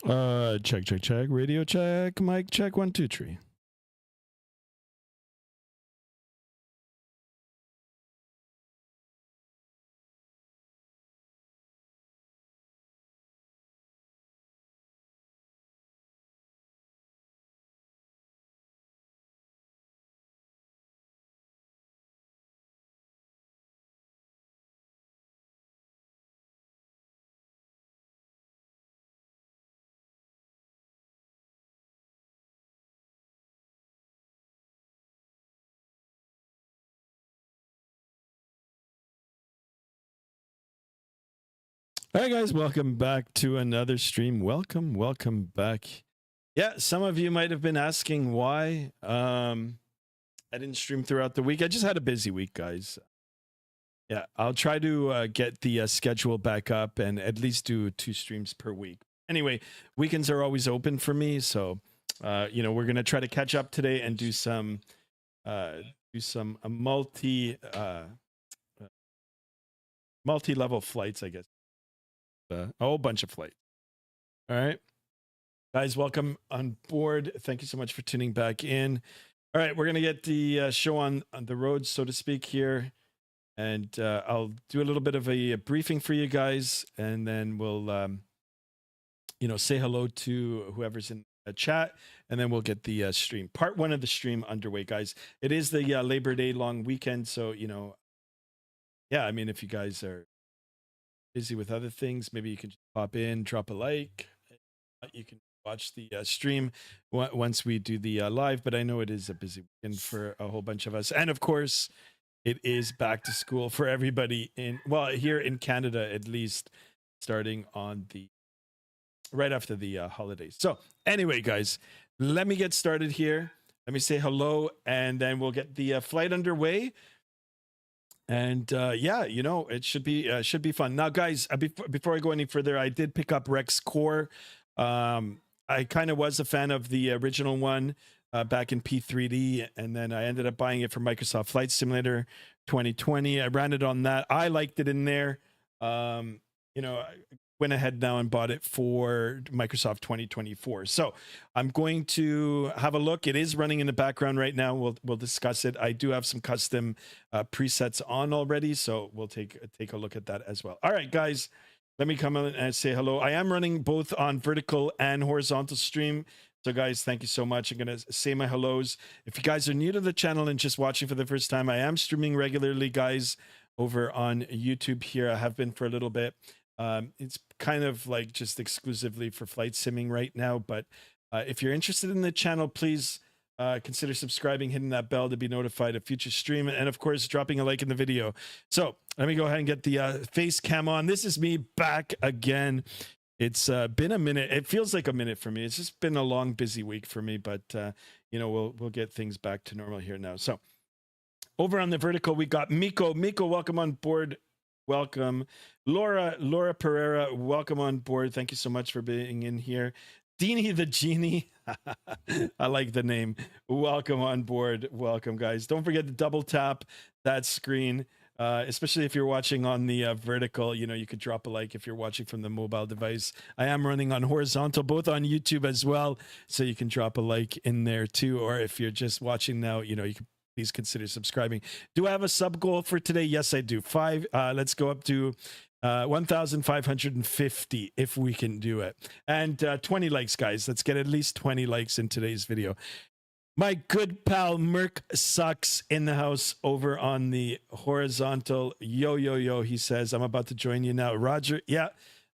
Check, check, check. Radio check. Mic check. 1, 2, 3. All right, guys, welcome back to another stream. Welcome back. Yeah, some of you might have been asking why I didn't stream throughout the week. I just had a busy week, guys. Yeah, I'll try to get the schedule back up and at least do 2 streams per week. Anyway, weekends are always open for me, so we're gonna try to catch up today and do some multi-level flights, I guess. A whole bunch of flights. All right, guys, welcome on board. Thank you so much for tuning back in. All right, we're gonna get the show on the road, so to speak, here, and I'll do a little bit of a briefing for you guys, and then we'll say hello to whoever's in the chat, and then we'll get the stream, part 1 of the stream, underway, guys. It is the Labor Day long weekend, so yeah, I mean, if you guys are busy with other things, maybe you can just pop in, drop a like. You can watch the stream once we do the live, but I know it is a busy weekend for a whole bunch of us, and of course it is back to school for everybody here in Canada, at least, starting on right after the holidays. So anyway, guys, let me get started here. Let me say hello, and then we'll get the flight underway. And yeah, it should be fun. Now, guys, before I go any further, I did pick up Rex Core. I kind of was a fan of the original one back in P3D, and then I ended up buying it for Microsoft Flight Simulator 2020. I ran it on that. I liked it in there. I went ahead now and bought it for Microsoft 2024. So I'm going to have a look. It is running in the background right now. We'll discuss it. I do have some custom presets on already, so we'll take a look at that as well. All right, guys, let me come in and say hello. I am running both on vertical and horizontal stream. So guys, thank you so much. I'm going to say my hellos. If you guys are new to the channel and just watching for the first time, I am streaming regularly, guys, over on YouTube here. I have been for a little bit. It's kind of like just exclusively for flight simming right now, but if you're interested in the channel, please consider subscribing, hitting that bell to be notified of future stream, and of course dropping a like in the video. So let me go ahead and get the face cam on. This is me back again. It's been a minute. It feels like a minute for me. It's just been a long, busy week for me, but we'll get things back to normal here now. So over on the vertical, we got Miko. Miko, welcome on board. Welcome. Laura Pereira, welcome on board. Thank you so much for being in here. Deanie the Genie. I like the name. Welcome on board. Welcome, guys. Don't forget to double tap that screen, especially if you're watching on the vertical. You could drop a like if you're watching from the mobile device. I am running on horizontal, both on YouTube as well, so you can drop a like in there too. Or if you're just watching now, you can please consider subscribing. Do I have a sub goal for today? Yes, I do. 5. Let's go up to 1,550 if we can do it. And 20 likes, guys. Let's get at least 20 likes in today's video. My good pal Merc Sucks in the house over on the horizontal. Yo. He says, I'm about to join you now. Roger. Yeah.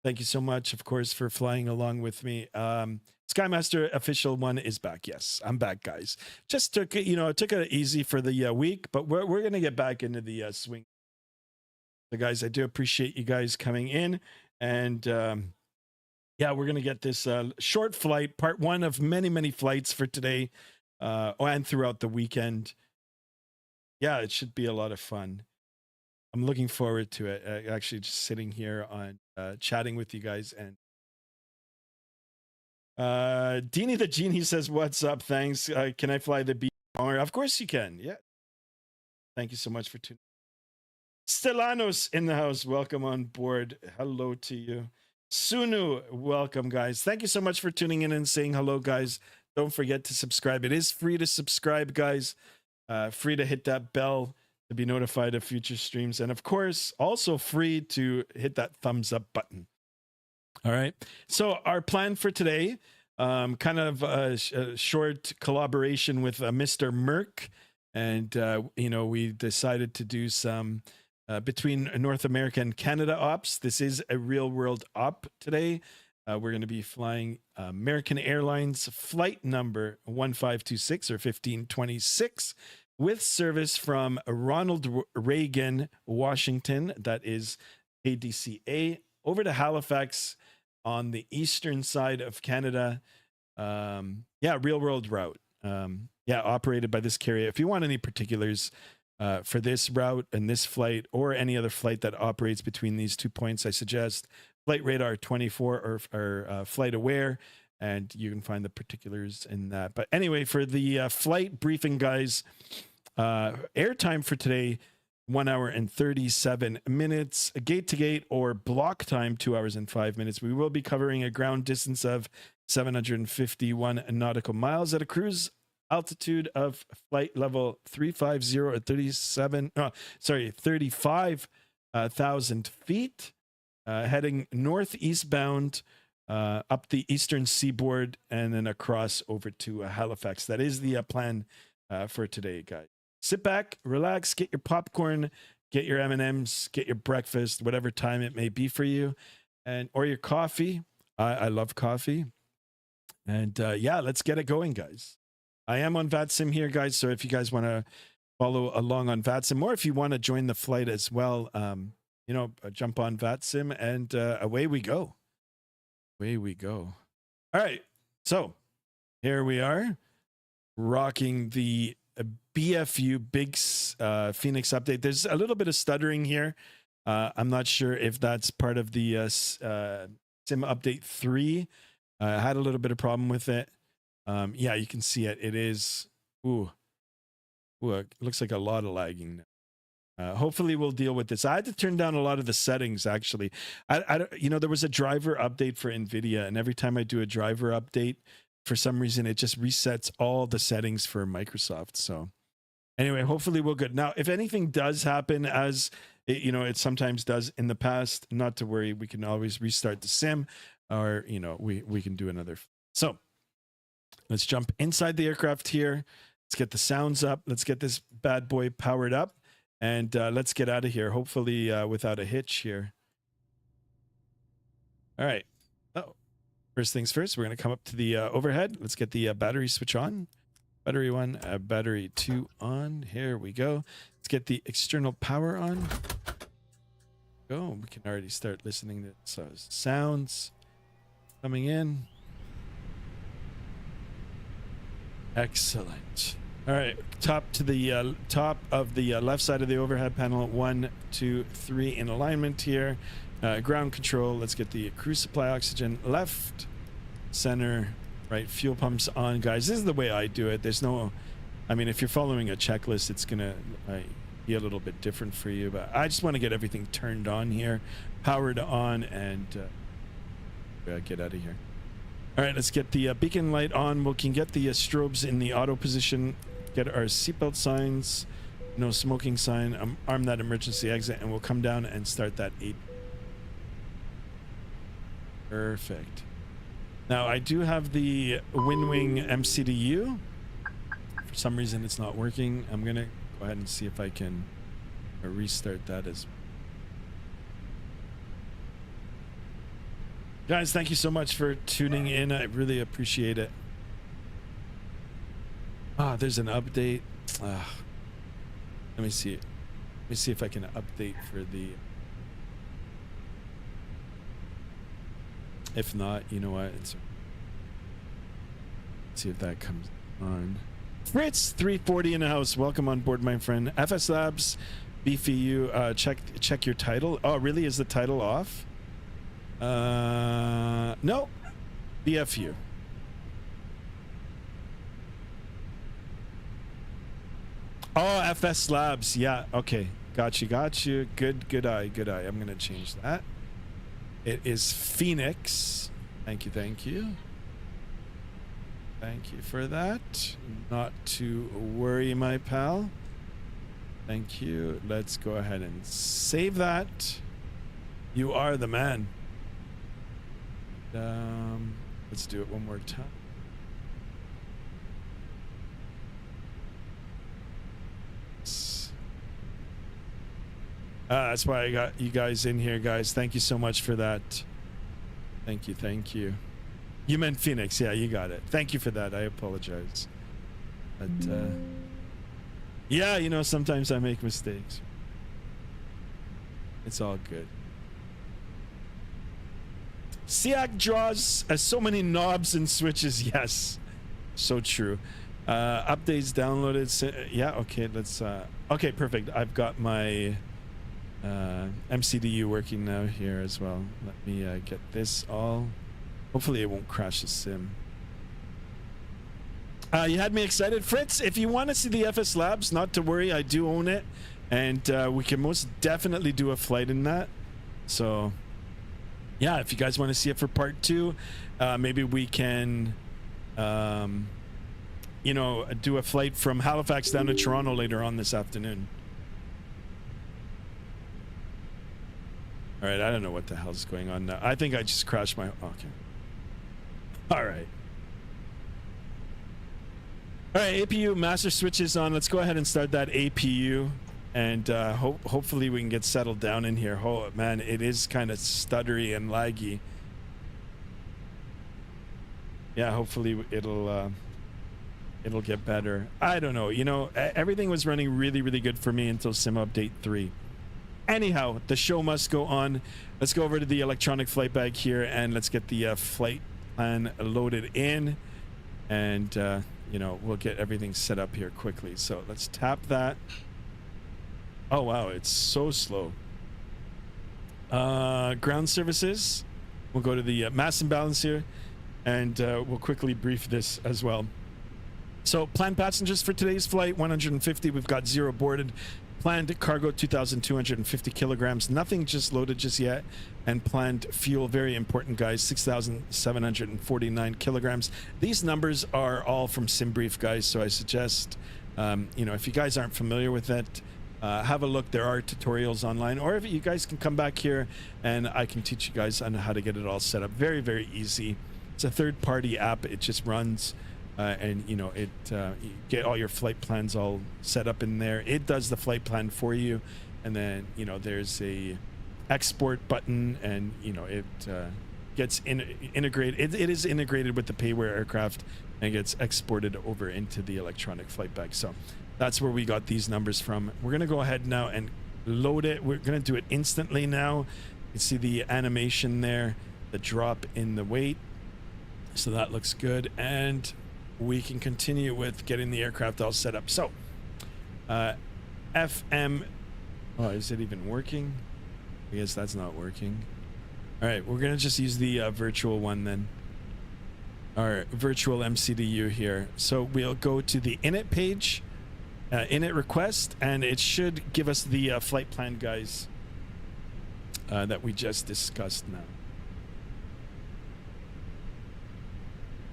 Thank you so much, of course, for flying along with me. Skymaster official 1 is back. Yes, I'm back, guys. Just took it, took it easy for the week, but we're going to get back into the swing. So, guys, I do appreciate you guys coming in. And yeah, we're going to get this short flight, part 1 of many, many flights for today and throughout the weekend. Yeah, it should be a lot of fun. I'm looking forward to it. Actually, just sitting here on chatting with you guys. And Deanie the Genie says, what's up? Thanks. Can I fly the B? Of course you can. Yeah. Thank you so much for tuning. Stellanos in the house. Welcome on board. Hello to you. Sunu, welcome, guys. Thank you so much for tuning in and saying hello, guys. Don't forget to subscribe. It is free to subscribe, guys. Free to hit that bell to be notified of future streams. And of course, also free to hit that thumbs up button. All right. So our plan for today, kind of a short collaboration with Mr. Merck. And, we decided to do some between North America and Canada ops. This is a real world op today. We're going to be flying American Airlines flight number 1526 or 1526 with service from Ronald Reagan, Washington. That is ADCA over to Halifax on the eastern side of Canada. Real world route. Operated by this carrier. If you want any particulars for this route and this flight or any other flight that operates between these 2 points, I suggest Flight Radar 24 or Flight Aware, and you can find the particulars in that. But anyway, for the flight briefing, guys, airtime for today, 1 hour and 37 minutes. Gate to gate or block time, 2 hours and 5 minutes. We will be covering a ground distance of 751 nautical miles at a cruise altitude of flight level 350 or 35,000 feet, heading northeastbound up the eastern seaboard and then across over to Halifax. That is the plan for today, guys. Sit back, relax, get your popcorn, get your M&Ms, get your breakfast, whatever time it may be for you, or your coffee. I love coffee. And let's get it going, guys. I am on Vatsim here, guys. So if you guys want to follow along on Vatsim, or if you want to join the flight as well, jump on Vatsim and away we go. Away we go. All right. So here we are rocking the BFU big FENIX update. There's a little bit of stuttering here. I'm not sure if that's part of the Sim update 3. I had a little bit of problem with it. You can see it. It is, it looks like a lot of lagging now. Hopefully we'll deal with this. I had to turn down a lot of the settings, actually. There was a driver update for NVIDIA, and every time I do a driver update, for some reason, it just resets all the settings for Microsoft. So anyway, hopefully we're good. Now, if anything does happen, as it sometimes does in the past, not to worry, we can always restart the sim, or, we can do another. So let's jump inside the aircraft here. Let's get the sounds up. Let's get this bad boy powered up, and let's get out of here, hopefully without a hitch here. All right. First things first, we're going to come up to the overhead. Let's get the battery switch on. Battery 1, battery 2 on. Here we go. Let's get the external power on. Go. We can already start listening to sounds coming in. Excellent. All right, top to the top of the left side of the overhead panel. 1, 2, 3 in alignment here. Ground control. Let's get the crew supply oxygen left, center, right. Fuel pumps on, guys. This is the way I do it. There's no, if you're following a checklist, it's gonna be a little bit different for you. But I just want to get everything turned on here, powered on, and get out of here. All right, let's get the beacon light on. We can get the strobes in the auto position. Get our seatbelt signs, no smoking sign. Arm that emergency exit, and we'll come down and start that 8. Perfect. Now I do have the WinWing MCDU. For some reason it's not working. I'm gonna go ahead and see if I can restart that as well. Guys, thank you so much for tuning in. I really appreciate it. There's an update. Let me see. Let me see if I can update for the. If not, you know what? Let's see if that comes on. Fritz 340 in the house. Welcome on board, my friend. FS Labs, BFU. Check your title. Oh, really? Is the title off? No. BFU. Oh, FS Labs. Yeah. Okay. Got you. Good eye. I'm gonna change that. It is FENIX. Thank you, thank you. Thank you for that. Not to worry, my pal. Thank you. Let's go ahead and save that. You are the man. Let's do it one more time. That's why I got you guys in here, guys. Thank you so much for that. Thank you, thank you. You meant FENIX. Yeah, you got it. Thank you for that. I apologize. But yeah, you know, sometimes I make mistakes. It's all good. SEAC draws so many knobs and switches. Yes, so true. Updates downloaded. Yeah, okay, let's okay, perfect. I've got my MCDU working now here as well. Let me get this all. Hopefully it won't crash the sim. You had me excited, Fritz. If you want to see the FS Labs, not to worry, I do own it, and we can most definitely do a flight in that. So yeah, if you guys want to see it for part 2, maybe we can you know, do a flight from Halifax down to Toronto later on this afternoon. All right, I don't know what the hell's going on now. I think I just crashed my... Okay. All right. All right, APU master switch is on. Let's go ahead and start that APU, and hopefully we can get settled down in here. Oh man, it is kind of stuttery and laggy. Yeah, hopefully it'll get better. I don't know. You know, everything was running really, really good for me until sim update 3. Anyhow, the show must go on. Let's go over to the electronic flight bag here, and let's get the flight plan loaded in, and you know, we'll get everything set up here quickly. So let's tap that. Oh wow, it's so slow. Ground services. We'll go to the mass imbalance here, and we'll quickly brief this as well. So planned passengers for today's flight 150. We've got 0 boarded. Planned cargo 2,250 kilograms. Nothing just loaded just yet. And planned fuel, very important, guys, 6,749 kilograms. These numbers are all from SimBrief, guys. So I suggest, you know, if you guys aren't familiar with it, have a look. There are tutorials online, or if you guys can come back here and I can teach you guys on how to get it all set up. Very, very easy. It's a third-party app. It just runs. And you know, it you get all your flight plans all set up in there. It does the flight plan for you, and then you know there's a export button, and you know it gets integrated. It is integrated with the payware aircraft and gets exported over into the electronic flight bag. So that's where we got these numbers from. We're gonna go ahead now and load it. We're gonna do it instantly now. You can see the animation there, the drop in the weight. So that looks good, and we can continue with getting the aircraft all set up. So FM, oh, is it even working? I guess that's not working. All right, we're gonna just use the virtual one then, our virtual MCDU here. So we'll go to the init page, init request, and it should give us the flight plan, guys, that we just discussed now.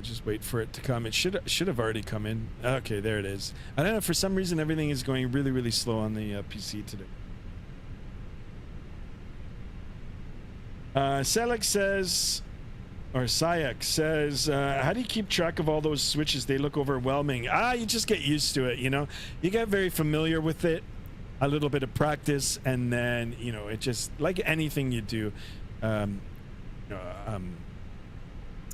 Just wait for it to come. It should have already come in. Okay, there it is. I don't know, for some reason everything is going really, really slow on the PC today. Selek says, or Sayak says, how do you keep track of all those switches? They look overwhelming. You just get used to it, you know. You get very familiar with it, a little bit of practice, and then, you know, it just, like anything you do,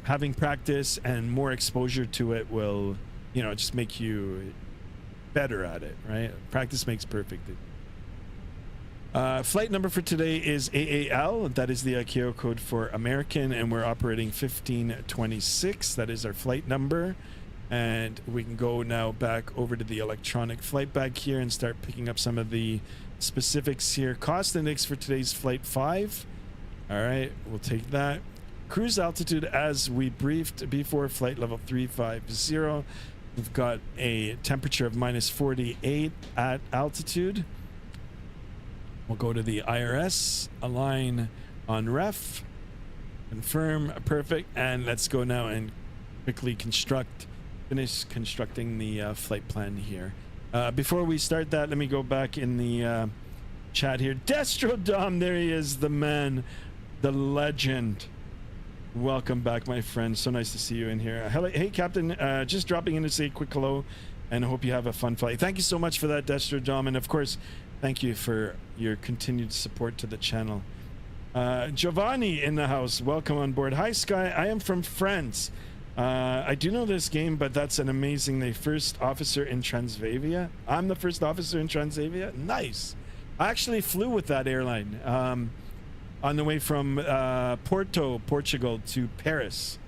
having practice and more exposure to it will, you know, just make you better at it, right? Practice makes perfect. Flight number for today is AAL. That is the ICAO code for American, and we're operating 1526. That is our flight number. And we can go now back over to the electronic flight bag here and start picking up some of the specifics here. Cost index for today's flight 5. All right, we'll take that. Cruise altitude, as we briefed before, flight level 350. We've got a temperature of -48 at altitude. We'll go to the IRS, align on ref, Confirm. Perfect. And let's go now and quickly finish constructing the flight plan here. Before we start that, let me go back in the chat here. Destro Dom, there he is, the man, the legend. Welcome back, my friend. So nice to see you in here. Hey, Captain, just dropping in to say a quick hello, and I hope you have a fun flight. Thank you so much for that, Destro Dom, and of course, thank you for your continued support to the channel. Giovanni in the house, welcome on board. Hi, Sky. I am from France. I do know this game, but that's an amazing. The first officer in Transavia. I'm the first officer in Transavia. Nice. I actually flew with that airline on the way from Porto, Portugal to Paris.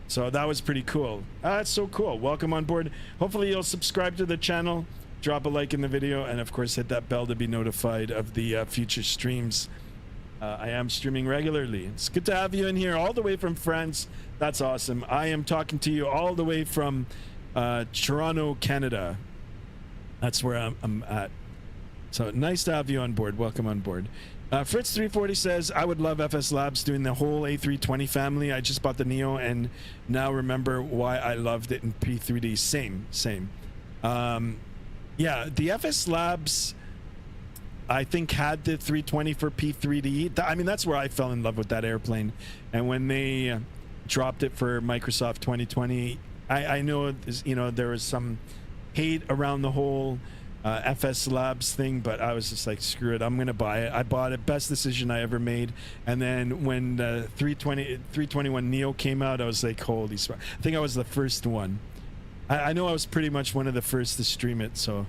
So that was pretty cool. That's so cool. Welcome on board. Hopefully you'll subscribe to the channel, drop a like in the video, and of course hit that bell to be notified of the future streams. I am streaming regularly. It's good to have you in here all the way from France. That's awesome. I am talking to you all the way from Toronto, Canada. That's where I'm at. So nice to have you on board. Welcome on board. Fritz340 says, I would love FS Labs doing the whole A320 family. I just bought the Neo and now remember why I loved it in P3D. Same. Yeah, the FS Labs, I think, had the 320 for P3D. I mean, that's where I fell in love with that airplane. And when they dropped it for Microsoft 2020, I know, you know, there was some hate around the whole FS Labs thing, but I was just like, screw it, I'm gonna buy it. I bought it. Best decision I ever made. And then when the 321 Neo came out, I was like, holy smart. I think I was the first one. I know I was pretty much one of the first to stream it. So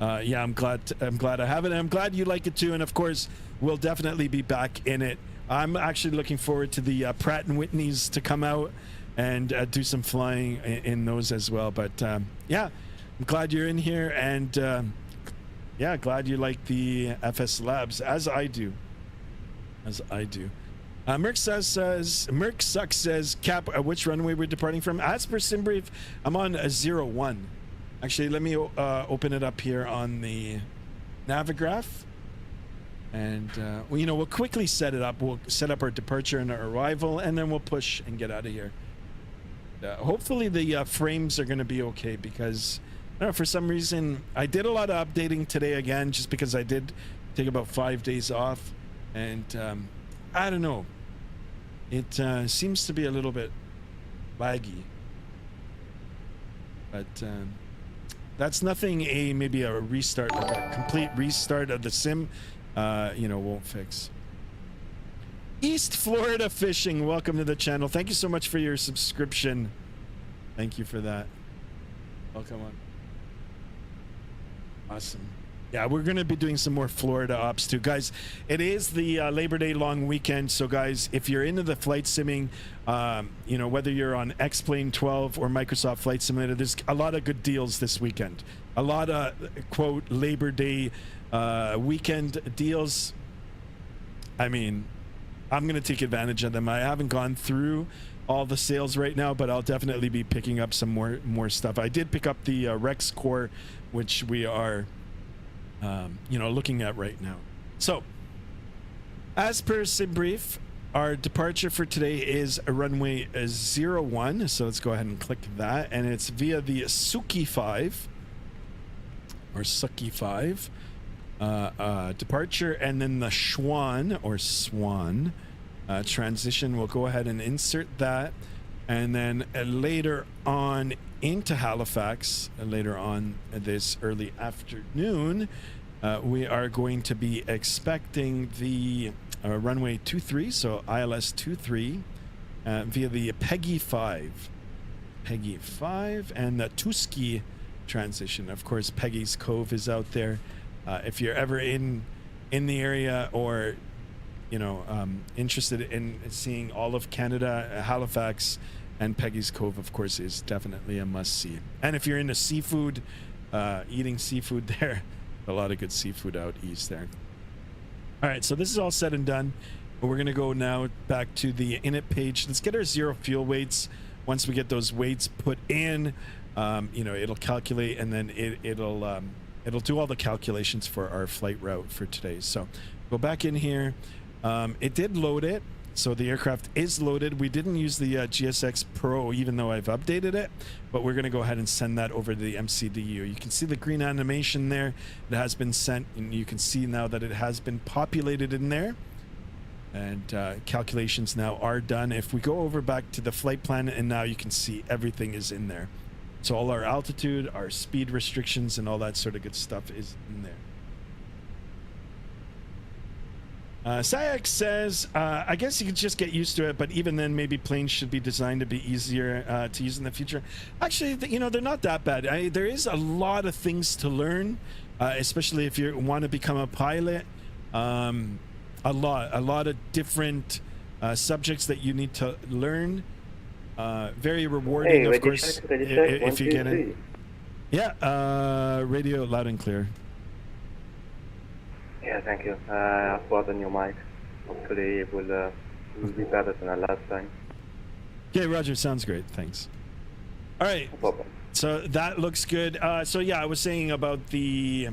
yeah, I'm glad I have it, and I'm glad you like it too. And of course, we'll definitely be back in it. I'm actually looking forward to the Pratt & Whitneys to come out and do some flying in those as well. But yeah, I'm glad you're in here, and yeah, glad you like the FS Labs, as I do. Merc Sucks says, Cap, which runway we're departing from? As per SimBrief, I'm on a 01. Actually, let me open it up here on the Navigraph, and well, you know, we'll quickly set it up. We'll set up our departure and our arrival, and then we'll push and get out of here. Hopefully the frames are going to be okay, because I don't know, for some reason I did a lot of updating today again, just because I did take about 5 days off, and I don't know, it seems to be a little bit laggy, but that's nothing maybe a restart, like a complete restart of the sim, you know, won't fix. East Florida Fishing, welcome to the channel. Thank you so much for your subscription. Thank you for that. Welcome on. Awesome. Yeah, we're going to be doing some more Florida ops too, guys. It is the Labor Day long weekend, so guys, if you're into the flight simming, you know, whether you're on X-Plane 12 or Microsoft Flight Simulator, there's a lot of good deals this weekend. A lot of, quote, Labor Day weekend deals. I mean, I'm going to take advantage of them. I haven't gone through all the sales right now, but I'll definitely be picking up some more stuff. I did pick up the Rex Core, which we are you know, looking at right now. So as per SimBrief, our departure for today is a runway 01, so let's go ahead and click that, and it's via the Suki 5 or Suki 5 departure, and then the Schwan or Swan transition. We'll go ahead and insert that, and then later on into Halifax, later on this early afternoon, we are going to be expecting the runway 23, so ILS 23, via the Peggy 5, and the Tuski transition. Of course, Peggy's Cove is out there. If you're ever in the area, or you know, interested in seeing all of Canada, Halifax and Peggy's Cove, of course, is definitely a must-see. And if you're into seafood, eating seafood there, a lot of good seafood out east there. All right, so this is all said and done. We're going to go now back to the init page. Let's get our zero fuel weights. Once we get those weights put in, you know, it'll calculate, and then it'll do all the calculations for our flight route for today. So go back in here. It did load it. So the aircraft is loaded. We didn't use the GSX Pro, even though I've updated it, but we're going to go ahead and send that over to the MCDU. You can see the green animation there. It has been sent, and you can see now that it has been populated in there. And calculations now are done. If we go over back to the flight plan, and now you can see everything is in there. So all our altitude, our speed restrictions, and all that sort of good stuff is in there. Sayak says, I guess you could just get used to it, but even then, maybe planes should be designed to be easier to use in the future. Actually, you know, they're not that bad. There is a lot of things to learn, especially if you want to become a pilot. A lot of different subjects that you need to learn. Very rewarding, of course, if you get it. Yeah, radio loud and clear. Yeah, thank you. I've bought a new mic. Hopefully it will be better than the last time. Okay, Roger, sounds great. Thanks. All right. No problem. So that looks good. So yeah, I was saying about the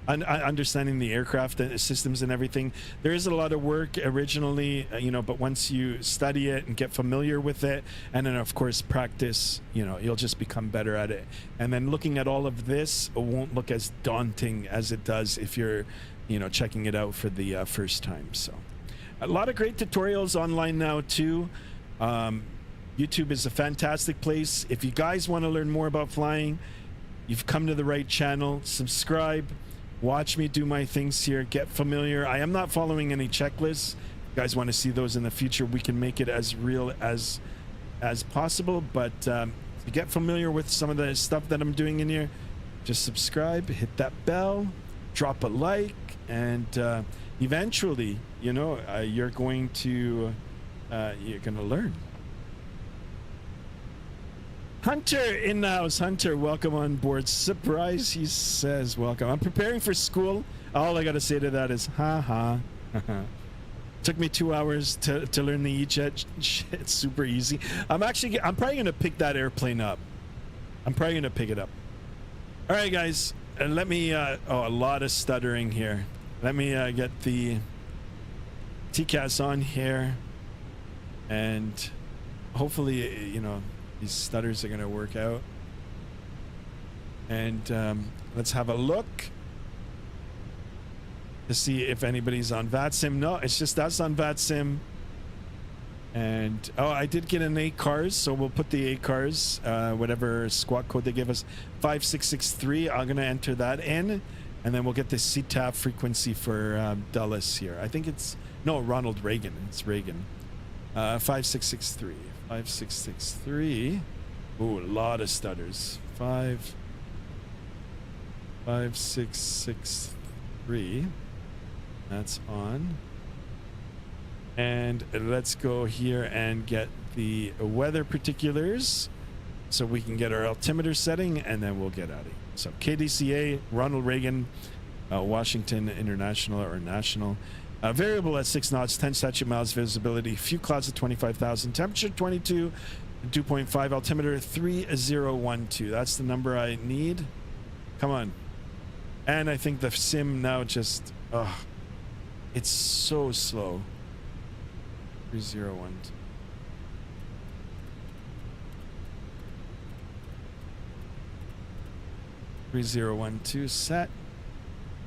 understanding the aircraft systems and everything. There is a lot of work originally, you know, but once you study it and get familiar with it, and then of course practice, you know, you'll just become better at it. And then looking at all of this, it won't look as daunting as it does if you're, you know, checking it out for the first time. So a lot of great tutorials online now too. YouTube is a fantastic place. If you guys want to learn more about flying, you've come to the right channel. Subscribe. Watch me do my things here. Get familiar. I am not following any checklists. If you guys want to see those in the future, we can make it as real as possible. But to get familiar with some of the stuff that I'm doing in here, just subscribe, hit that bell, drop a like, and eventually, you know, you're going to learn. Hunter in the house. Hunter, welcome on board. Surprise, he says, welcome. I'm preparing for school. All I gotta say to that is, ha ha. Took me 2 hours to learn the E-Jet. It's super easy. I'm probably gonna pick that airplane up. I'm probably gonna pick it up. All right, guys, let me, a lot of stuttering here. Let me get the TCAS on here, and hopefully, you know, these stutters are going to work out. And let's have a look to see if anybody's on Vatsim. No, it's just us on Vatsim. And I did get an 8 cars, so we'll put the 8 cars, whatever squawk code they give us, 5663. I'm going to enter that in, and then we'll get the CTAF frequency for Dulles here. I think it's Ronald Reagan. It's Reagan. 5663. 5663. Ooh, a lot of stutters. 5663. That's on. And let's go here and get the weather particulars so we can get our altimeter setting, and then we'll get out of here. So KDCA, Ronald Reagan, Washington International or National. Variable at 6 knots, 10 statute miles, visibility, few clouds at 25,000, temperature 22, 2.5, altimeter 3012. That's the number I need. Come on. And I think the sim now just, it's so slow. 3012. Set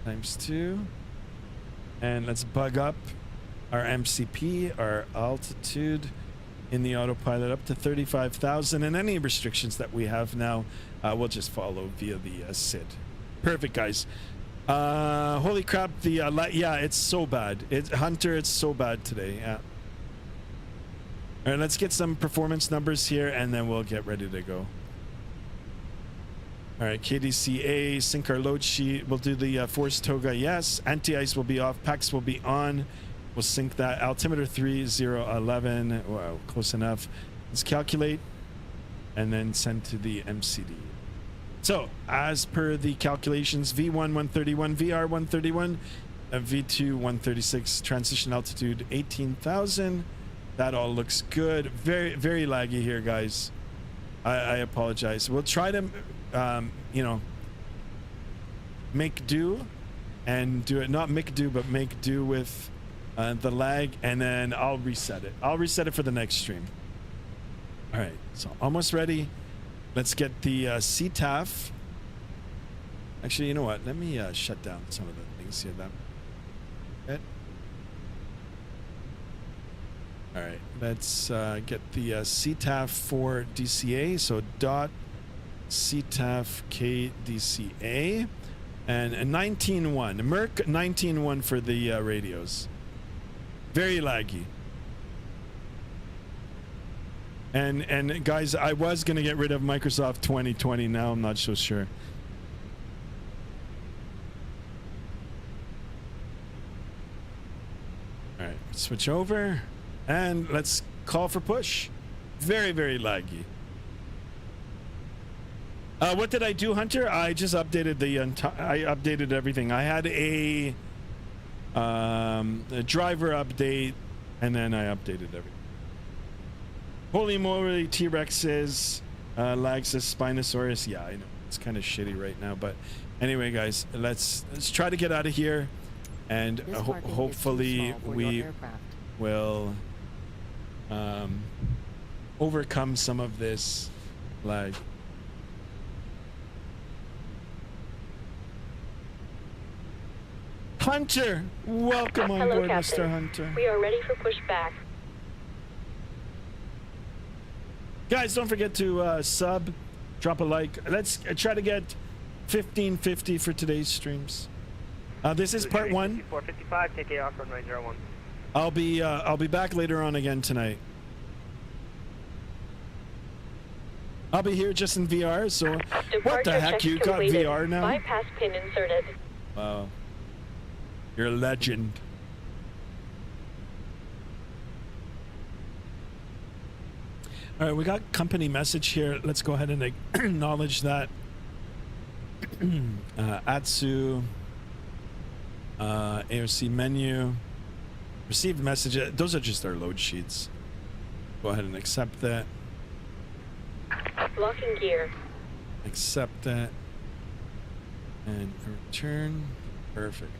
times 2. And let's bug up our MCP, our altitude in the autopilot up to 35,000, and any restrictions that we have now, we'll just follow via the SID. Perfect, guys. Holy crap, yeah, it's so bad. Hunter, it's so bad today. Yeah. All right, let's get some performance numbers here, and then we'll get ready to go. All right, KDCA, sync our load sheet. We'll do the force toga, yes. Anti-ice will be off. PAX will be on. We'll sync that. Altimeter 3011. Wow, close enough. Let's calculate and then send to the MCD. So, as per the calculations, V1 131, VR 131, V2 136, transition altitude 18,000. That all looks good. Very, very laggy here, guys. I apologize. We'll try to, you know, make do and do it. Not make do, but make do with the lag, and then I'll reset it. I'll reset it for the next stream. All right, so almost ready. Let's get the CTAF. Actually, you know what? Let me shut down some of the things here. That. All right, let's get the CTAF for DCA. So dot CTAF KDCA and 19.1. Merc 19.1 for the radios. Very laggy. And guys, I was gonna get rid of Microsoft 2020. Now I'm not so sure. All right, switch over, and let's call for push. Very, very laggy. What did I do, Hunter? I just updated the I updated everything. I had a driver update, and then I updated everything. Holy moly, T-Rexes, lag says Spinosaurus. Yeah, I know it's kind of shitty right now, but anyway, guys, let's try to get out of here, and hopefully we will overcome some of this lag. Hunter, welcome on board, Captain. Mr. Hunter. We are ready for pushback. Guys, don't forget to sub, drop a like. Let's try to get 1550 for today's streams. This is part 1. 455, take off runway 01. I'll be back later on again tonight. I'll be here just in VR. So what the heck? You got VR now? Bypass pin inserted. Wow, you're a legend. All right, we got company message here. Let's go ahead and acknowledge that. Atsu, AOC menu, received message. Those are just our load sheets. Go ahead and accept that. Locking gear. Accept that. And return. Perfect.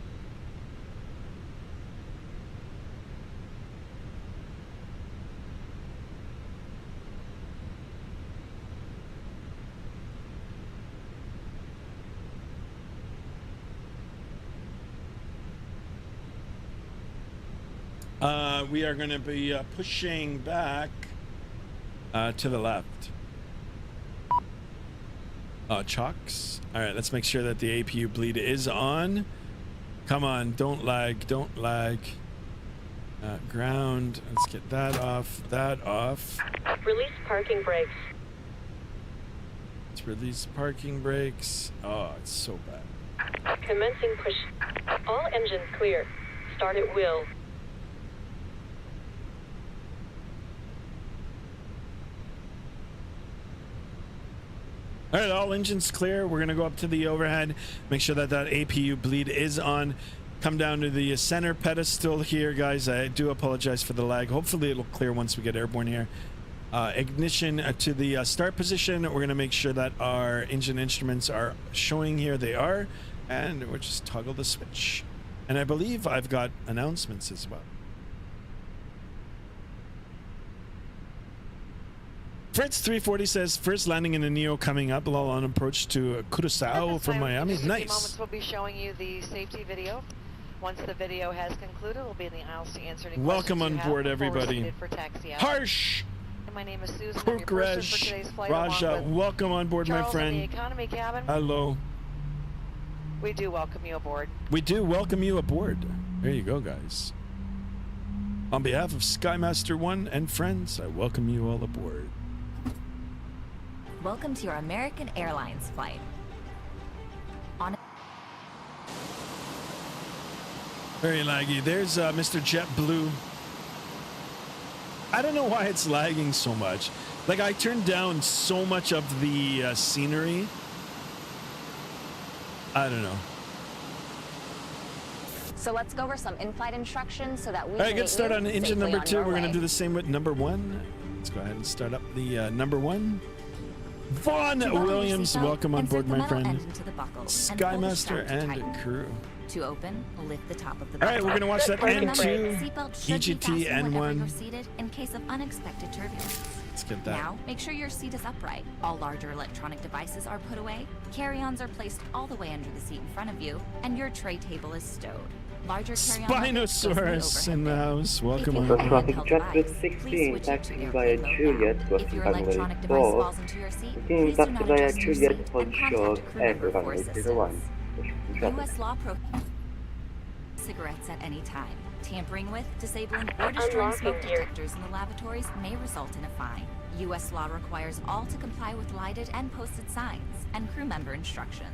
We are going to be pushing back to the left. Chocks. All right, let's make sure that the APU bleed is on. Come on, don't lag, don't lag. Ground. Let's get that off. That off. Release parking brakes. Let's release parking brakes. Oh, it's so bad. Commencing push. All engines clear. Start at will. All right, all engines clear. We're gonna go up to the overhead, make sure that that APU bleed is on. Come down to the center pedestal here, guys. I do apologize for the lag. Hopefully it'll clear once we get airborne here. Ignition to the start position. We're gonna make sure that our engine instruments are showing here. They are, and we'll just toggle the switch. And I believe I've got announcements as well. Fritz 340 says first landing in a Neo coming up while on approach to Curaçao from Miami. Nice. Moments we'll be showing you the safety video. Once the video has concluded, we'll be in the aisles to answer any Welcome on board, everybody. Harsh. My name is Susan. Kurkresh. Raja, welcome on board, Charles, my friend. in the economy cabin. Hello. We do welcome you aboard. We do welcome you aboard. There you go, guys. On behalf of Skymaster 1 and friends, I welcome you all aboard. Welcome to your American Airlines flight. Very laggy. There's Mr. JetBlue. I don't know why it's lagging so much. Like, I turned down so much of the scenery. I don't know. So let's go over some in-flight instructions so that we All right, good start on engine number 2. We're going to do the same with number 1. Let's go ahead and start up the number 1. Vaughn Williams, welcome on board, my friend. Skymaster and crew. To open, lift the top of the All right, bus. we're gonna watch that Remember, N2, seatbelt should be EGT, fastened whenever N1. you're seated in case of unexpected turbulence. Let's get that. Now, make sure your seat is upright. All larger electronic devices are put away, carry-ons are placed all the way under the seat in front of you, and your tray table is stowed. Larger carry-on luggage goes in the Spinosaurus in the overhead bin. house. Welcome If on you So have board. a traffic handheld just with device, 16, please switch it to taxi via airplane mode Juliet now. was If your runway electronic device 4. falls into your seat, Continuing please do taxi not via adjust your Juliet seat hold and short contact a crew member airport for runway assistance. 01. Traffic. U.S. law cigarettes at any time. Tampering with, disabling, or destroying Unlocking smoke gear. detectors in the lavatories may result in a fine. U.S. law requires all to comply with lighted and posted signs and crew member instructions.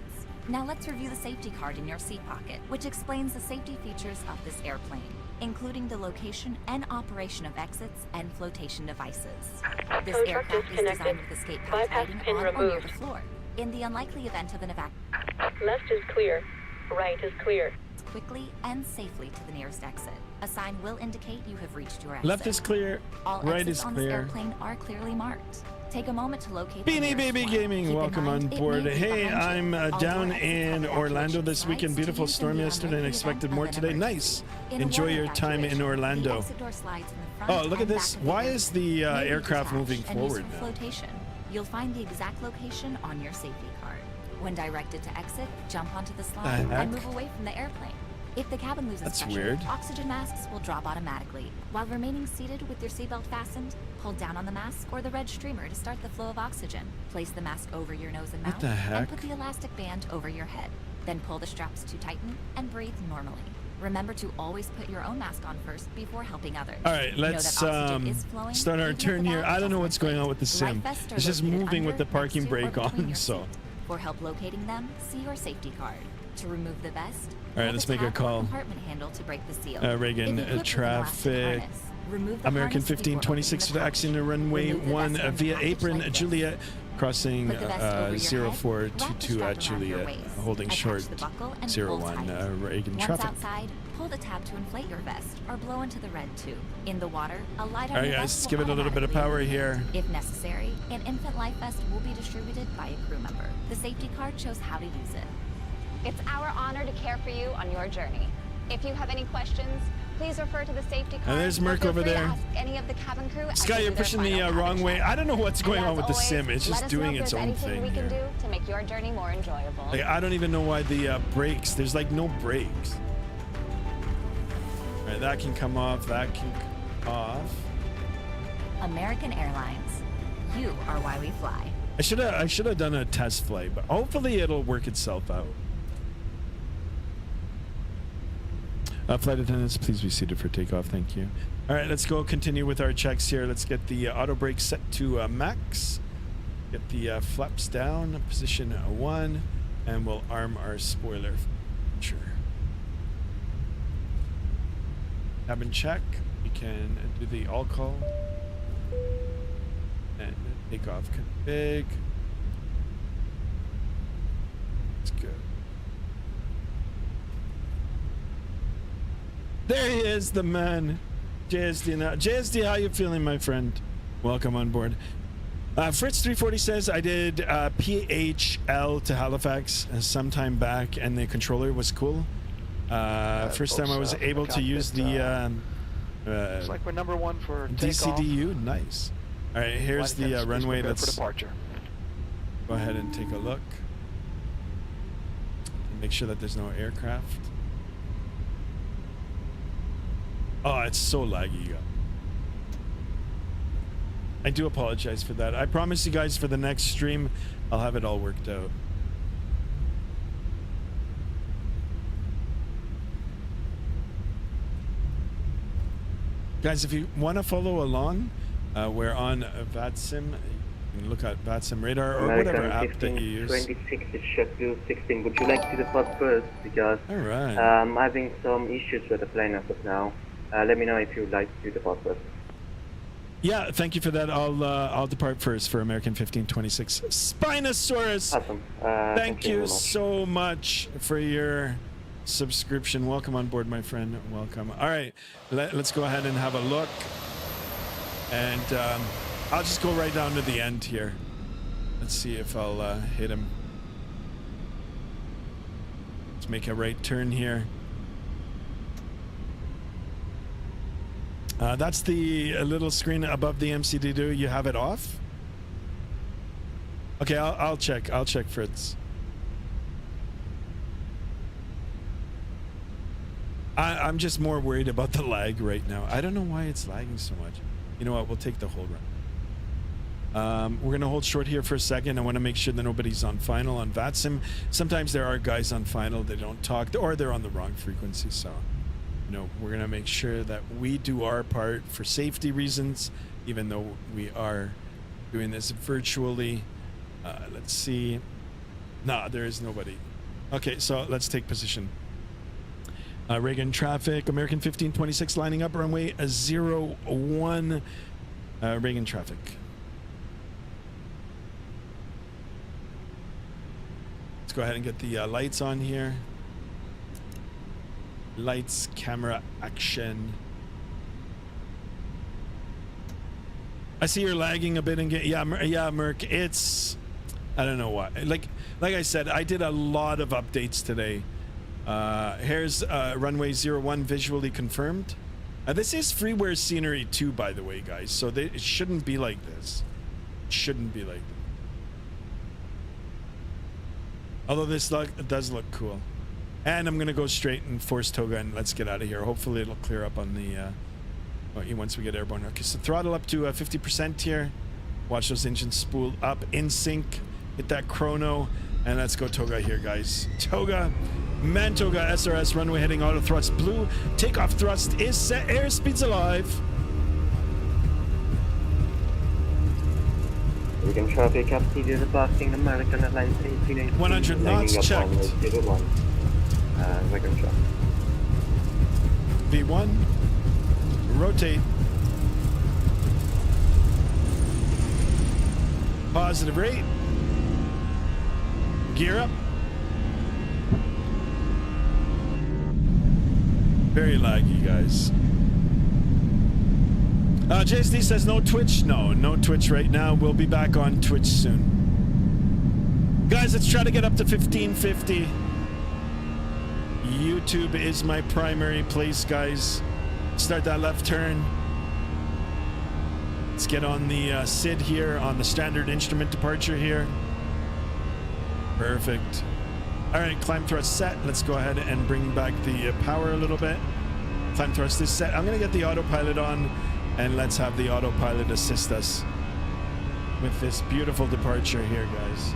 Now let's review the safety card in your seat pocket, which explains the safety features of this airplane, including the location and operation of exits and flotation devices. This Contract aircraft is disconnected. designed with escape path Bypass lighting pin on or near removed. the floor. In the unlikely event of an evacuation, Left is clear. Right is clear. quickly and safely to the nearest exit. A sign will indicate you have reached your exit. Left is clear. All Right exits is on this clear. airplane are clearly marked. Take a moment to locate the Beanie nearest Baby one. Gaming, Keep in welcome on mind, it board. may be Hey, behind you. I'm All down door exits in have Orlando evacuation this weekend. slides Beautiful to use in storm the yesterday and unlikely expected event more of an today. emergency. Nice. In a Enjoy water your time in evacuation, Orlando. the exit door slides in the front Oh, look at and this. back of the Why airplane is the may be aircraft detached moving and used forward for now? flotation. You'll find the exact location on your safety card. When directed to exit, jump onto the slide heck? and move away from the airplane. If the cabin loses That's pressure, weird. oxygen masks will drop automatically. While remaining seated with your seatbelt fastened, pull down on the mask or the red streamer to start the flow of oxygen. Place the mask over your nose and What mouth the heck? and put the elastic band over your head. Then pull the straps to tighten and breathe normally. Remember to always put your own mask on first before helping others. All right, Know that let's oxygen is flowing start our even turn without here. I don't know adjustment what's going on with the plates. sim. Life vests are It's just located moving with under, the parking next to, or brake between on, your so. seat. For help locating them, see your safety card. To remove the vest, All right, pull let's the make a tab or call. compartment handle to break the seal. Reagan, If equipped with an elastic traffic. harness, remove the American harness before 1526 to opening the taxi to pouch. runway Remove the 1 vest from the via package apron like this. Juliet, crossing Put the vest over your head, 0422 wrap at the strap around your Juliet, waist, holding attach short the buckle, and 01 pull tight. Reagan Once traffic. outside, pull the tab to inflate your vest or blow into the red tube. In the water, a light on All right, your guys, vest let's will give it a little bit of power automatically here. illuminate. If necessary, an infant life vest will be distributed by a crew member. The safety card shows how to use it. It's our honor to care for you on your journey. If you have any questions, please refer to the safety card. there's or Merc feel over free to there. ask any of the cabin crew as Sky, they you're do their pushing the final wrong cabin way. check. I don't know what's going And on with the as sim. It's always, just let us know doing if its there's own anything thing we can here. do to make your journey more enjoyable. Like, I don't even know why the brakes, there's like no brakes. All right, that can come off, that can come off. American Airlines. You are why we fly. I should have done a test flight, but hopefully it'll work itself out. Flight attendants, please be seated for takeoff. Thank you. All right, let's go continue with our checks here. Let's get the auto brake set to max. Get the flaps down, position 1, and we'll arm our spoiler. Sure. Cabin check. We can do the all call. And takeoff config. That's good. There he is, the man. JSD now. JSD, how you feeling, my friend? Welcome on board. Fritz340 says, I did PHL to Halifax sometime back, and the controller was cool. First time I was able to use the looks like we're number 1 for takeoff. DCDU. Nice. All right, here's the runway. For Let's departure. go ahead and take a look. Make sure that there's no aircraft. Oh, it's so laggy. I do apologize for that. I promise you guys for the next stream, I'll have it all worked out. Guys, if you want to follow along, we're on Vatsim. You can look at Vatsim Radar or whatever app that you use. 26 is schedule 16. Would you like to depart first? Because All right. I'm having some issues with the plane as of now. Let me know if you'd like to depart first. Yeah, thank you for that. I'll depart first for American 1526 Spinosaurus. Awesome. Thank you very much. so much for your subscription. Welcome on board, my friend. Welcome. All right, let's go ahead and have a look. And I'll just go right down to the end here. Let's see if I'll hit him. Let's make a right turn here. That's the little screen above the MCD. You have it off? Okay, I'll check. I'll check, Fritz. I'm just more worried about the lag right now. I don't know why it's lagging so much. You know what? We'll take the hold run. We're going to hold short here for a second. I want to make sure that nobody's on final on Vatsim. Sometimes there are guys on final that don't talk, or they're on the wrong frequency. So, you know, we're going to make sure that we do our part for safety reasons, even though we are doing this virtually. Let's see. No, there is nobody. Okay, so let's take position. Reagan traffic, American 1526 lining up, runway 01, Reagan traffic. Let's go ahead and get the lights on here. Lights, camera, action. I see you're lagging a bit and yeah, Merc, it's, I don't know why. Like I said, I did a lot of updates today. Here's runway 01 visually confirmed. This is freeware scenery too, by the way, guys. So it shouldn't be like this. It shouldn't be like that. Although this does look cool. And I'm gonna go straight and force toga and let's get out of here. Hopefully it'll clear up on the once we get airborne. Okay, so throttle up to 50% here. Watch those engines spool up in sync. Hit that chrono. And let's go toga here, guys. Toga, Mantoga SRS, runway heading auto thrust blue. Takeoff thrust is set. Airspeed's alive. We can traffic up to the passing American Airlines 1880. 100 knots checked. Reagan traffic. V1. Rotate. Positive rate. Gear up. Very laggy, guys. JSD says no Twitch. No Twitch right now. We'll be back on Twitch soon. Guys, let's try to get up to 1550. YouTube is my primary place, guys. Start that left turn. Let's get on the SID here, on the standard instrument departure here. Perfect. All right, climb thrust set. Let's go ahead and bring back the power a little bit. Climb thrust is set. I'm gonna get the autopilot on and let's have the autopilot assist us with this beautiful departure here, guys.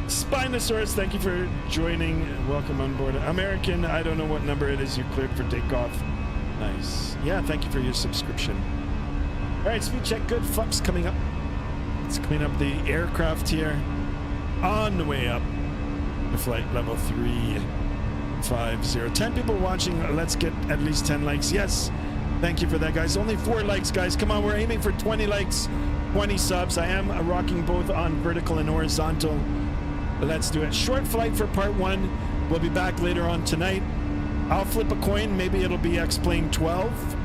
Spinosaurus, thank you for joining. Welcome on board. American, I don't know what number it is you cleared for takeoff. Nice. Yeah, thank you for your subscription. All right, speed check good. Flaps coming up. Let's clean up the aircraft here. On the way up to flight level 350. 10 people watching. Let's get at least 10 likes. Yes. Thank you for that, guys. Only 4 likes, guys. Come on, we're aiming for 20 likes, 20 subs. I am rocking both on vertical and horizontal. Let's do it. Short flight for part 1. We'll be back later on tonight. I'll flip a coin. Maybe it'll be X-Plane 12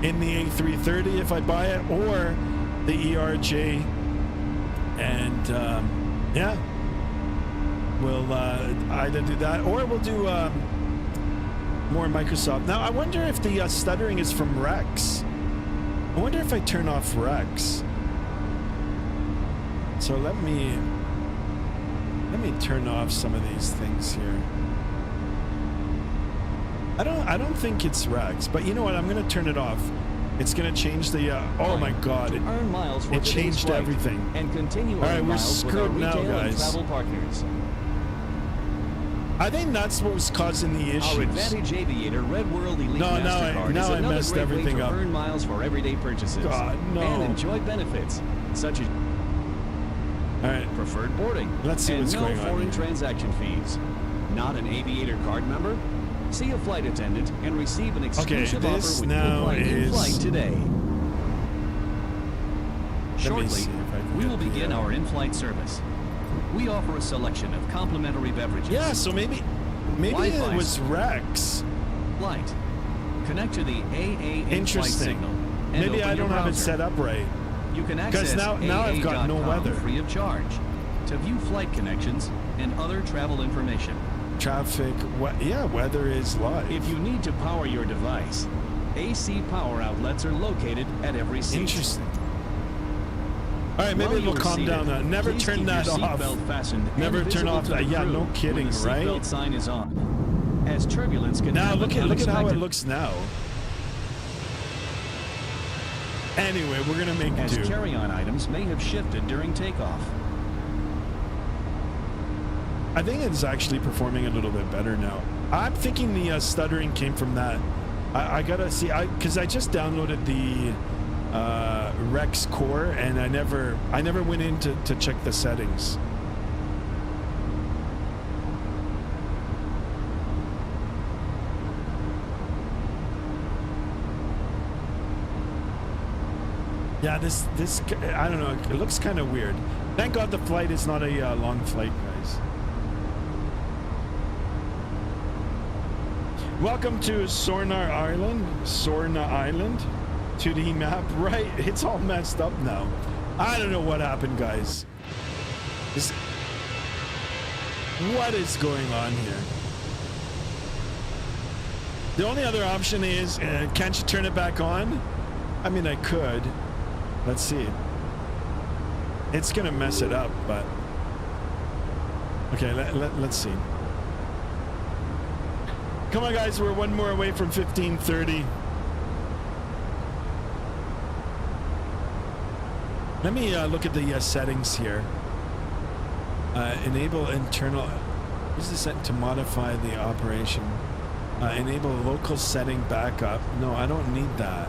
in the A330 if I buy it, or the ERJ, and yeah, we'll either do that or we'll do more Microsoft. Now I wonder if the stuttering is from Rex. I wonder if I turn off Rex. So let me turn off some of these things here. I don't think it's Rex, but you know what? I'm gonna turn it off. It's gonna change the. Oh my God! It changed everything. And continue. All right, we're screwed now, guys. Travel partners. I think that's what was causing the issues. Our Advantage Aviator Red World Elite MasterCard is I another messed great everything way to up. earn miles for everyday purchases. God, no. And enjoy benefits such as all right, preferred boarding. Let's see what's going on. And no foreign transaction fees. Not an Aviator card member? See a flight attendant and receive an exclusive offer when you apply in flight today. Shortly, we will begin our in-flight service. We offer a selection of complimentary beverages. Yeah, so maybe it was Rex. Flight. Connect to the AA in-flight signal. And maybe I don't have it browser. set up right. You can access now I've got no weather. free of charge to view flight connections and other travel information. traffic. Weather is live. If you need to power your device, AC power outlets are located at every seat. Interesting. All right, maybe it'll calm down. Never turn that off. Never turn off that. Yeah, no kidding, right? Seatbelt sign is on. As turbulence can now look at how it looks now. Anyway, we're gonna make as do. carry-on items may have shifted during takeoff. I think it's actually performing a little bit better now. I'm thinking the stuttering came from that. I gotta see, because I just downloaded the Rex core and I never went in to check the settings. Yeah, this I don't know, it looks kind of weird. Thank God the flight is not a long flight, guys. Welcome to Sorna Island. 2D map, right? It's all messed up now. I don't know what happened, guys. What is going on here? The only other option is, can't you turn it back on? I mean, I could. Let's see. It's gonna mess it up, but okay. Let's see. Come on, guys. We're one more away from 15:30. Let me look at the settings here. Enable internal. This is set to modify the operation. Enable local setting backup. No, I don't need that.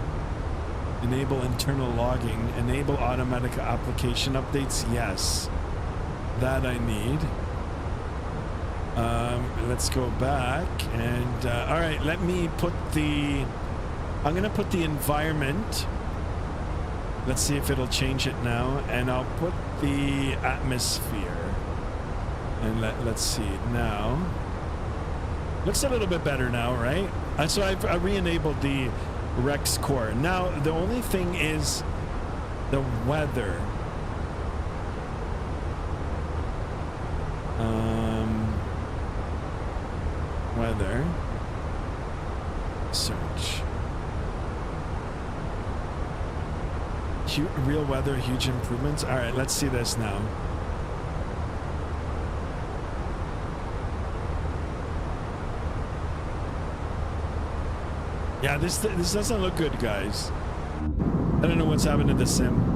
Enable internal logging. Enable automatic application updates. Yes, that I need. Let's go back and all right, let me put the I'm gonna put the environment. Let's see if it'll change it now, and I'll put the atmosphere and let's see now. Looks a little bit better now, right? So I re-enabled the Rex core. Now the only thing is the weather. Weather search. Real weather, huge improvements. All right, let's see this now. Yeah, this doesn't look good, guys. I don't know what's happened to the sim.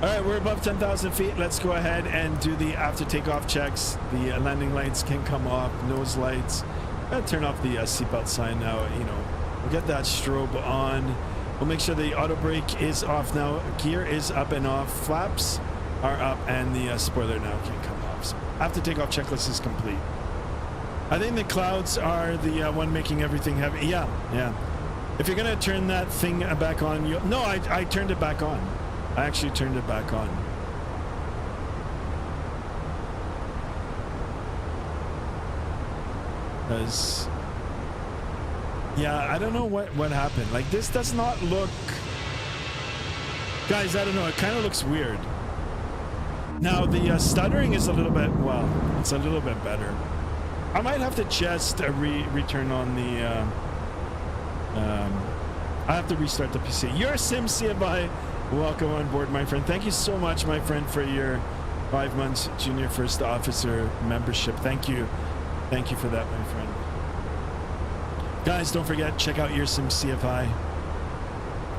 All right, we're above 10,000 feet. Let's go ahead and do the after takeoff checks. The landing lights can come off, nose lights. Gotta turn off the seatbelt sign now. You know, we'll get that strobe on. We'll make sure the auto brake is off now. Gear is up and off. Flaps are up, and the spoiler now can come off. So after takeoff checklist is complete. I think the clouds are the one making everything heavy. Yeah. If you're gonna turn that thing back on, no, I turned it back on. I actually turned it back on. Because, yeah, I don't know what happened. Like, this does not look, guys, I don't know, it kind of looks weird. Now the stuttering is a little bit, well, it's a little bit better. I might have to just return on the I have to restart the PC. Your sim CFI, welcome on board, my friend. Thank you so much, my friend, for your 5 months junior first officer membership. Thank you for that, my friend. Guys, don't forget, check out your sim CFI.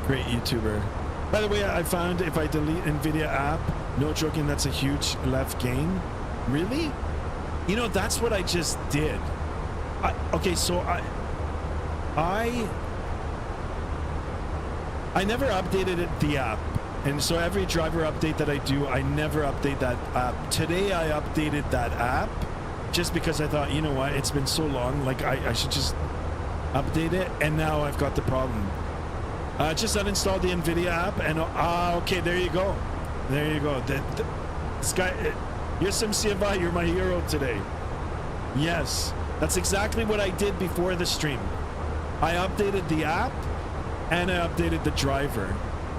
Great YouTuber. By the way, I found if I delete NVIDIA app, no joking, that's a huge left gain. Really? You know, that's what I just did. Okay, so I never updated the app, and so every driver update that I do, I never update that app. Today I updated that app just because I thought, you know what, it's been so long, like I should just update it, and now I've got the problem. Just uninstalled the NVIDIA app, and okay, there you go. There you go. This guy, you're some CFI, you're my hero today. Yes, that's exactly what I did before the stream. I updated the app, and I updated the driver.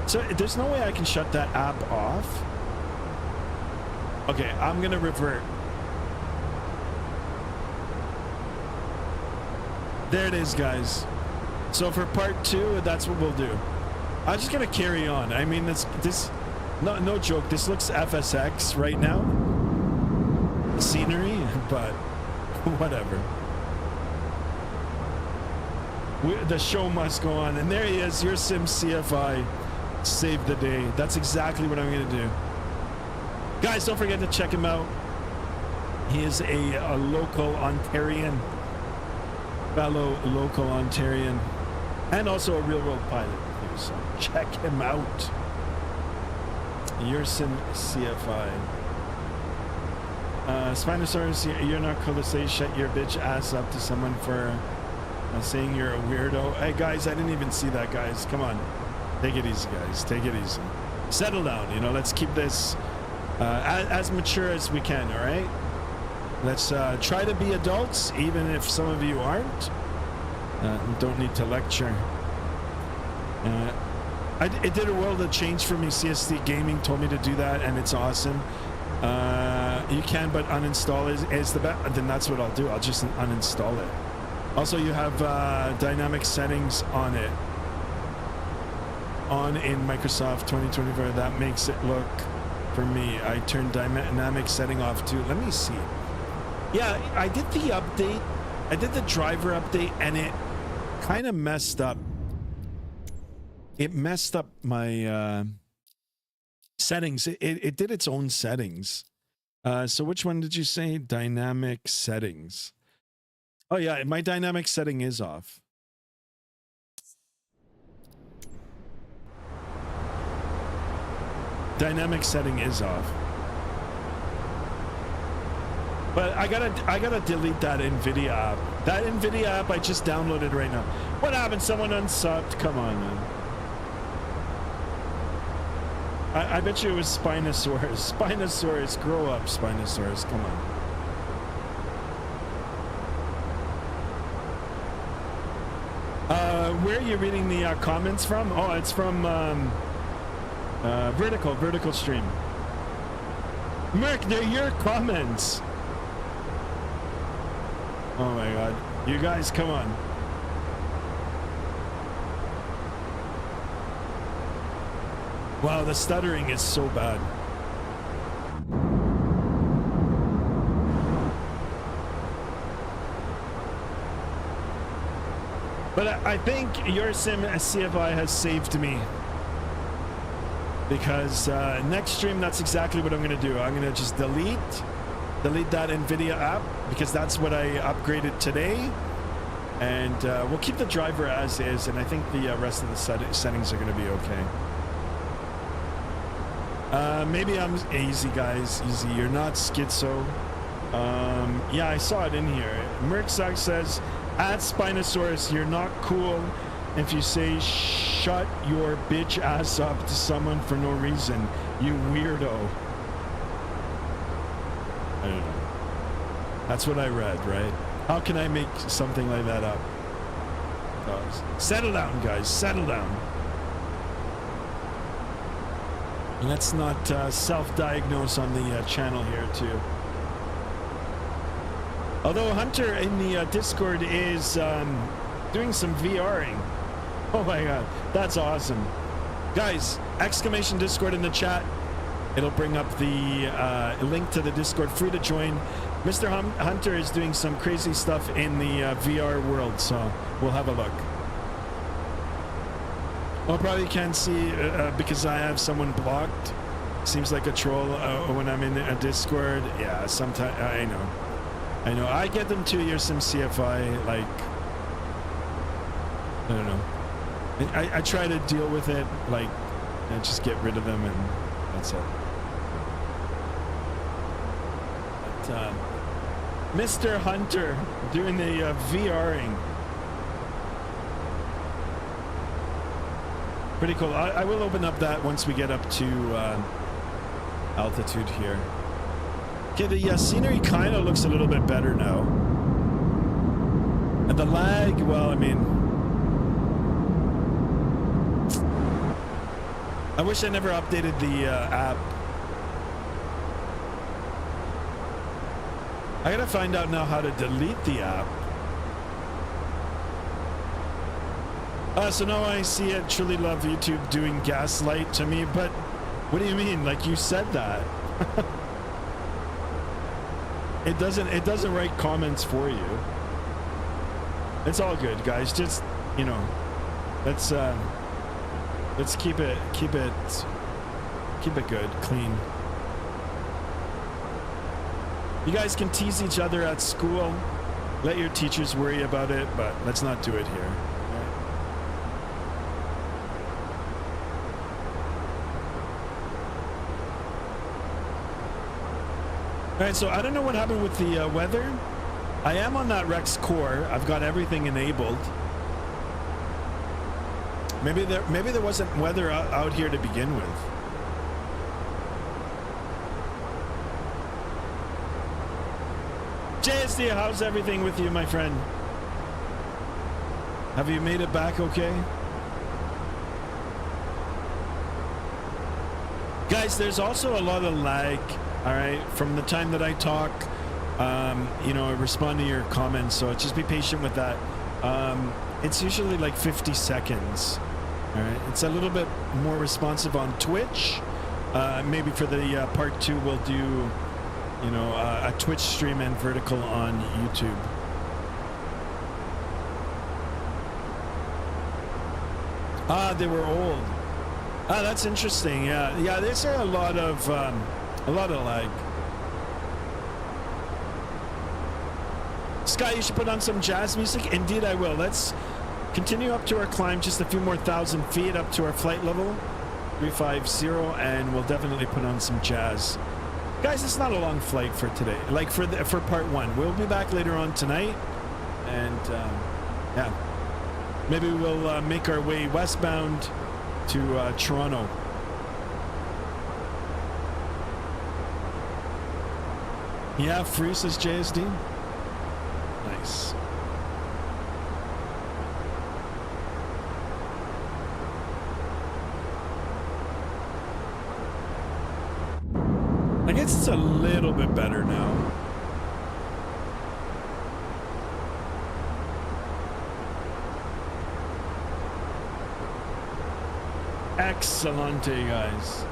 So there's no way I can shut that app off. Okay, I'm gonna revert. There it is, guys. So for part 2, that's what we'll do. I'm just gonna carry on. I mean, no joke. This looks FSX right now. Scenery, but whatever. The show must go on. And there he is, your Sim CFI saved the day. That's exactly what I'm gonna do. Guys, don't forget to check him out. He is a local Ontarian, fellow local Ontarian, and also a real world pilot too, so check him out. Your Sim CFI. Spinosaurus, you're not cool to say shut your bitch ass up to someone for saying you're a weirdo. Hey guys, I didn't even see that, guys. Come on, take it easy, guys. Take it easy. Settle down. You know, let's keep this as mature as we can. All right. Let's try to be adults, even if some of you aren't. Don't need to lecture. It did a world of change for me. CST Gaming told me to do that, and it's awesome. You can, but uninstall is the best. Then that's what I'll do. I'll just uninstall it. Also, you have dynamic settings on it. On in Microsoft 2024. That makes it look, for me, I turned dynamic setting off too. Let me see. Yeah, I did the update. I did the driver update, and it kind of messed up. It messed up my settings. It did its own settings. So which one did you say? Dynamic settings. Oh yeah, my dynamic setting is off. Dynamic setting is off. But I gotta delete that NVIDIA app. That NVIDIA app I just downloaded right now. What happened? Someone unsubbed? Come on, man. I bet you it was Spinosaurus. Spinosaurus, grow up, Spinosaurus. Come on. Where are you reading the comments from? Oh, it's from Vertical Stream. Merc, they're your comments. Oh my god. You guys, come on. Wow, the stuttering is so bad. But I think your Sim CFI has saved me. Because next stream, that's exactly what I'm going to do. I'm going to just delete that NVIDIA app, because that's what I upgraded today. And we'll keep the driver as is, and I think the rest of the settings are going to be okay. Maybe I'm easy, guys. Easy. You're not schizo. Yeah, I saw it in here. Merkzak says, at Spinosaurus, you're not cool if you say shut your bitch ass up to someone for no reason, you weirdo. I don't know. That's what I read, right? How can I make something like that up? Settle down, guys. Settle down. Let's not self-diagnose on the channel here, too. Although Hunter in the Discord is doing some VRing. Oh my god, that's awesome. Guys, exclamation Discord in the chat. It'll bring up the link to the Discord, free to join. Mr. Hunter is doing some crazy stuff in the VR world, so we'll have a look. Well, probably can't see because I have someone blocked. Seems like a troll when I'm in a Discord. Yeah, sometimes I know. I get them to your Sim CFI, like, I don't know. I try to deal with it, like, and just get rid of them, and that's it. But, Mr. Hunter doing the VRing. Pretty cool. I will open up that once we get up to altitude here. Okay, the scenery kind of looks a little bit better now. And the lag, well, I mean, I wish I never updated the app. I gotta find out now how to delete the app. So now I see it. Truly love YouTube doing gaslight to me, but what do you mean? Like you said that. It doesn't write comments for you. It's all good, guys. Just, you know, let's keep it good, clean. You guys can tease each other at school. Let your teachers worry about it, but let's not do it here. All right, so I don't know what happened with the weather. I am on that Rex core. I've got everything enabled. Maybe there wasn't weather out here to begin with. JSD, how's everything with you, my friend? Have you made it back okay? Guys, there's also a lot of lag. All right, from the time that I talk, you know, I respond to your comments, so just be patient with that. It's usually like 50 seconds. All right, it's a little bit more responsive on Twitch. Maybe for the part 2, we'll do, you know, a Twitch stream and vertical on YouTube. Ah, they were old. Ah, that's interesting. Yeah, there's a lot of lag. Sky, you should put on some jazz music. Indeed, I will. Let's continue up to our climb, just a few more 1,000 feet up to our flight level, 350, and we'll definitely put on some jazz. Guys, it's not a long flight for today. Like for part 1, we'll be back later on tonight, and yeah, maybe we'll make our way westbound to Toronto. Yeah, free, says JSD. Nice. I guess it's a little bit better now. Excellente, guys.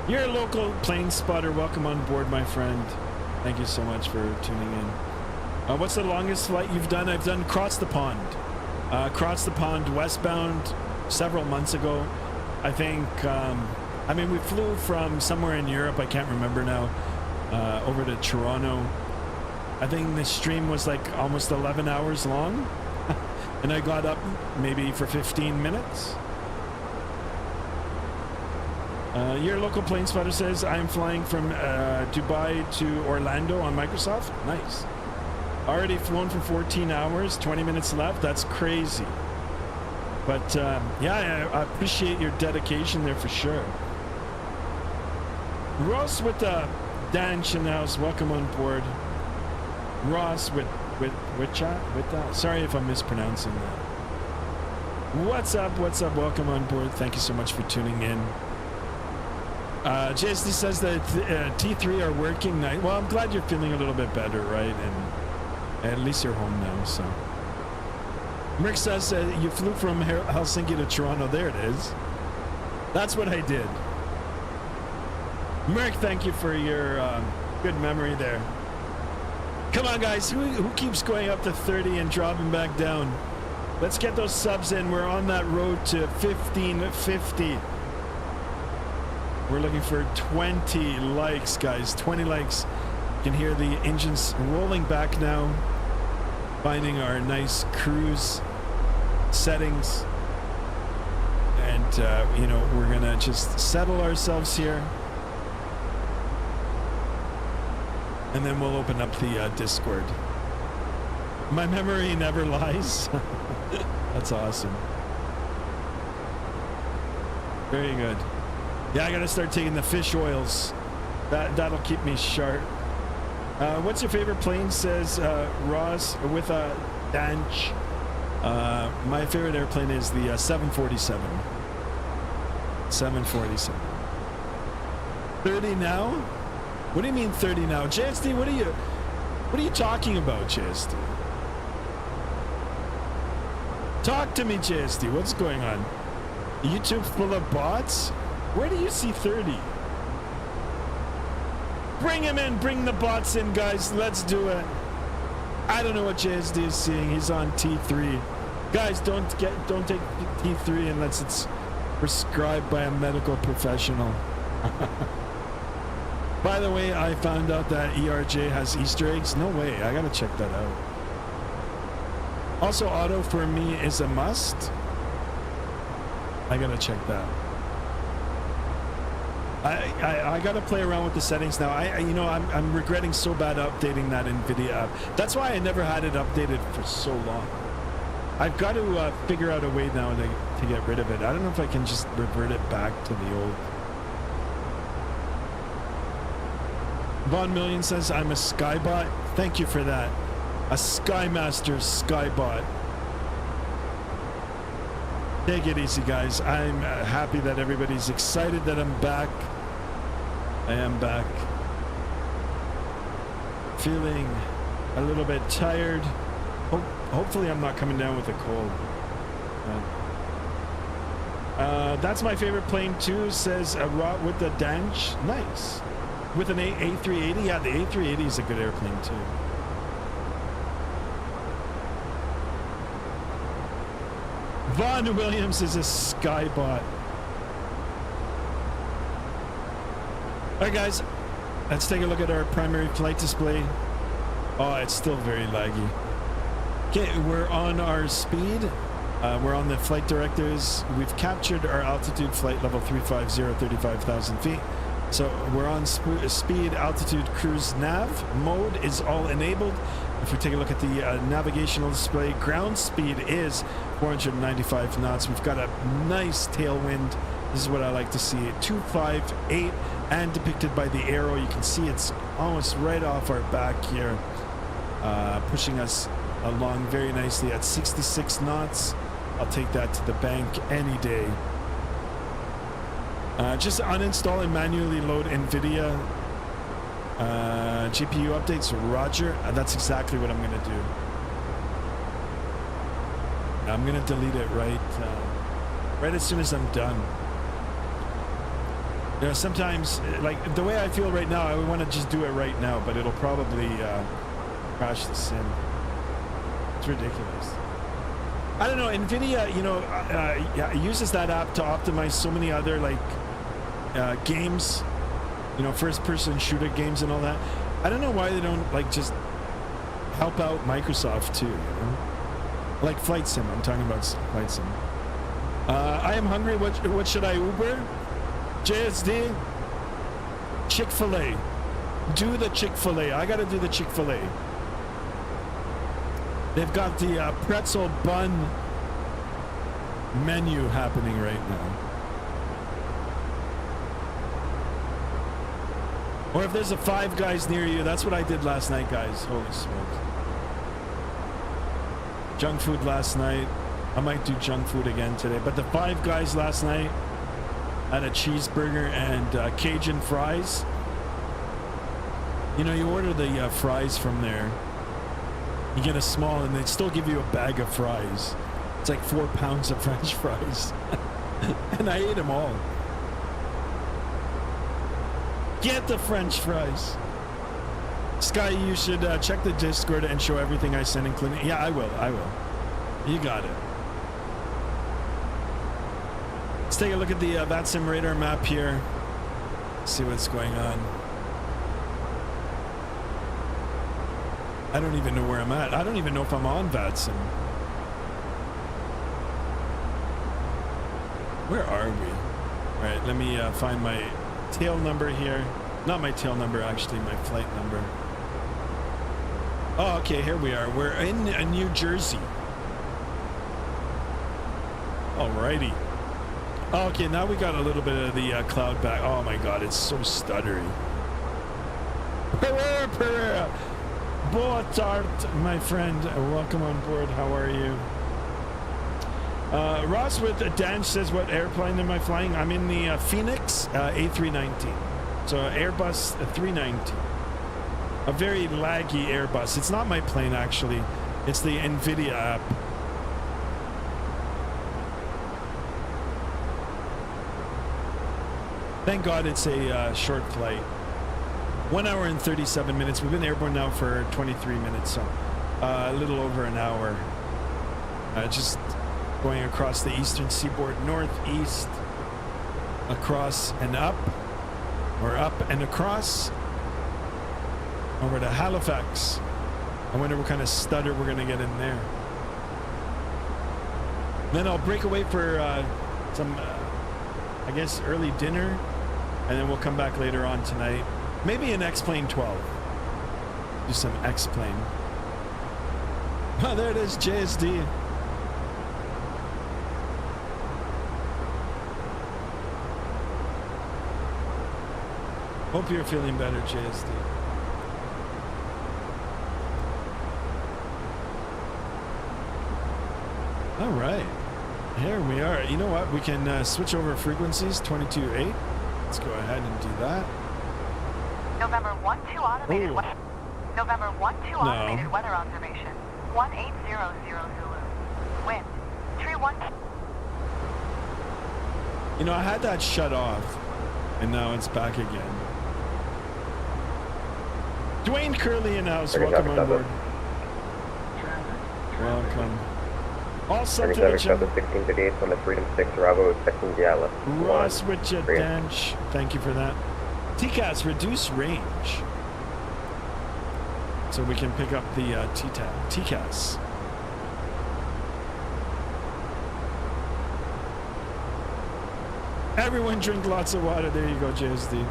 You're a local plane spotter. Welcome on board, my friend. Thank you so much for tuning in. What's the longest flight you've done? I've done Cross the Pond. Cross the Pond westbound several months ago. I think, I mean, we flew from somewhere in Europe, I can't remember now, over to Toronto. I think the stream was like almost 11 hours long. And I got up maybe for 15 minutes. Your local plane spotter says, I am flying from Dubai to Orlando on Microsoft. Nice. Already flown for 14 hours, 20 minutes left. That's crazy. But yeah, I appreciate your dedication there for sure. Ross with the Dan Chanel's, welcome on board. Ross with sorry if I'm mispronouncing that. What's up, welcome on board. Thank you so much for tuning in. JSD says that T3 are working night. Well, I'm glad you're feeling a little bit better, right? And at least you're home now, so. Rick says you flew from Helsinki to Toronto. There it is. That's what I did. Merrick, thank you for your good memory there. Come on, guys. Who keeps going up to 30 and dropping back down? Let's get those subs in. We're on that road to 1550. We're looking for 20 likes, guys. 20 likes. You can hear the engines rolling back now. Finding our nice cruise settings. And, you know, we're going to just settle ourselves here. And then we'll open up the Discord. My memory never lies. That's awesome. Very good. Yeah, I gotta start taking the fish oils. That'll keep me sharp. What's your favorite plane? Says Ross with a Danch. My favorite airplane is the 747. 747. 30 now? What do you mean 30 now? JSD, what are you talking about, JSD? Talk to me, JSD. What's going on? YouTube full of bots? Where do you see 30? Bring him in. Bring the bots in, guys. Let's do it. I don't know what JSD is seeing. He's on T3. Guys, don't take T3 unless it's prescribed by a medical professional. By the way, I found out that ERJ has Easter eggs. No way. I gotta check that out. Also, auto for me is a must. I gotta check that. I gotta play around with the settings now. I'm regretting so bad updating that NVIDIA app. That's why I never had it updated for so long. I've got to figure out a way now to get rid of it. I don't know if I can just revert it back to the old. Von Million says I'm a Skybot. Thank you for that. A Skymaster Skybot. Take it easy, guys. I'm happy that everybody's excited that I'm back. I am back. Feeling a little bit tired. Hopefully I'm not coming down with a cold. That's my favorite plane too, says a Rot with the Danch. Nice. With an A380? Yeah, the A380 is a good airplane too. Vaughn Williams is a Skybot. Alright guys, let's take a look at our primary flight display. Oh, it's still very laggy. Okay, we're on our speed. We're on the flight directors. We've captured our altitude, flight level 350, 35,000 feet. So we're on speed, altitude, cruise, nav. Mode is all enabled. If we take a look at the navigational display, ground speed is 495 knots. We've got a nice tailwind. This is what I like to see. 258, and depicted by the arrow, you can see it's almost right off our back here, pushing us along very nicely at 66 knots. I'll take that to the bank any day. Just uninstall and manually load NVIDIA GPU updates. Roger. That's exactly what I'm going to do. I'm going to delete it right as soon as I'm done. You know, sometimes, like the way I feel right now, I would want to just do it right now, but it'll probably crash the sim. It's ridiculous. I don't know. NVIDIA, uses that app to optimize so many other games, first-person shooter games and all that. I don't know why they don't just help out Microsoft too. Like Flight Sim. I'm talking about Flight Sim. I am hungry. What should I Uber? JSD. Chick-fil-A. Do the Chick-fil-A. I gotta do the Chick-fil-A. They've got the pretzel bun menu happening right now. Or if there's a Five Guys near you, that's what I did last night, guys. Holy smokes. Junk food last night. I might do junk food again today. But the Five Guys last night had a cheeseburger and Cajun fries. You order the fries from there. You get a small, and they still give you a bag of fries. It's like 4 pounds of French fries. And I ate them all. Get the French fries. Sky, you should check the Discord and show everything I send, including... Yeah, I will. You got it. Let's take a look at the Vatsim radar map here. See what's going on. I don't even know where I'm at. I don't even know if I'm on Vatsim. Where are we? All right, let me find my tail number here. Not my tail number, actually, my flight number. Oh, okay, here we are. We're in New Jersey. Alrighty. Okay, now we got a little bit of the cloud back. Oh my God, it's so stuttery. Pereira. Boa tarde, my friend. Welcome on board. How are you? Ross with Danch says, what airplane am I flying? I'm in the FENIX A319. So Airbus A319. A very laggy Airbus. It's not my plane, actually. It's the NVIDIA app. Thank God it's a short flight. 1 hour and 37 minutes. We've been airborne now for 23 minutes, so a little over an hour. Just going across the eastern seaboard, northeast, across and up, or up and across, over to Halifax. I wonder what kind of stutter we're going to get in there. Then I'll break away for some, I guess, early dinner, and then we'll come back later on tonight. Maybe an X-Plane 12. Do some X-Plane. Oh, there it is, JSD. Hope you're feeling better, JSD. All right, here we are. You know what? We can switch over frequencies, 22.8. Let's go ahead and do that. November 12 automated weather. November 12 automated weather observation. 1800 Zulu. Wind. Tree 1. You know, I had that shut off, and now it's back again. Dwayne Curley in house. Welcome on board. Welcome. All set to the 1638 from the Freedom 6 Bravo, expecting Diala. Ross with you, Dench. Thank you for that. TCAS, reduce range. So we can pick up the TCAS. Everyone drink lots of water. There you go, JSD.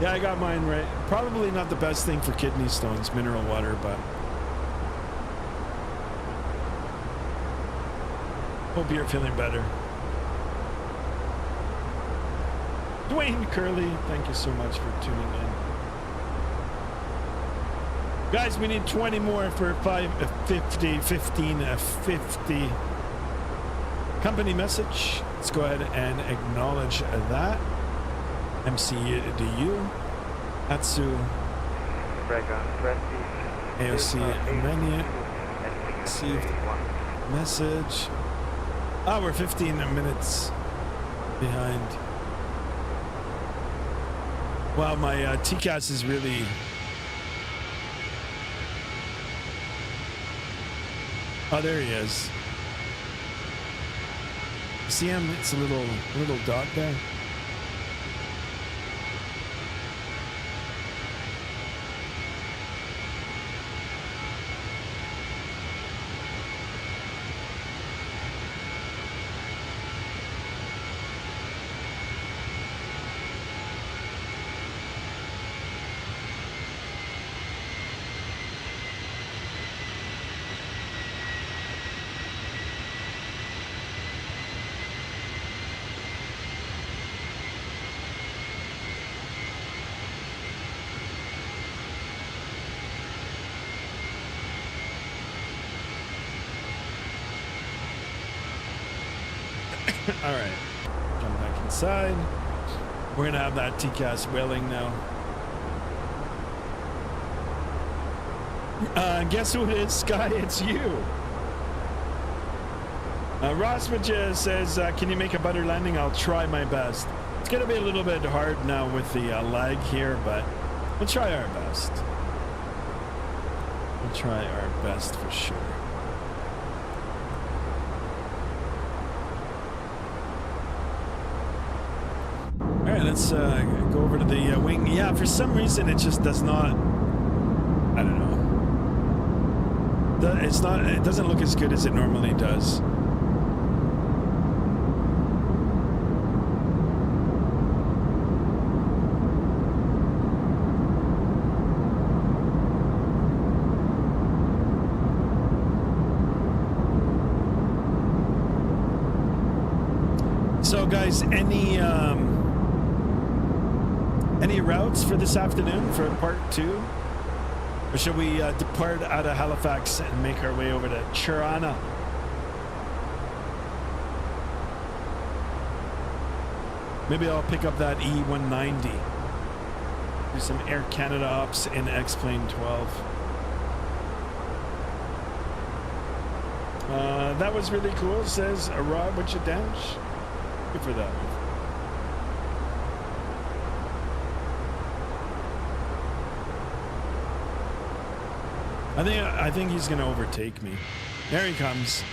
Yeah, I got mine right. Probably not the best thing for kidney stones, mineral water, but hope you're feeling better. Dwayne Curley, thank you so much for tuning in. Guys, we need 20 more for 50. Company message. Let's go ahead and acknowledge that. MCDU. Atsu. AOC Mania. Received message. Oh, we're 15 minutes behind. Wow, my TCAS is really... Oh, there he is. You see him? It's a little dot there. All right, jump back inside. We're gonna have that TCAS wailing now. Guess who it is, Sky? It's you. Ross says, can you make a better landing? I'll try my best. It's gonna be a little bit hard now with the lag here, but we'll try our best. We'll try our best for sure. All right, let's go over to the wing. Yeah, for some reason it just does not. I don't know. It's not. It doesn't look as good as it normally does. So, guys, any routes for this afternoon for part 2? Or should we depart out of Halifax and make our way over to Tirana? Maybe I'll pick up that E190. Do some Air Canada ops in X-Plane 12. That was really cool, says Rob Wichadanch. Good for that. I think he's gonna overtake me. There he comes.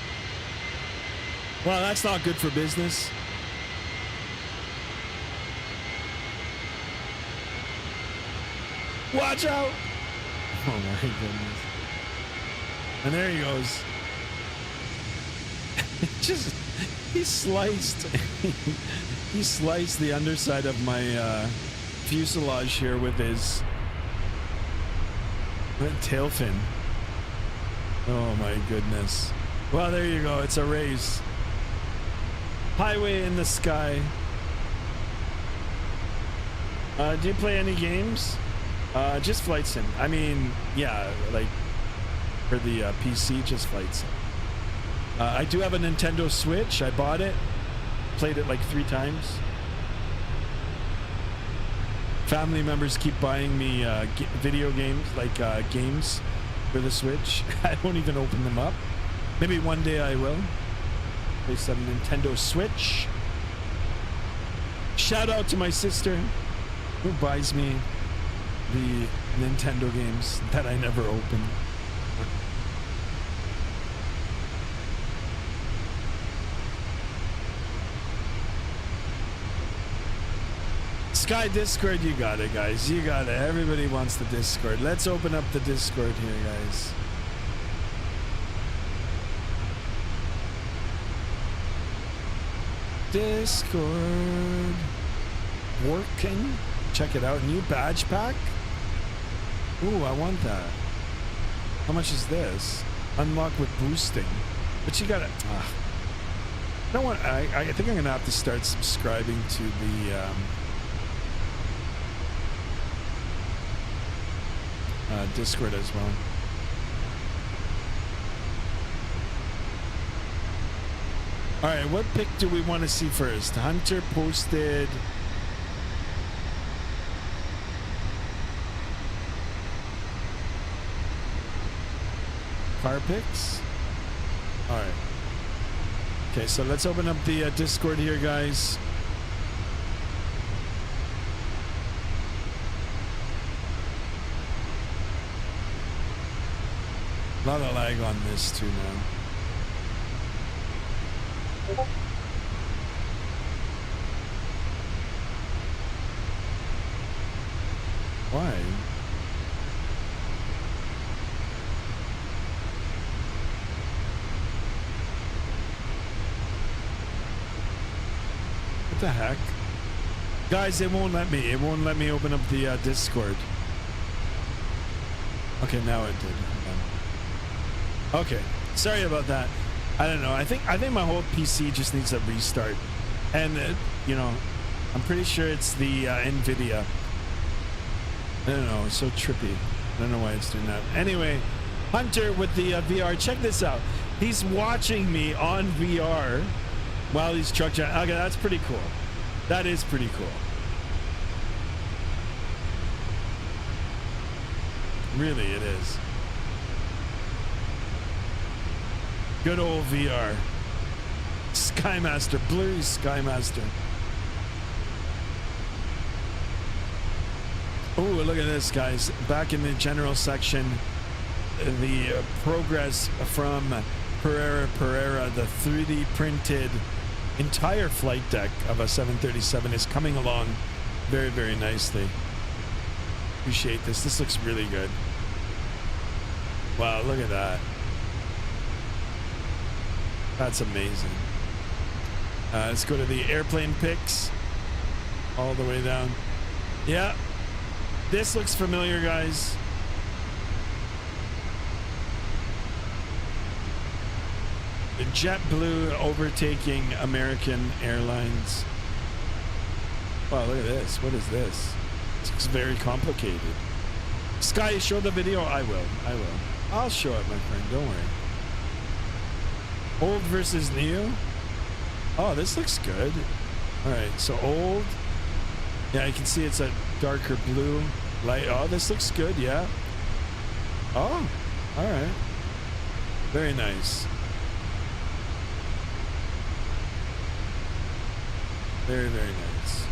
Well, that's not good for business. Watch out! Oh my goodness. And there he goes. He sliced he sliced the underside of my fuselage here with his tail fin. Oh my goodness. Well, there you go. It's a race. Highway in the sky. Do you play any games? Just Flight Sim. I mean, yeah, like for the PC, just Flight Sim. I do have a Nintendo Switch. I bought it. Played it like 3 times. Family members keep buying me video games, like games for the Switch. I won't even open them up. Maybe one day I will. Play some Nintendo Switch. Shout out to my sister who buys me the Nintendo games that I never open. Sky Discord, you got it, guys. You got it. Everybody wants the Discord. Let's open up the Discord here, guys. Discord working. Check it out. New badge pack. Ooh, I want that. How much is this? Unlock with boosting. But you gotta. I don't want. I think I'm gonna have to start subscribing to the. Discord as well. All right, what pic do we want to see first? Hunter posted car pics. All right. Okay, so let's open up the Discord here, guys. A lot of lag on this too now. Why? What the heck? Guys, it won't let me. It won't let me open up the Discord. Okay, now it did. Okay, sorry about that. I don't know. I think my whole PC just needs a restart, and you know, I'm pretty sure it's the NVIDIA. I don't know. It's so trippy. I don't know why it's doing that. Anyway, Hunter with the VR. Check this out. He's watching me on VR while he's truck driving. Okay, that's pretty cool. That is pretty cool. Really, it is. Good old VR. Skymaster, blurry Skymaster. Oh, look at this, guys. Back in the general section, the progress from Pereira, the 3D printed entire flight deck of a 737 is coming along very, very nicely. Appreciate this. This looks really good. Wow, look at that. That's amazing. Let's go to the airplane pics all the way down. Yeah, this looks familiar, guys. The JetBlue overtaking American Airlines. Wow, look at this. What is this? This looks very complicated. Sky, show the video. I will. I'll show it, my friend. Don't worry. Old versus new. Oh, this looks good. All right, so old. Yeah, you can see it's a darker blue. Like, oh, this looks good, yeah. Oh, all right. Very nice. Very, very nice.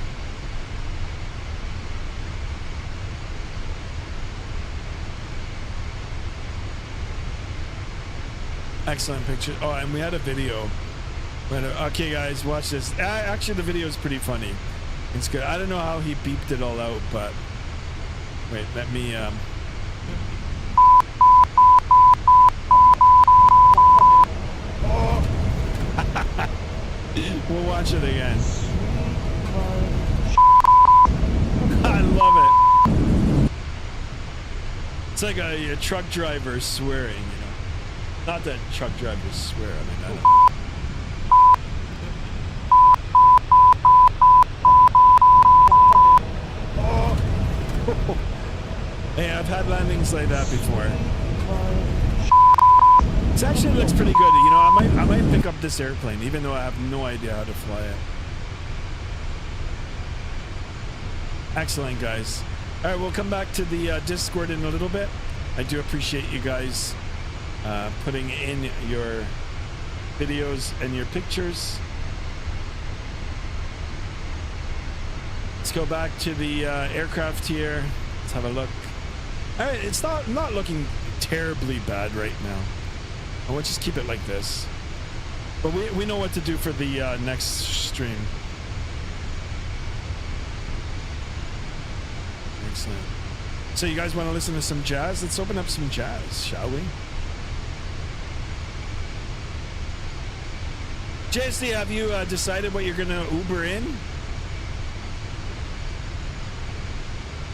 Excellent picture. Oh, and we had a video. Okay, guys, watch this. Actually, the video is pretty funny. It's good. I don't know how he beeped it all out, but wait, let me we'll watch it again. I love it. It's like a truck driver swearing, you know. Not that truck drivers swear. I mean, I don't. Hey, I've had landings like that before. It actually looks pretty good. You know, I might pick up this airplane, even though I have no idea how to fly it. Excellent, guys. All right, we'll come back to the Discord in a little bit. I do appreciate you guys putting in your videos and your pictures. Let's go back to the aircraft here. Let's have a look. All right, it's not looking terribly bad right now. We'll just keep it like this. But we know what to do for the next stream. Excellent. So you guys want to listen to some jazz? Let's open up some jazz, shall we? JSD, have you decided what you're gonna Uber in?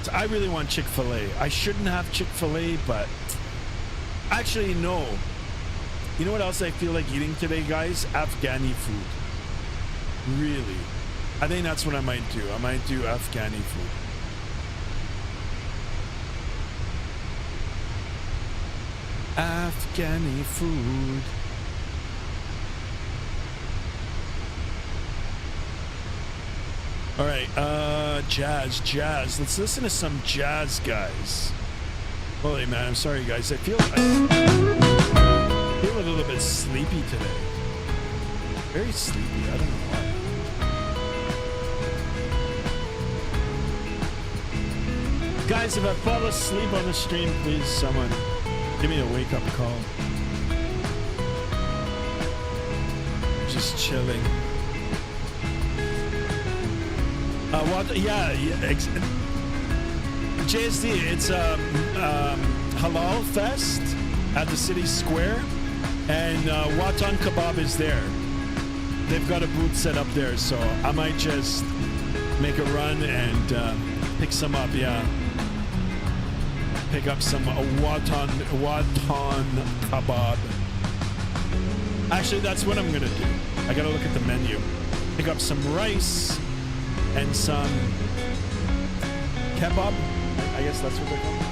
So I really want Chick-fil-A. I shouldn't have Chick-fil-A, but actually no. You know what else I feel like eating today, guys? Afghani food. Really. I think that's what I might do. I might do Afghani food. Afghani food. All right, jazz. Let's listen to some jazz, guys. Holy man, I'm sorry, guys. I feel a little bit sleepy today. Very sleepy. I don't know why. Guys, if I fall asleep on the stream, please, someone give me a wake-up call. Just chilling. What? Yeah. JSD, it's Halal Fest at the city square, and Watan Kebab is there. They've got a booth set up there, so I might just make a run and pick some up. Yeah, pick up some Watan Kebab. Actually, that's what I'm gonna do. I gotta look at the menu. Pick up some rice and some kebab. I guess that's what they're called.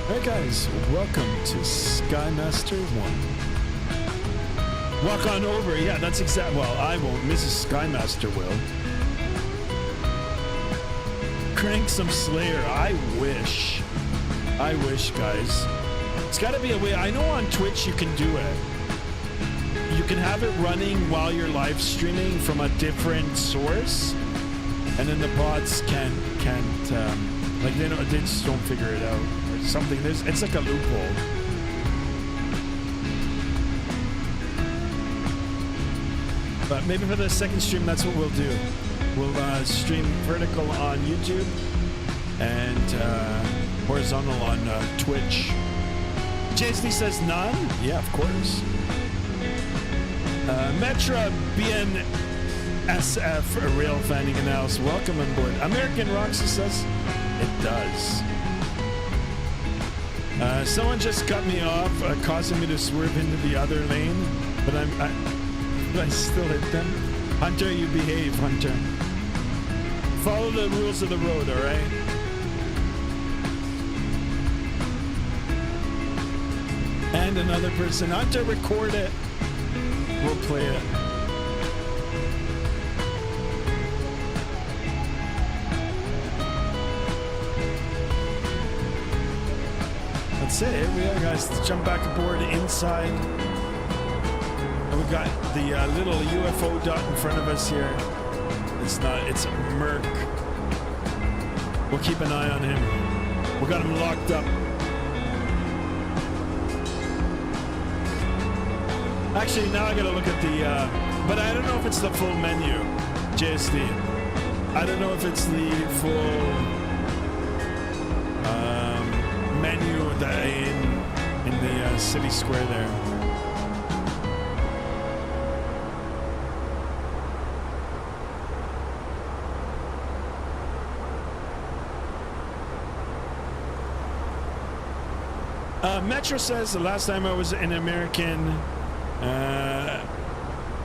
Hey guys, welcome to Skymaster 1. Walk on over. Yeah, that's exact. Well, I won't. Mrs. Skymaster will. Crank some Slayer. I wish, guys. It's got to be a way. I know on Twitch you can do it. You can have it running while you're live streaming from a different source, and then the bots can't like they just don't figure it out or something. It's like a loophole. But maybe for the second stream, that's what we'll do. We'll stream vertical on YouTube and horizontal on Twitch. JSD says none? Yeah, of course. Metra BNSF, a rail finding analysis. Welcome on board. American Roxy says it does. Someone just cut me off, causing me to swerve into the other lane, but I still hit them. Hunter, you behave, Hunter. Follow the rules of the road, all right? And another person. Hunter, record it. We'll play it. that's it. Here we go, guys. Let's jump back aboard inside. And we got the little UFO dot in front of us here. It's not, it's Merc. We'll keep an eye on him. We got him locked up. Actually, now I gotta look at the, but I don't know if it's the full menu, JSD. I don't know if it's the full menu that in the city square there. Metro says the last time I was in American,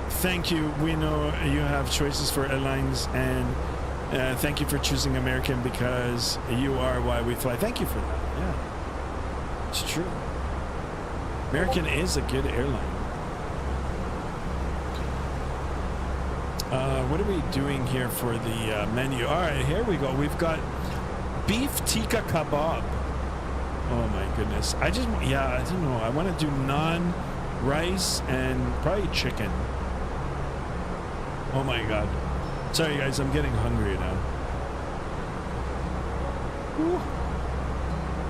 thank you. We know you have choices for airlines, and thank you for choosing American because you are why we fly. Thank you for that. Yeah, it's true. American is a good airline. What are we doing here for the menu? All right, here we go. We've got beef tikka kebab. Oh my goodness. I don't know. I want to do naan, rice, and probably chicken. Oh my God. Sorry guys, I'm getting hungry now. Whew.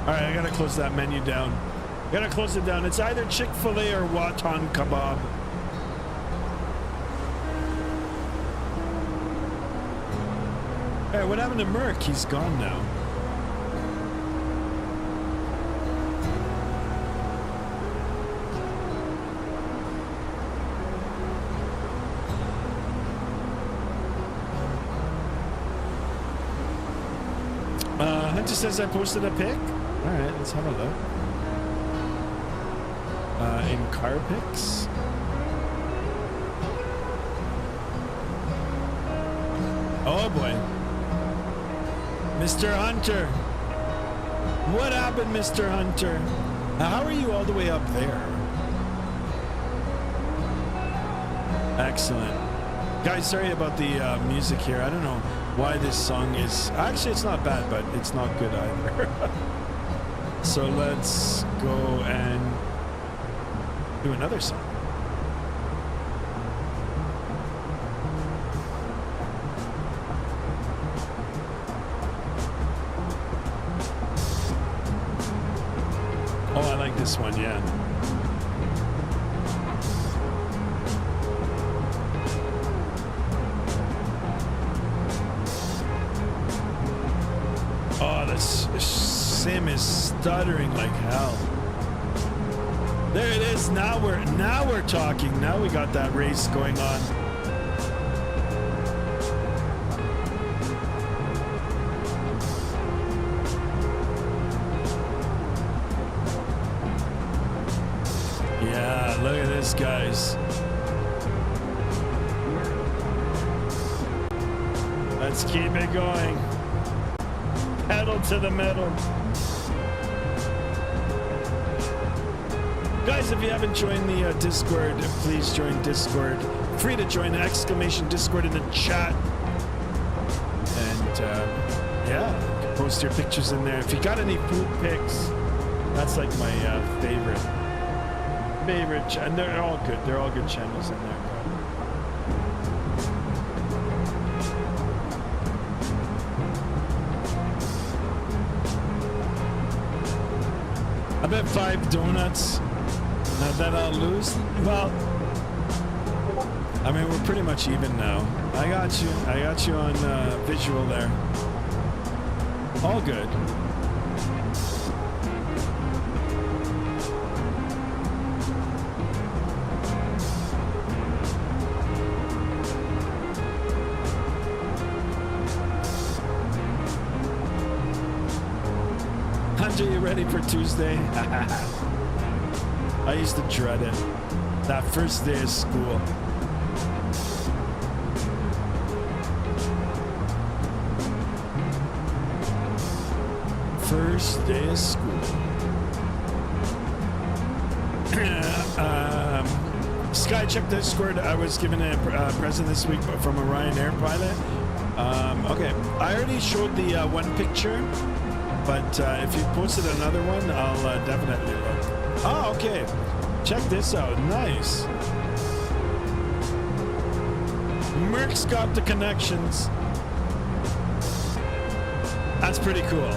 All right, I gotta close that menu down. Gotta close it down. It's either Chick-fil-A or Watan Kebab. Hey, what happened to Merc? He's gone now. Hunter says I posted a pic. All right, let's have a look. In car pics. Oh boy. Mr. Hunter. What happened, Mr. Hunter? How are you all the way up there? Excellent. Guys, sorry about the music here. I don't know why this song is... Actually, it's not bad, but it's not good either. So let's go and do another song. Oh, I like this one, yeah. Oh, this sim is stuttering like hell. There it is. Now we're talking. Now we got that race going on. Yeah, look at this, guys. Let's keep it going. Pedal to the metal. Guys, if you haven't joined the Discord, please join Discord. Free to join, exclamation Discord in the chat. And yeah, post your pictures in there. If you got any food pics, that's like my favorite. And they're all good. They're all good channels in there. I bet 5 donuts. Not that I'll lose. Well, I mean, we're pretty much even now. I got you on visual there. All good. Hunter, you ready for Tuesday? I used to dread it. That first day of school. First day of school. Sky, check Discord. I was given a present this week from a Ryanair pilot. Okay, I already showed the one picture But if you posted another one, I'll definitely look. Oh, okay. Check this out. Nice. Merck's got the connections. That's pretty cool.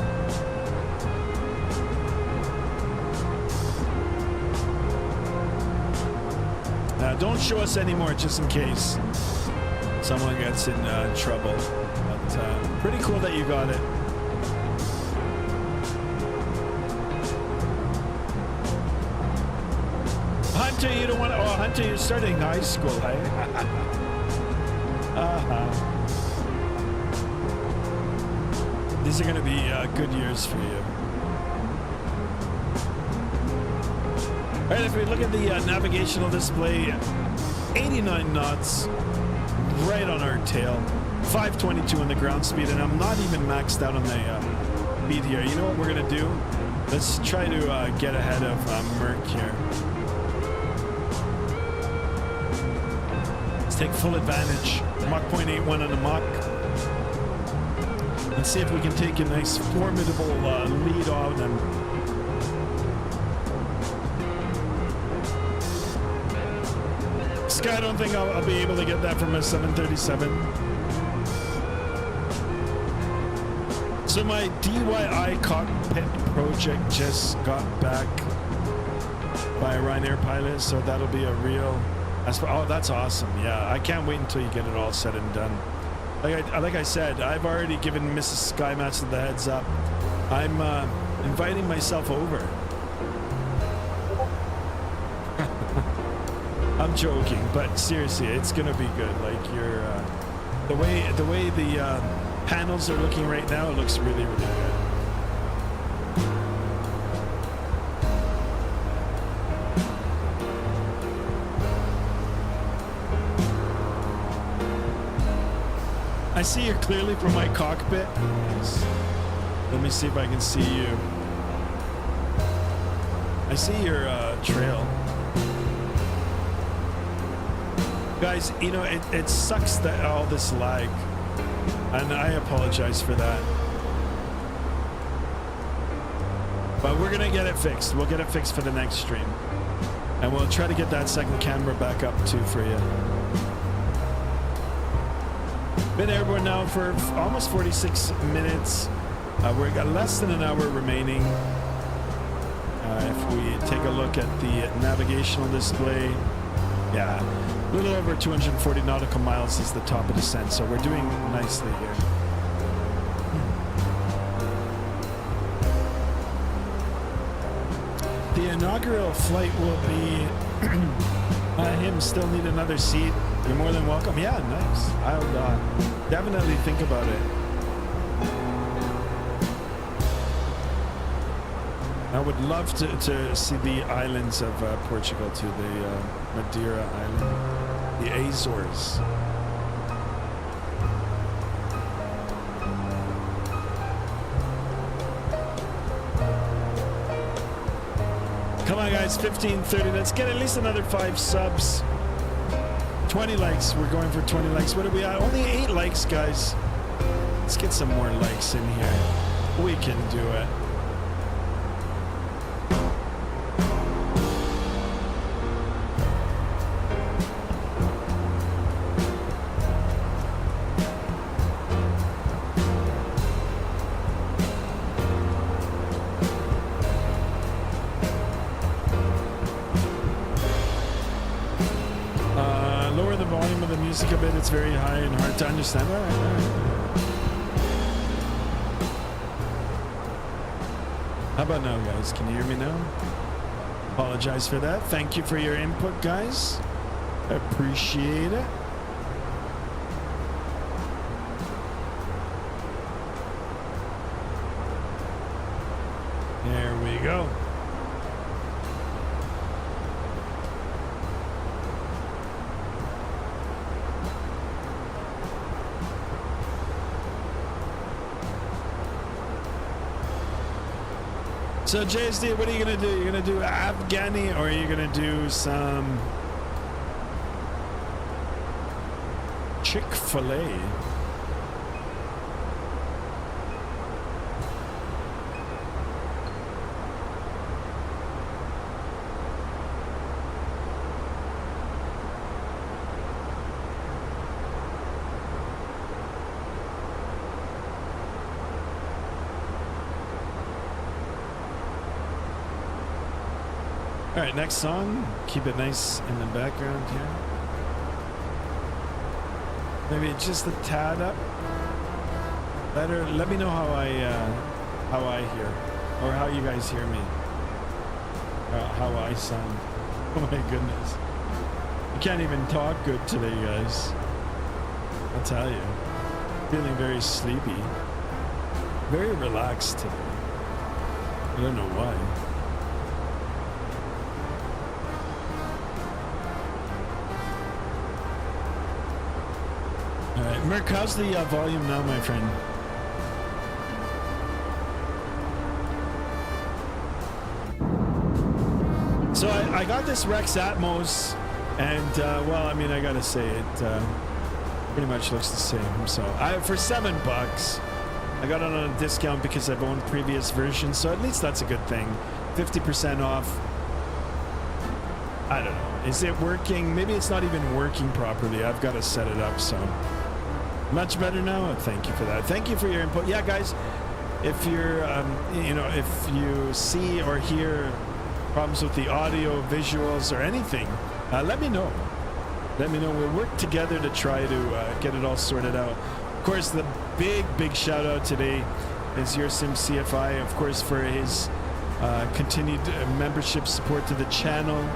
Don't show us anymore just in case someone gets in trouble. But pretty cool that you got it. Hunter, you don't want to... Oh, Hunter, you're starting high school, right? These are going to be good years for you. All right, if we look at the navigational display, 89 knots right on our tail, 522 on the ground speed, and I'm not even maxed out on the speed here. You know what we're going to do? Let's try to get ahead of Merck here. Let's take full advantage. Mach 0.81 on the Mach. Let's see if we can take a nice formidable lead on them. Sky, I don't think I'll be able to get that from a 737. So my DIY cockpit project just got back by a Ryanair pilot, so that'll be a real... Oh, that's awesome. Yeah, I can't wait until you get it all said and done. Like I said, I've already given Mrs. Skymaster the heads up. I'm inviting myself over. I'm joking, but seriously, it's gonna be good. Like the way the panels are looking right now, it looks really, really good. I see you clearly from my cockpit. Let me see if I can see you. I see your trail. Guys, you know, it sucks that all this lag, and I apologize for that. But we're gonna get it fixed. We'll get it fixed for the next stream. And we'll try to get that second camera back up too for you. Been airborne now for almost 46 minutes. We've got less than an hour remaining. If we take a look at the navigational display, yeah, a little over 240 nautical miles is the top of descent, so we're doing nicely here. The inaugural flight will be him still need another seat. You're more than welcome. Yeah, nice. I'll definitely think about it. I would love to see the islands of Portugal too, the Madeira Island, the Azores. Come on guys, 15:30. Let's get at least another 5 subs. 20 likes. We're going for 20 likes. What are we at? Only 8 likes, guys. Let's get some more likes in here. We can do it. A bit, it's very high and hard to understand. All right. How about now, guys? Can you hear me now? Apologize for that. Thank you for your input, guys. Appreciate it. There we go. So JSD, what are you gonna do? You're gonna do Afghani, or are you gonna do some Chick-fil-A? All right, next song. Keep it nice in the background here. Maybe just a tad up. Better. Let me know how I hear, or how you guys hear me. How I sound. Oh my goodness. I can't even talk good today, guys. I'll tell you. Feeling very sleepy. Very relaxed today. I don't know why. All right, Merc, how's the volume now, my friend? So I got this Rex Atmos, and well, I mean, I gotta say it pretty much looks the same. So for $7, I got it on a discount because I've owned previous versions, so at least that's a good thing. 50% off. I don't know. Is it working? Maybe it's not even working properly. I've got to set it up, so much better now. Thank you for that. Thank you for your input. Yeah, guys, if you're, you know, if you see or hear problems with the audio, visuals, or anything, let me know. Let me know. We'll work together to try to get it all sorted out. Of course, the big shout out today is your Sim CFI, of course, for his continued membership support to the channel,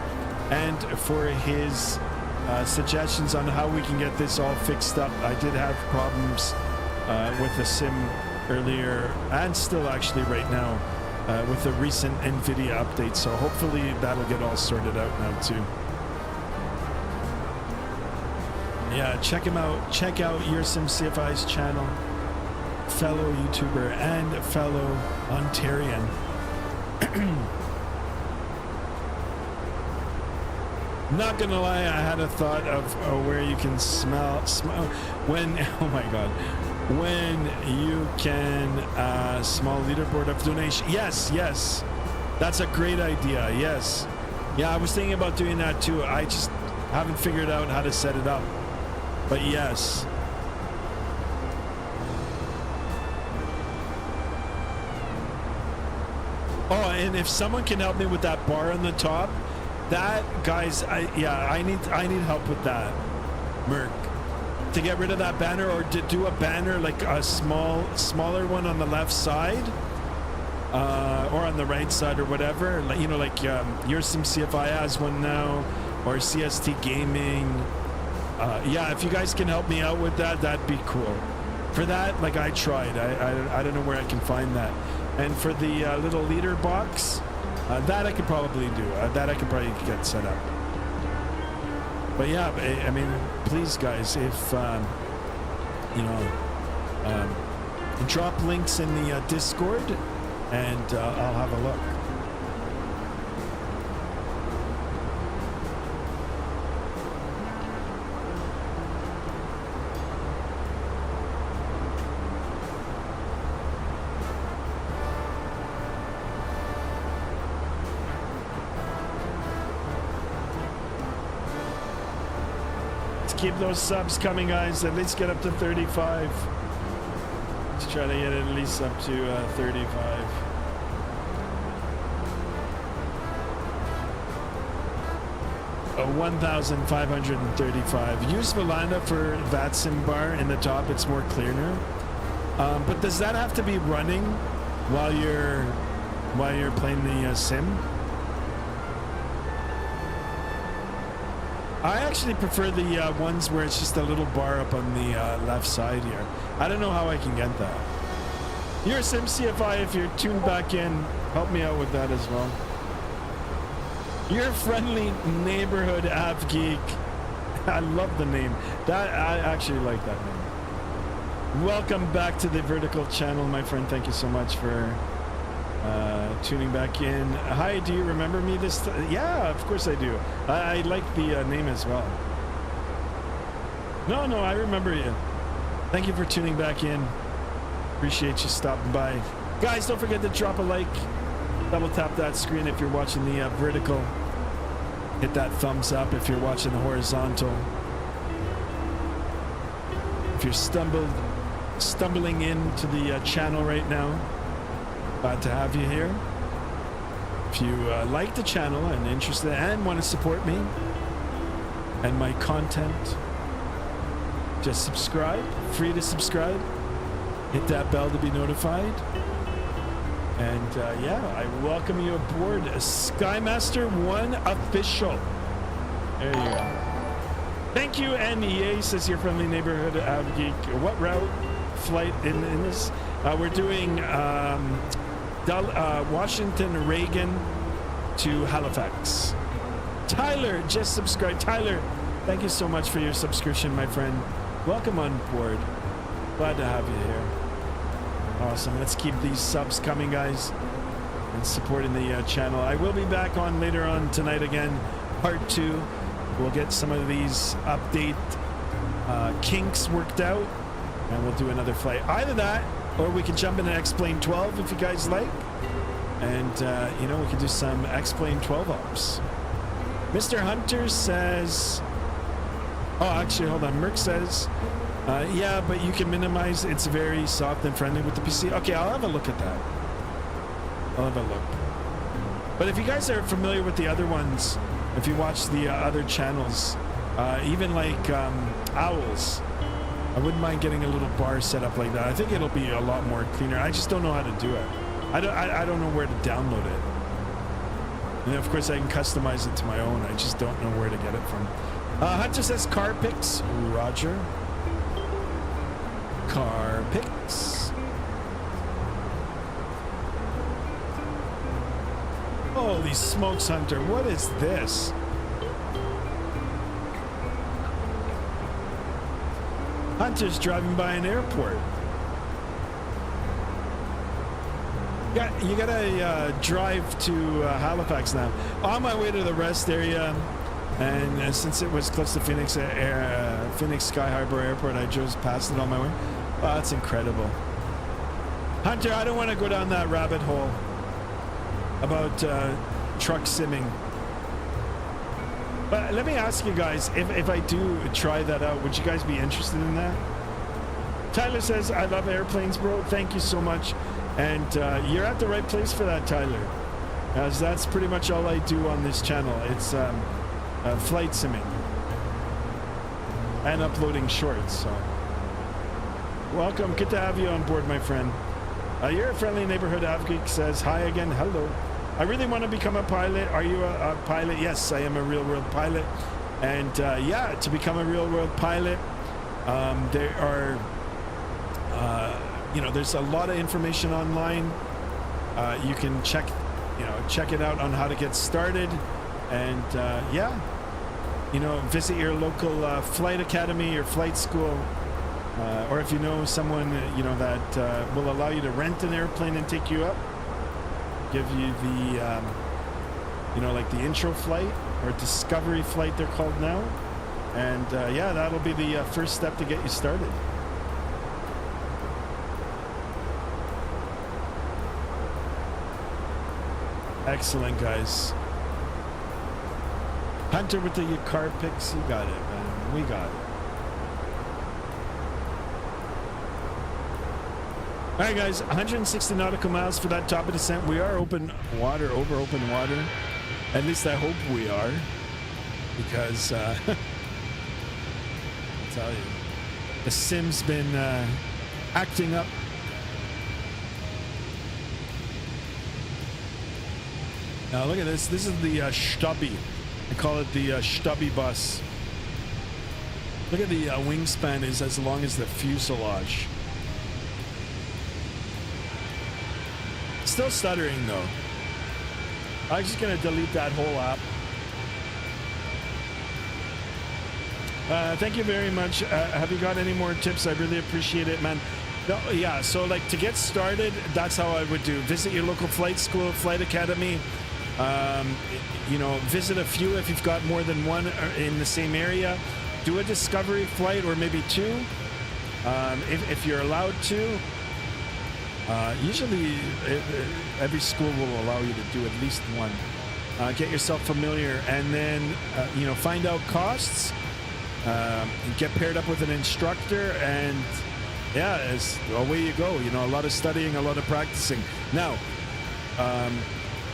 and for his suggestions on how we can get this all fixed up. I did have problems with the Sim earlier, and still actually right now, with the recent NVIDIA update, so hopefully that'll get all sorted out now too. Yeah, check him out. Check out your Sim CFI's channel, fellow YouTuber and fellow Ontarian. Not gonna lie, I had a thought of where you can smell when, oh my god, when you can small leaderboard of donation. Yes, that's a great idea. Yes, yeah, I was thinking about doing that too. I just haven't figured out how to set it up, but yes. Oh, and if someone can help me with that bar on the top, that, guys, I need help with that, Merc, to get rid of that banner, or to do a banner like a smaller one on the left side, or on the right side, or whatever. Like, you know, like your Sim CFI has one now, or CST Gaming. Yeah, if you guys can help me out with that, that'd be cool. For that, like, I tried. I don't know where I can find that. And for the little leader box, that I could probably do. That I could probably get set up. But yeah, I mean, please, guys, if you know, drop links in the Discord, and I'll have a look. Keep those subs coming, guys. At least get up to 35. Let's try to get at least up to 35. Oh, 1,535. Use Valanda for Vatsim bar in the top. It's more cleaner. But does that have to be running while you're playing the sim? I actually prefer the ones where it's just a little bar up on the left side here. I don't know how I can get that. Your Sim CFI, if you're tuned back in, help me out with that as well. Your friendly neighborhood app geek. I love the name. That, I actually like that name. Welcome back to the Vertical channel, my friend. Thank you so much for tuning back in. Hi, do you remember me this yeah, of course I do. I like the name as well. No, I remember you. Thank you for tuning back in. Appreciate you stopping by. Guys, don't forget to drop a like. Double tap that screen if you're watching the vertical. Hit that thumbs up if you're watching the horizontal. If you're stumbling into the channel right now, glad to have you here. If you like the channel and interested and want to support me and my content, just subscribe. Free to subscribe. Hit that bell to be notified. And yeah, I welcome you aboard Skymaster 1 Official. There you go. Thank you, NEA, says your friendly neighborhood geek. What route flight in this? We're doing Washington Reagan to Halifax. Tyler just subscribed. Tyler, thank you so much for your subscription, my friend. Welcome on board. Glad to have you here. Awesome. Let's keep these subs coming, guys, and supporting the channel. I will be back on later on tonight again, part 2. We'll get some of these update kinks worked out, and we'll do another flight. Either that, or we can jump into X-Plane 12 if you guys like, and you know, we can do some X-Plane 12 ops. Mr. Hunter says, oh, actually, hold on. Merck says, yeah, but you can minimize. It's very soft and friendly with the PC. Okay, I'll have a look at that. I'll have a look. But if you guys are familiar with the other ones, if you watch the other channels, even like Owls, I wouldn't mind getting a little bar set up like that. I think it'll be a lot more cleaner. I just don't know how to do it. I don't know where to download it. And of course, I can customize it to my own. I just don't know where to get it from. Hunter says car pics. Roger. Car pics. Holy smokes, Hunter. What is this? Hunter's driving by an airport. Yeah, you gotta drive to Halifax now. On my way to the rest area, and since it was close to FENIX Sky Harbor Airport, I drove past it on my way. Oh, that's incredible. Hunter, I don't want to go down that rabbit hole about truck simming. But let me ask you guys, if I do try that out, would you guys be interested in that? Tyler says, I love airplanes, bro. Thank you so much. And you're at the right place for that, Tyler. As that's pretty much all I do on this channel. It's flight simming and uploading shorts. So welcome. Good to have you on board, my friend. You're a friendly neighborhood advocate says, hi again. Hello. I really want to become a pilot. Are you a pilot? Yes, I am a real world pilot. And yeah, to become a real world pilot, there are, you know, there's a lot of information online. You can check it out on how to get started. And yeah, you know, visit your local flight academy or flight school. Or if you know someone, you know, that will allow you to rent an airplane and take you up. Give you the, you know, like the intro flight or discovery flight they're called now. And yeah, that'll be the first step to get you started. Excellent, guys. Hunter with the car pics. You got it, man. We got it. All right, guys, 160 nautical miles for that top of descent. We are open water, over open water. At least I hope we are, because I tell you, the sim's been acting up. Now look at this. This is the stubby. I call it the stubby bus. Look at the wingspan is as long as the fuselage. Still stuttering though. I'm just gonna delete that whole app. Thank you very much. Have you got any more tips? I really appreciate it, man. No, yeah, so like to get started, that's how I would do. Visit your local flight school, flight academy. You know, visit a few if you've got more than one in the same area. Do a discovery flight or maybe two, if you're allowed to. Usually every school will allow you to do at least one. Get yourself familiar, and then you know, find out costs, and get paired up with an instructor, and yeah, away you go. You know, a lot of studying, a lot of practicing. Now,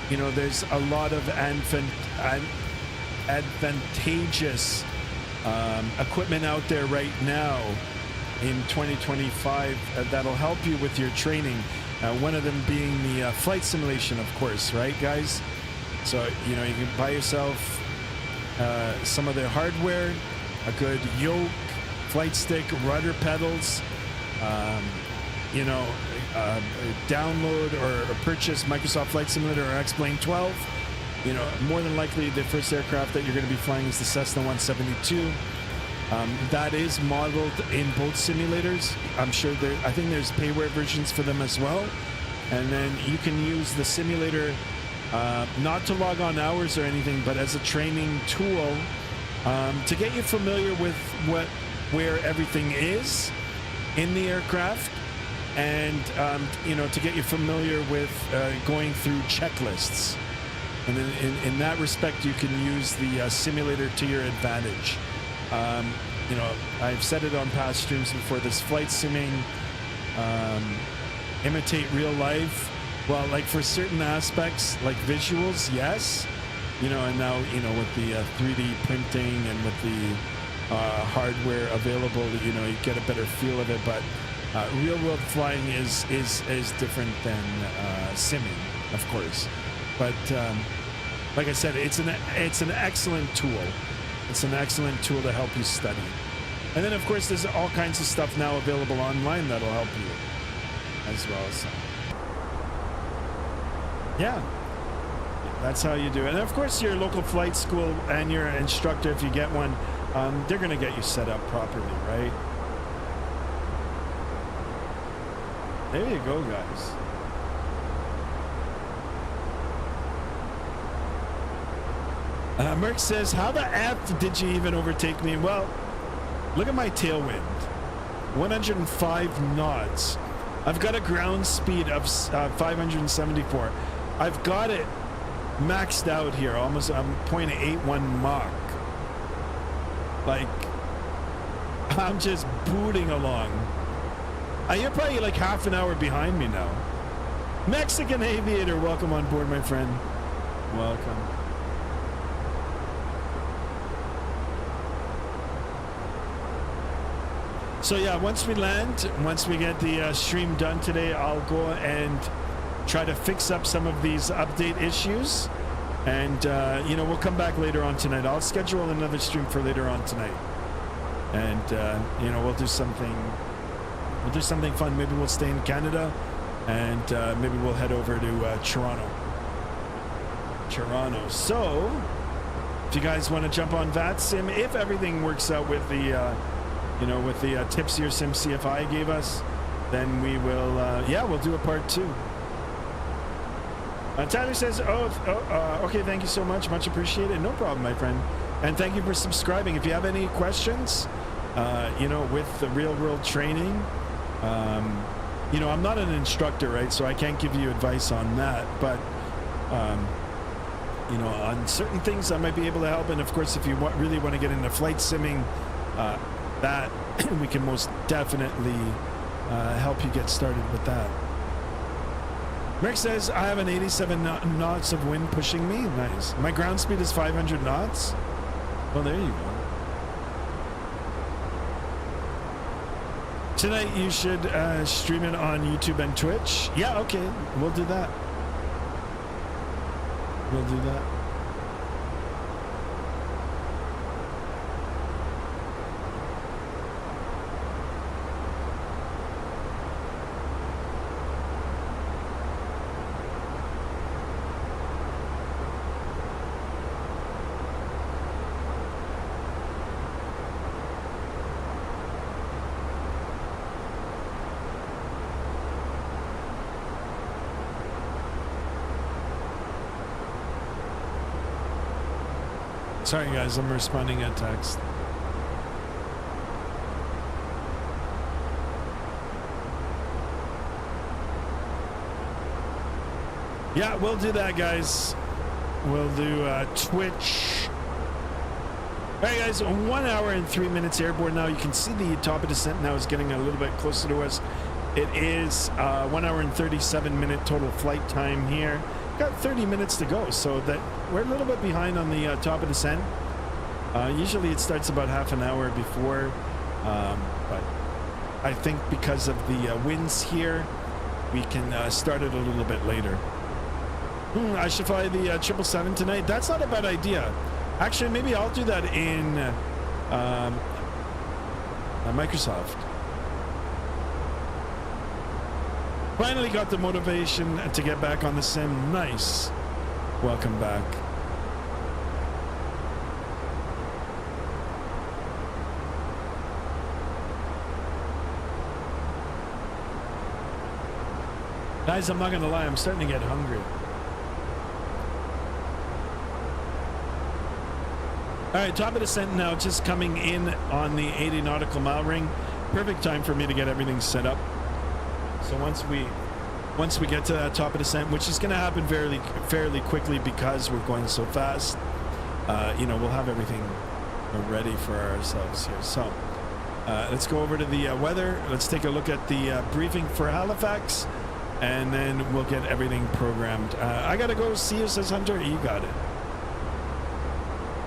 you know, there's a lot of advantageous equipment out there right now in 2025 that'll help you with your training. One of them being the flight simulation, of course, right, guys? So, you know, you can buy yourself some of the hardware, a good yoke, flight stick, rudder pedals, you know, download or purchase Microsoft Flight Simulator or X-Plane 12. You know, more than likely the first aircraft that you're going to be flying is the Cessna 172. That is modeled in both simulators. I'm sure I think there's payware versions for them as well. And then you can use the simulator not to log on hours or anything, but as a training tool to get you familiar with where everything is in the aircraft, and you know, to get you familiar with going through checklists. And then in that respect, you can use the simulator to your advantage. You know, I've said it on past streams before, this flight simming, imitate real life. Well, like for certain aspects, like visuals, yes. You know, and now, you know, with the 3D printing and with the hardware available, you know, you get a better feel of it. But real world flying is different than simming, of course. But like I said, it's an excellent tool. It's an excellent tool to help you study. And then, of course, there's all kinds of stuff now available online that'll help you as well. So, yeah, that's how you do it. And, of course, your local flight school and your instructor, if you get one, they're going to get you set up properly, right? There you go, guys. Merck says, how the F did you even overtake me? Well, look at my tailwind. 105 knots. I've got a ground speed of 574. I've got it maxed out here. Almost, I'm 0.81 Mach. Like, I'm just booting along. You're probably like half an hour behind me now. Mexican Aviator, welcome on board, my friend. Welcome. So yeah, once we land, once we get the stream done today, I'll go and try to fix up some of these update issues. And, you know, we'll come back later on tonight. I'll schedule another stream for later on tonight. And, you know, we'll do something fun. Maybe we'll stay in Canada, and maybe we'll head over to Toronto. So, if you guys want to jump on Vatsim, if everything works out with the... you know, with the tips your sim CFI gave us, then we will, yeah, we'll do a part 2. Tyler says, okay, thank you so much. Much appreciated. No problem, my friend. And thank you for subscribing. If you have any questions, you know, with the real world training, you know, I'm not an instructor, right? So I can't give you advice on that. But, you know, on certain things I might be able to help. And of course, if you really want to get into flight simming, that we can most definitely help you get started with that. Rick says, I have an 87 knots of wind pushing me. Nice. My ground speed is 500 knots. Well, there you go. Tonight you should stream it on YouTube and Twitch. Yeah, okay. We'll do that. We'll do that. Sorry guys, I'm responding at text. Yeah, we'll do that, guys. We'll do Twitch. All right, guys, 1 hour and 3 minutes airborne now. You can see the top of descent now is getting a little bit closer to us. It is 1 hour and 37-minute total flight time here. got 30 minutes to go, so that we're a little bit behind on the top of descent. Usually it starts about half an hour before, but I think because of the winds here, we can start it a little bit later. I should fly the 777 tonight. That's not a bad idea. Actually, maybe I'll do that in Microsoft. Finally got the motivation to get back on the sim. Nice. Welcome back. Guys, I'm not gonna lie, I'm starting to get hungry. All right, top of descent now, just coming in on the 80 nautical mile ring. Perfect time for me to get everything set up. So once we get to that top of descent, which is going to happen fairly quickly because we're going so fast, you know, we'll have everything ready for ourselves here. So let's go over to the weather. Let's take a look at the briefing for Halifax, and then we'll get everything programmed. I gotta go. See you, says Hunter. You got it.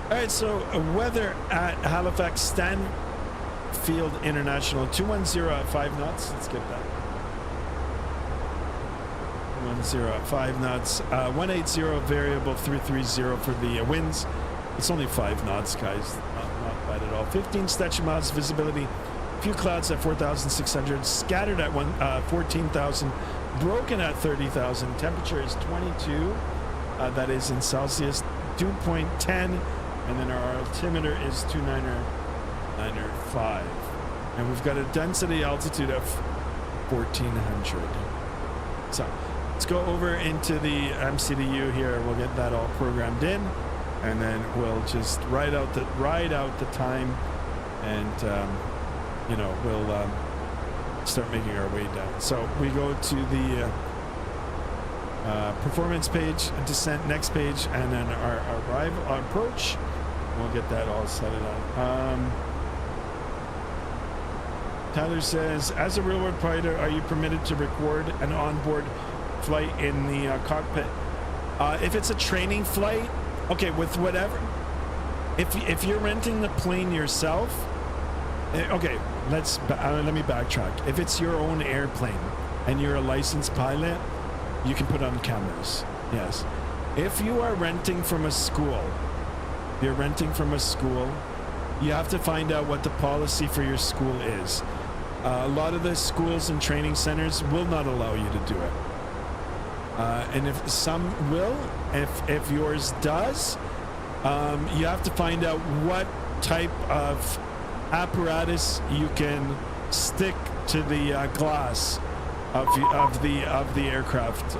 All right, so weather at Halifax Stanfield International, 210 at 5 knots. Let's get that. 10 at 5 knots. 180 variable 330 for the winds. It's only 5 knots, guys. Not bad at all. 15 statute miles visibility. Few clouds at 4,600. Scattered at 14,000. Broken at 30,000. Temperature is 22. That is in Celsius. 2.10. And then our altimeter is 2995. And we've got a density altitude of 1,400. So let's go over into the MCDU here. We'll get that all programmed in, and then we'll just ride out the time, and you know, we'll start making our way down. So we go to the performance page, descent next page, and then our approach. We'll get that all set it up. Tyler says, as a real-world pilot, are you permitted to record an onboard flight in the cockpit? If it's a training flight, okay, with whatever. If you're renting the plane yourself, okay, let me backtrack. If it's your own airplane and you're a licensed pilot, you can put on cameras. Yes. If you are renting from a school, you have to find out what the policy for your school is. A lot of the schools and training centers will not allow you to do it. And if some will, if yours does, you have to find out what type of apparatus you can stick to the glass of the aircraft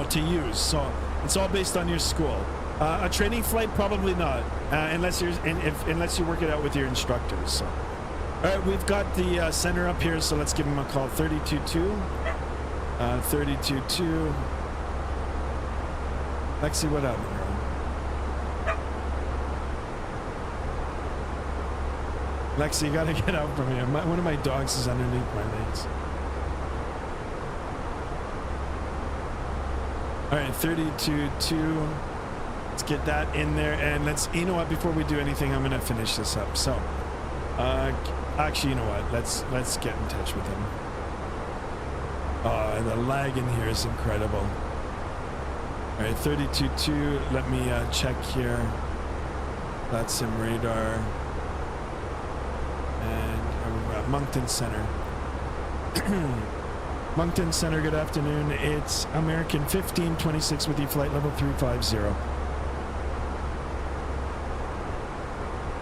to use. So it's all based on your school. A training flight, probably not, unless you work it out with your instructors. So. All right, we've got the center up here, so let's give him a call. 322. 322. Lexi, what happened, girl? Lexi, you gotta get out from here. One of my dogs is underneath my legs. All right, 322. Let's get that in there, and you know what? Before we do anything, I'm gonna finish this up. So, actually, you know what? Let's get in touch with him. The lag in here is incredible. All right, 322. Let me check here. Vatsim radar, and we're at Moncton Center. Moncton Center. Good afternoon. It's American 1526 with you, flight level 350.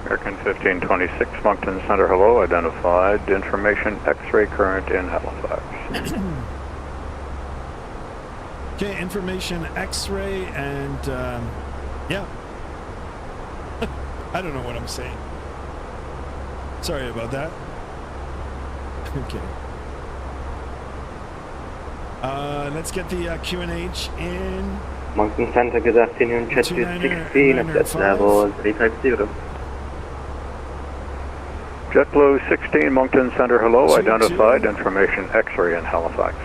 American 1526, Moncton Center, hello, identified, information, X-ray current in Halifax. Okay, information, X-ray, and yeah. I don't know what I'm saying. Sorry about that. Okay. Let's get the Q&H in. Moncton Center, good afternoon, Jet 216 at that level 350. JetBlue 16, Moncton Center, hello, 2-2. identified, information X-ray in Halifax.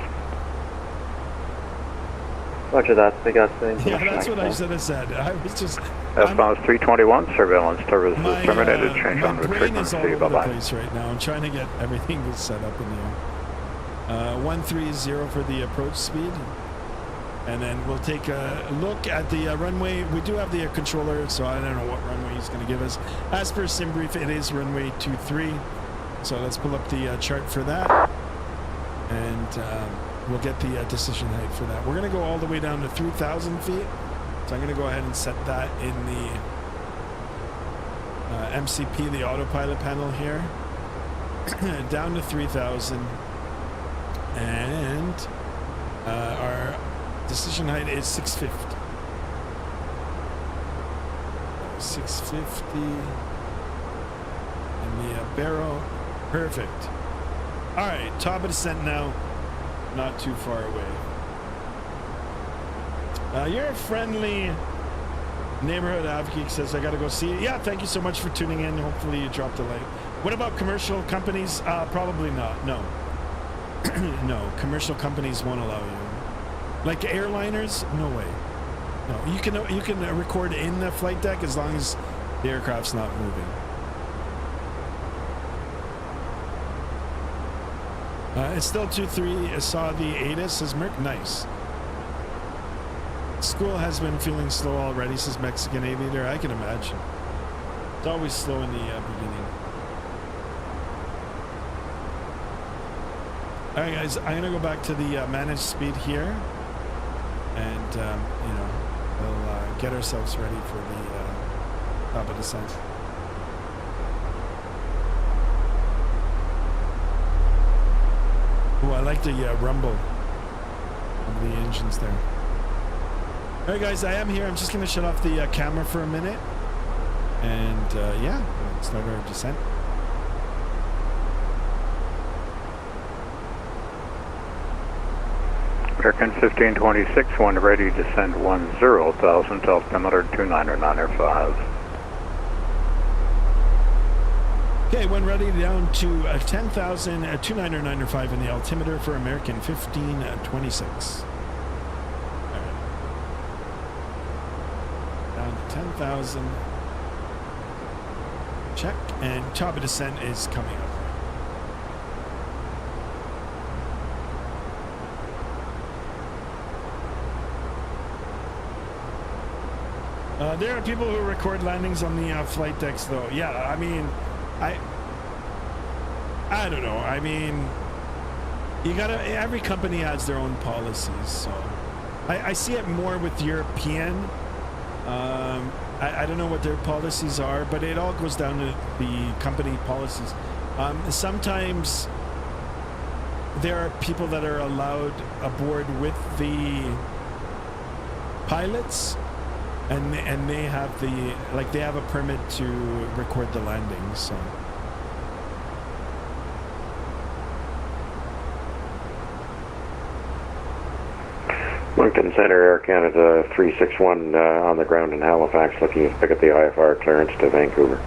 Roger that, we got the Yeah, that's what I should have said. I was just... S-Bound 321, surveillance service is terminated, change on my brain is all frequency, over the bye-bye. place right now. I'm trying to get everything set up in the air. 130 for the approach speed. And then we'll take a look at the runway. We do have the controller, so I don't know what runway he's going to give us. As per SimBrief, it is runway 23. So let's pull up the chart for that. And we'll get the decision height for that. We're going to go all the way down to 3,000 feet. So I'm going to go ahead and set that in the MCP, the autopilot panel here. Down to 3,000. And our decision height is 650. 650. And the barrel. Perfect. All right, top of descent now. Not too far away. You're a friendly neighborhood advocate, says I gotta go see it. Yeah, thank you so much for tuning in. Hopefully you dropped a like. What about commercial companies? Probably not. No. No, commercial companies won't allow you. Like airliners, no way. No, you can record in the flight deck as long as the aircraft's not moving. It's still 2-3. I saw the ATIS, says Merc. Nice. School has been feeling slow already, says Mexican Aviator. I can imagine. It's always slow in the beginning. All right, guys. I'm gonna go back to the managed speed here, and you know, we'll get ourselves ready for the top of descent. Oh, I like the rumble of the engines there. All right, guys, I am here. I'm just going to shut off the camera for a minute. And, yeah, we'll start our descent. American 1526, when ready, descend 10,000, altimeter 2995. Okay, when ready, down to 10,000, 2995 in the altimeter for American 1526. All right. Down to 10,000. Check, and top of descent is coming up. There are people who record landings on the flight decks, though. Yeah, I mean, I don't know. I mean, you gotta. Every company has their own policies, so I see it more with European. I don't know what their policies are, but it all goes down to the company policies. Sometimes there are people that are allowed aboard with the pilots. And they have they have a permit to record the landings, so. Moncton Center, Air Canada 361 on the ground in Halifax, looking to pick up the IFR clearance to Vancouver.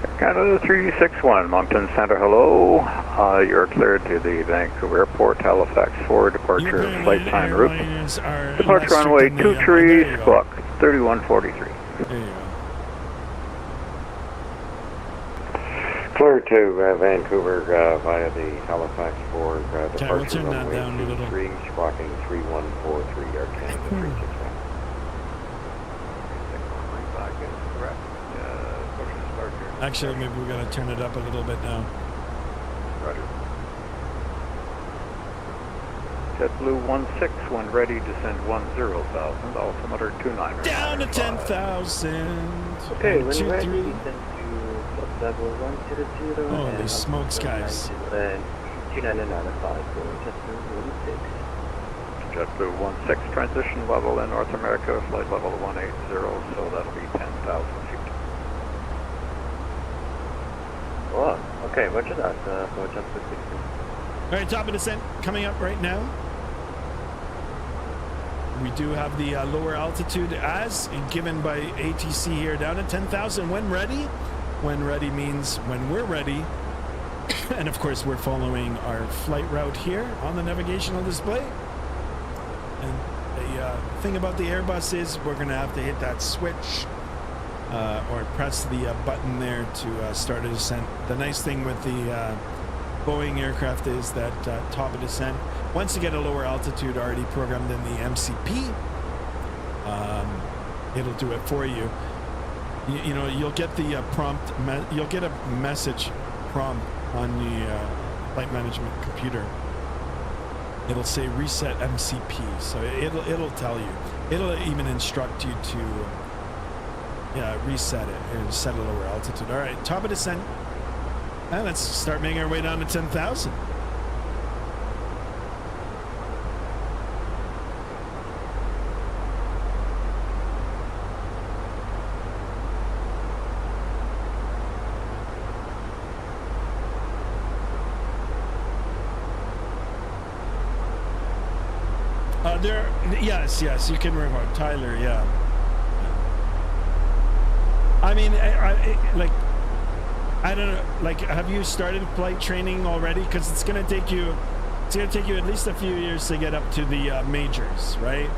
Air Canada 361, Moncton Center, hello. You're cleared to the Vancouver Airport, Halifax 4, departure flight time route. Departure runway 23, squawk 3143. There you go. Clear to Vancouver via the Halifax 4, departure we'll runway 23, squawking 3143, Air Canada 361. Actually, maybe we gotta turn it up a little bit now. Roger. JetBlue 16, when ready, descend 10,000, altimeter 29. Down to 10,000. Okay, when two, ready, three. descend to level 100. Holy smokes, guys. 2995 for JetBlue 16. JetBlue 16, transition level in North America, flight level 180, so that'll be 10,000 feet. Oh, okay, roger that for JetBlue 16. All right, top of descent coming up right now. We do have the lower altitude as given by ATC here, down at 10,000. When ready, When ready means when we're ready. And of course, we're following our flight route here on the navigational display. And the thing about the Airbus is we're going to have to hit that switch or press the button there to start a descent. The nice thing with the Boeing aircraft is that top of descent, once you get a lower altitude already programmed in the MCP, it'll do it for you. You know, you'll get the prompt, you'll get a message prompt on the flight management computer. It'll say reset MCP, so it'll tell you. It'll even instruct you to reset it and set a lower altitude. All right, top of descent. And let's start making our way down to 10,000. Yes, you can record Tyler. Yeah. I mean, I don't know. Like, have you started flight training already? Because it's gonna take you at least a few years to get up to the majors, right?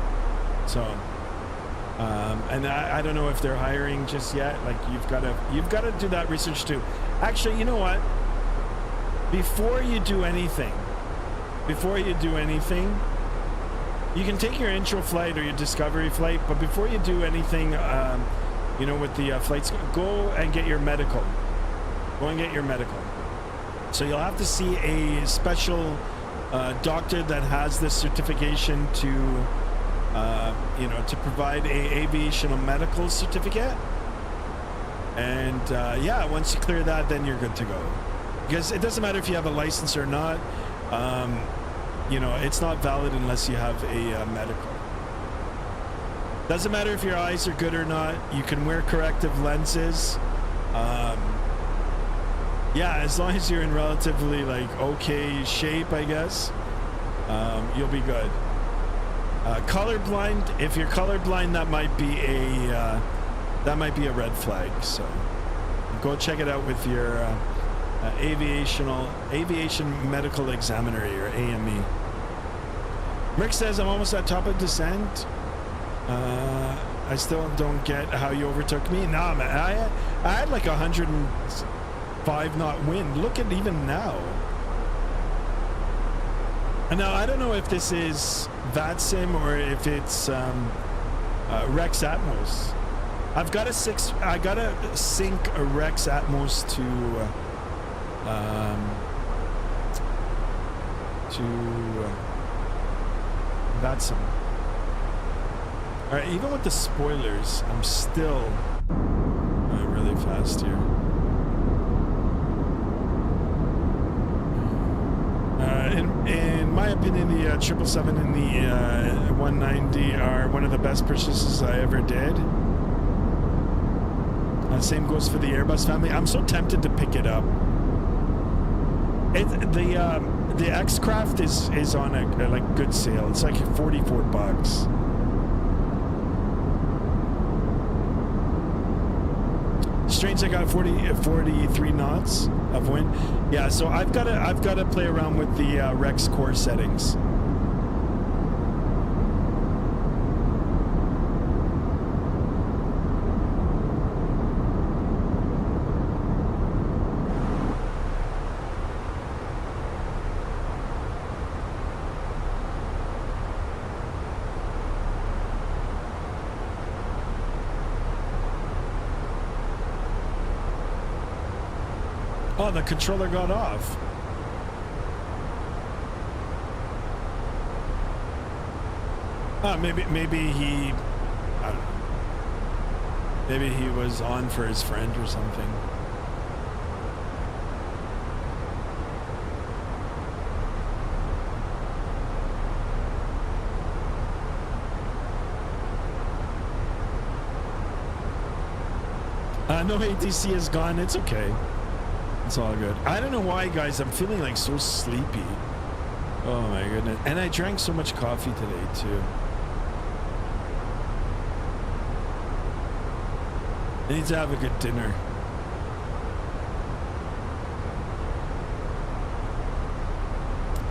So, and I don't know if they're hiring just yet. Like, you've got to do that research too. Actually, you know what? Before you do anything, you can take your intro flight or your discovery flight, but before you do anything, you know, with the flights, go and get your medical. Go and get your medical. So you'll have to see a special doctor that has this certification to, you know, to provide a aviational medical certificate. And yeah, once you clear that, then you're good to go. Because it doesn't matter if you have a license or not. You know, it's not valid unless you have a medical. Doesn't matter if your eyes are good or not. You can wear corrective lenses. Yeah, as long as you're in relatively like okay shape, I guess, you'll be good. Colorblind, if you're colorblind, that might be a red flag. So go check it out with your aviation medical examiner, your AME. Rick says, I'm almost at top of descent. I still don't get how you overtook me. Nah, man, I had like 105 knot wind. Look at even now. And now I don't know if this is Vatsim or if it's Rex Atmos. I gotta sync a Rex Atmos to Vatsim. All right, even with the spoilers, I'm still really fast here. In my opinion, the 777 and the 190 are one of the best purchases I ever did. Same goes for the Airbus family. I'm so tempted to pick it up. The X-Craft is on a like good sale. It's like $44. Strange, I got 43 knots of wind. Yeah, so I've got to play around with the Rex core settings. Oh, the controller got off. Oh, maybe he, I don't know. Maybe he was on for his friend or something. No, ATC is gone. It's okay. It's all good. I don't know why, guys. I'm feeling like so sleepy. Oh my goodness. And I drank so much coffee today too. I need to have a good dinner.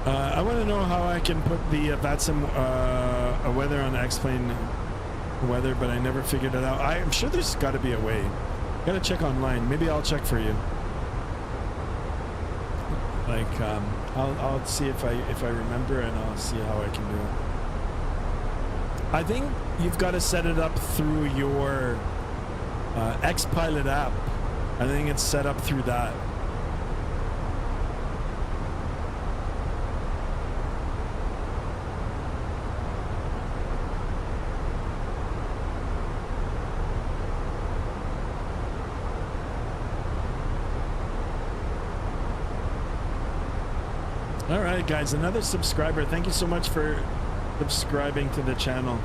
I want to know how I can put the Vatsim weather on X-Plane weather, but I never figured it out. I'm sure there's got to be a way. Gotta check online. Maybe I'll check for you. Like, I'll see if I remember, and I'll see how I can do it. I think you've got to set it up through your X-Pilot app. I think it's set up through that. All right, guys, another subscriber. Thank you so much for subscribing to the channel.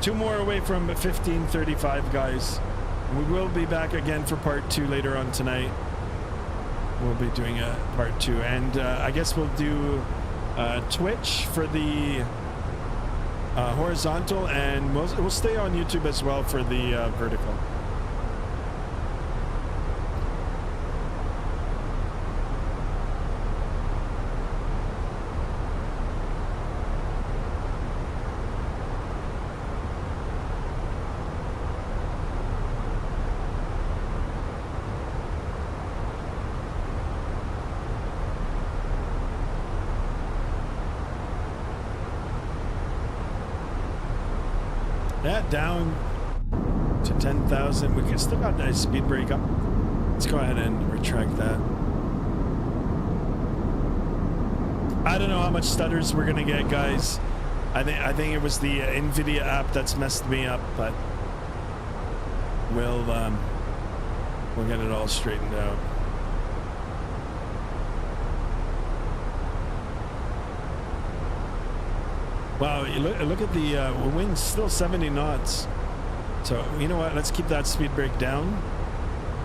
2 more away from 1535, guys. We will be back again for part 2 later on tonight. We'll be doing a part 2, and I guess we'll do Twitch for the horizontal, and we'll stay on YouTube as well for the vertical. Down to 10,000. We can still got a nice speed break up. Let's go ahead and retract that. I don't know how much stutters we're gonna get, guys. I think it was the NVIDIA app that's messed me up, but we'll get it all straightened out. Wow, look at the wind's still 70 knots. So, you know what? Let's keep that speed break down.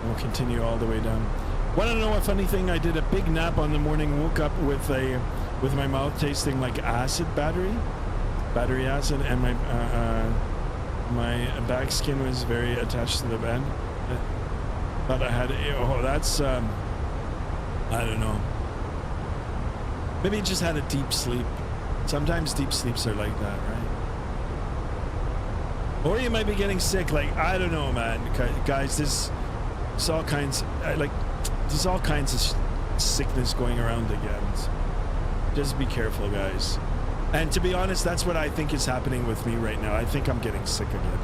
We'll continue all the way down. Want to know a funny thing? I did a big nap on the morning, woke up with my mouth tasting like battery acid, and my back skin was very attached to the bed. Thought I had, that's, I don't know. Maybe just had a deep sleep. Sometimes deep sleeps are like that, right? Or you might be getting sick. Like, I don't know, man. Guys, there's all kinds of sickness going around again. So just be careful, guys. And to be honest, that's what I think is happening with me right now. I think I'm getting sick again.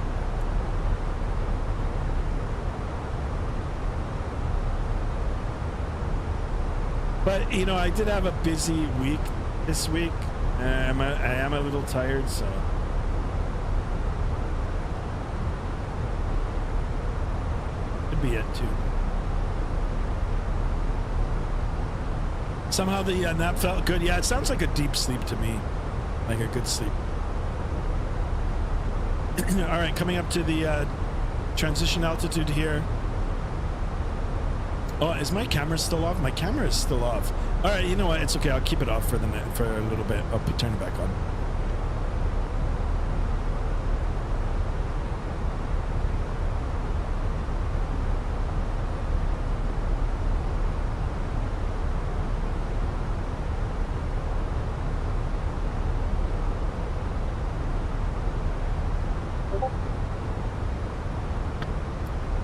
But, you know, I did have a busy week this week. I am a little tired, so could be it too. Somehow the nap felt good. Yeah, it sounds like a deep sleep to me, like a good sleep. All right, coming up to the transition altitude here. Oh, is my camera still off? My camera is still off. All right, you know what? It's okay. I'll keep it off for a little bit. I'll turn it back on.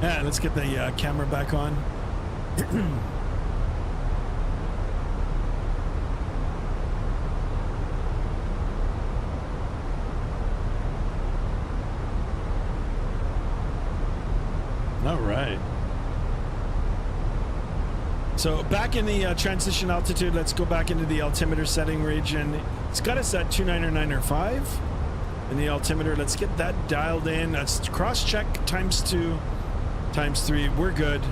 Yeah, let's get the camera back on. All right. So back in the transition altitude, let's go back into the altimeter setting region. It's got us at 299.5 in the altimeter. Let's get that dialed in. Let's cross-check ×2, ×3. We're good.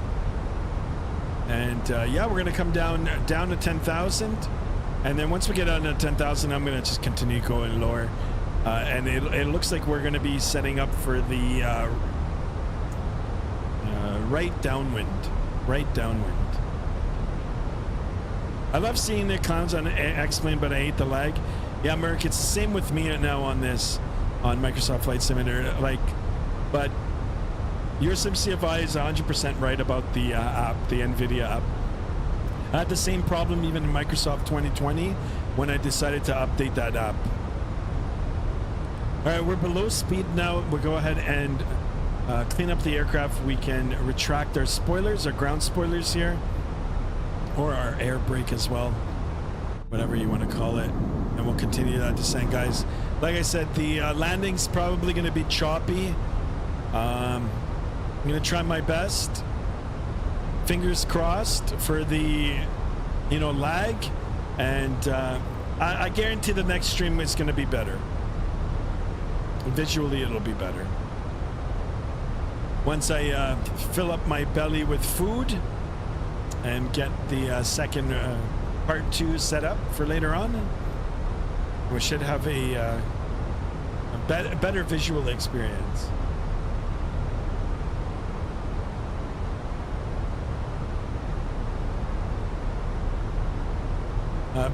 And yeah, we're gonna come down to 10,000, and then once we get down to 10,000, I'm gonna just continue going lower. And it looks like we're gonna be setting up for the right downwind. I love seeing the clouds on X-Plane, but I hate the lag. Yeah, Merc, it's the same with me now on Microsoft Flight Simulator. Like, but your SimCFI is 100% right about the app, the NVIDIA app. I had the same problem even in Microsoft 2020 when I decided to update that app. All right, we're below speed now. We'll go ahead and clean up the aircraft. We can retract our spoilers, our ground spoilers here, or our air brake as well, whatever you want to call it. And we'll continue that descent, guys. Like I said, the landing's probably going to be choppy. I'm going to try my best. Fingers crossed for the, lag. And I guarantee the next stream is going to be better. Visually, it'll be better. Once I fill up my belly with food and get the second part 2 set up for later on, we should have a better visual experience.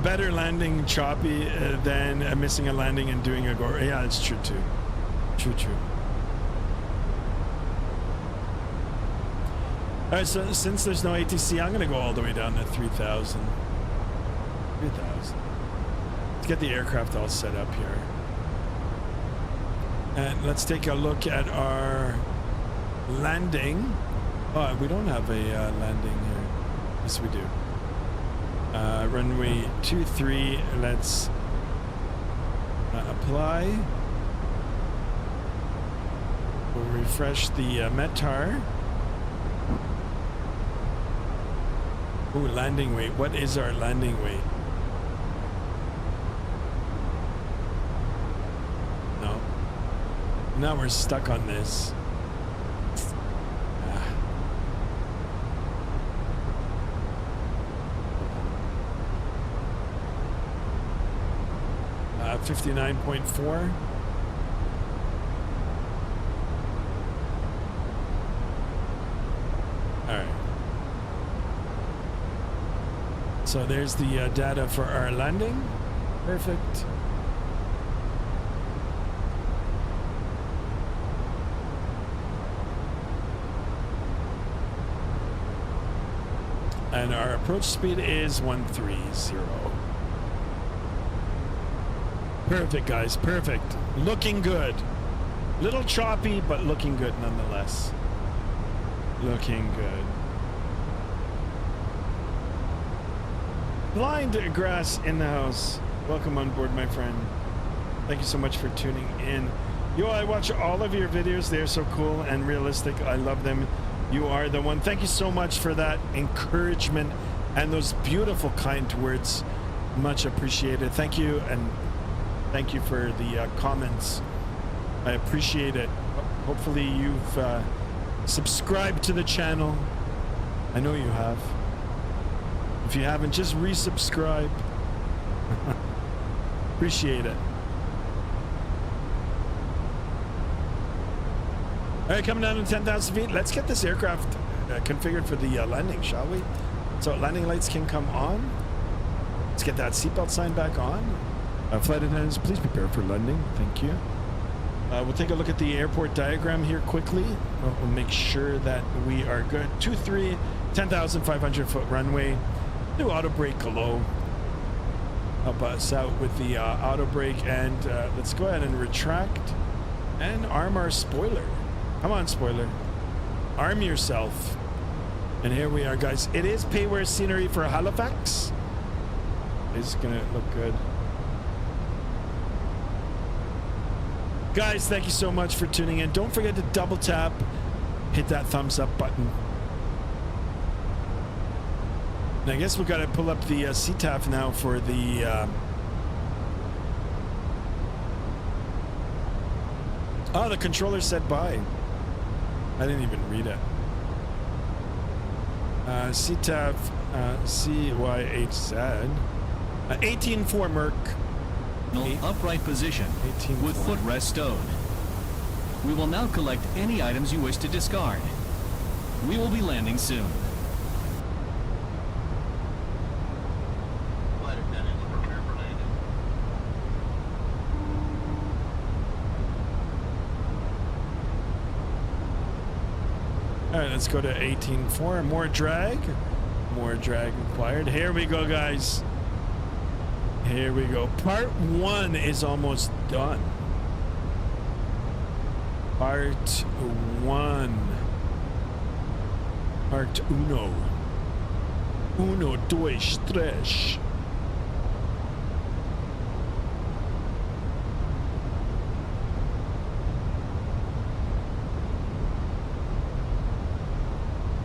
Better landing choppy than missing a landing and doing a go. Yeah, it's true too. True. All right, so since there's no ATC, I'm gonna go all the way down to 3,000. 3,000. Let's get the aircraft all set up here. And let's take a look at our landing. Oh, we don't have a landing here. Yes, we do. Runway 23, let's apply. We'll refresh the METAR. Ooh, landing weight. What is our landing weight? No. Now we're stuck on this. 59.4. All right. So there's the data for our landing. Perfect. And our approach speed is 130. Perfect, guys. Perfect. Looking good. Little choppy, but looking good nonetheless. Looking good. Blind Grass in the house. Welcome on board, my friend. Thank you so much for tuning in. Yo, I watch all of your videos. They're so cool and realistic. I love them. You are the one. Thank you so much for that encouragement and those beautiful, kind words. Much appreciated. Thank you, and thank you for the comments. I appreciate it. Hopefully you've subscribed to the channel. I know you have. If you haven't, just resubscribe. Appreciate it. All right, coming down to 10,000 feet. Let's get this aircraft configured for the landing, shall we? So landing lights can come on. Let's get that seatbelt sign back on. Flight attendants, please prepare for landing. Thank you. We'll take a look at the airport diagram here quickly. We'll make sure that we are good. 23, 10,500 foot runway. Do auto brake low. Help us out with the auto brake, and let's go ahead and retract and arm our spoiler. Come on, spoiler. Arm yourself. And here we are, guys. It is payware scenery for Halifax. It's gonna look good. Guys, thank you so much for tuning in. Don't forget to double tap, hit that thumbs up button. And I guess we've got to pull up the CTAF now for the oh, the controller said bye. I didn't even read it. CTAF CYHZ 18-4 Merc. Upright position with footrest stowed. We will now collect any items you wish to discard. We will be landing soon. All right, let's go to 18.4. More drag. More drag required. Here we go, guys. Here we go. Part 1 is almost done. Part 1. Part uno. Uno, dos, tres.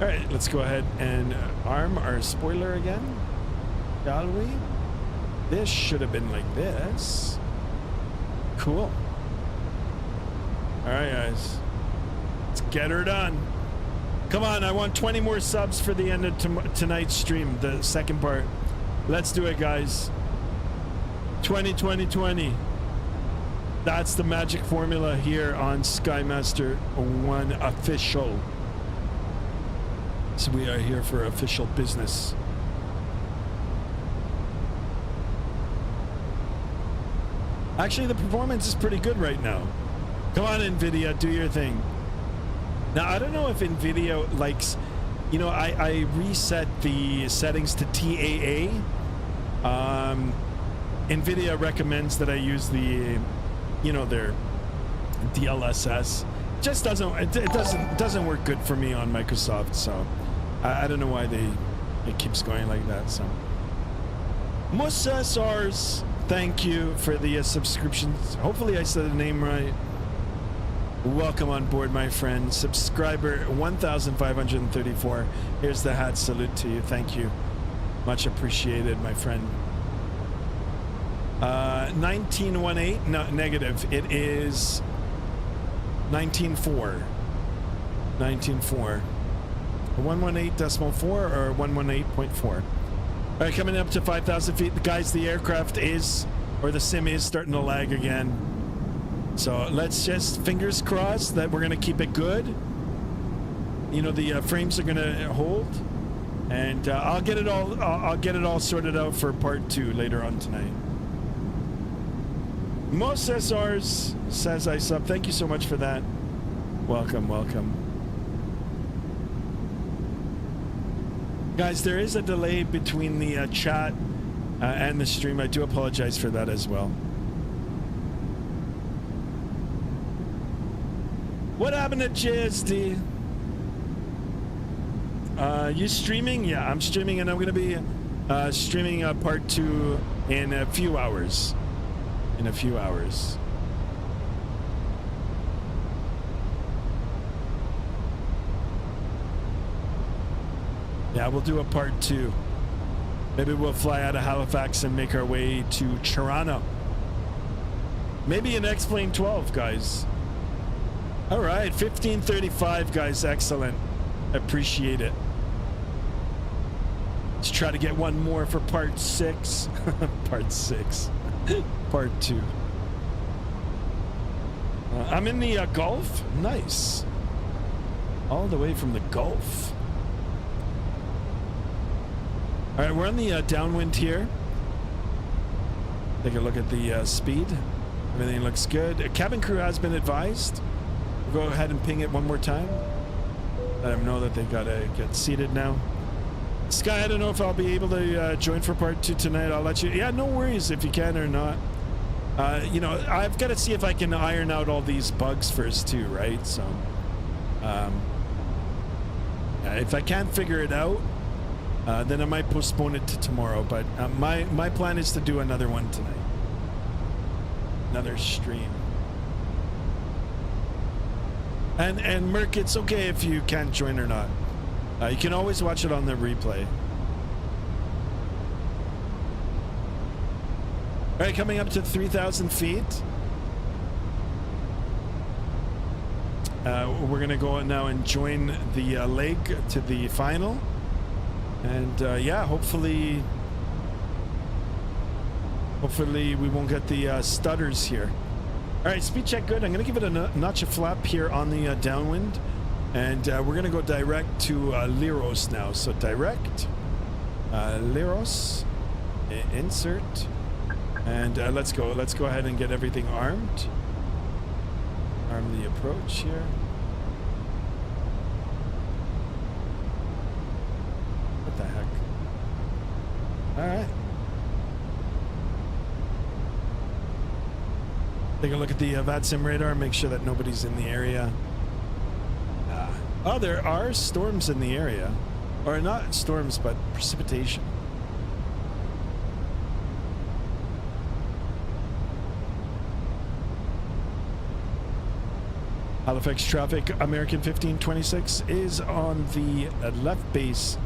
All right, let's go ahead and arm our spoiler again, shall we? This should have been like this. Cool. All right, guys. Let's get her done. Come on, I want 20 more subs for the end of tonight's stream, the second part. Let's do it, guys. 20, 20, 20. That's the magic formula here on Skymaster 1 Official. So we are here for official business. Actually, the performance is pretty good right now. Come on, NVIDIA, do your thing. Now, I don't know if NVIDIA likes, you know, I reset the settings to TAA. NVIDIA recommends that I use the, you know, their DLSS. Just doesn't work good for me on Microsoft, so I don't know why it keeps going like that. So Musa SARS, thank you for the subscriptions. Hopefully I said the name right. Welcome on board, my friend. Subscriber 1534. Here's the hat salute to you. Thank you, much appreciated, my friend. 1918, no, negative. It is 19.4. 19.4. 118.4 or 118.4. All right, coming up to 5,000 feet. Guys, the aircraft is, or the sim is starting to lag again. So let's just, fingers crossed that we're going to keep it good. You know, the frames are going to hold. And I'll get it all sorted out for part 2 later on tonight. Most SRs says I sub. Thank you so much for that. Welcome, welcome. Guys, there is a delay between the chat and the stream. I do apologize for that as well. What happened to JSD? You streaming? Yeah, I'm streaming, and I'm going to be streaming part 2 in a few hours. In a few hours. Yeah, we'll do a part 2. Maybe we'll fly out of Halifax and make our way to Toronto. Maybe an X-Plane 12, guys. All right, 1535, guys. Excellent. Appreciate it. Let's try to get one more for part 6. Part 6. Part 2. I'm in the Gulf. Nice. All the way from the Gulf. All right, we're on the downwind here. Take a look at the speed. Everything looks good. Cabin crew has been advised. We'll go ahead and ping it one more time. Let them know that they gotta get seated now. Sky, I don't know if I'll be able to join for part 2 tonight. I'll let you. Yeah, no worries if you can or not. You know, I've got to see if I can iron out all these bugs first too, right? So, if I can't figure it out, then I might postpone it to tomorrow. But my plan is to do another one tonight. Another stream. And Merc, it's okay if you can't join or not. You can always watch it on the replay. All right, coming up to 3,000 feet. We're going to go now and join the leg to the final. And yeah, hopefully we won't get the stutters here. All right, speed check good. I'm going to give it a notch of flap here on the downwind. And we're going to go direct to Liros now. So direct, Liros, insert, and let's go. Let's go ahead and get everything armed. Arm the approach here. What the heck? All right. Take a look at the Vatsim radar, make sure that nobody's in the area. Oh, there are storms in the area. Or not storms, but precipitation. Halifax traffic, American 1526 is on the left base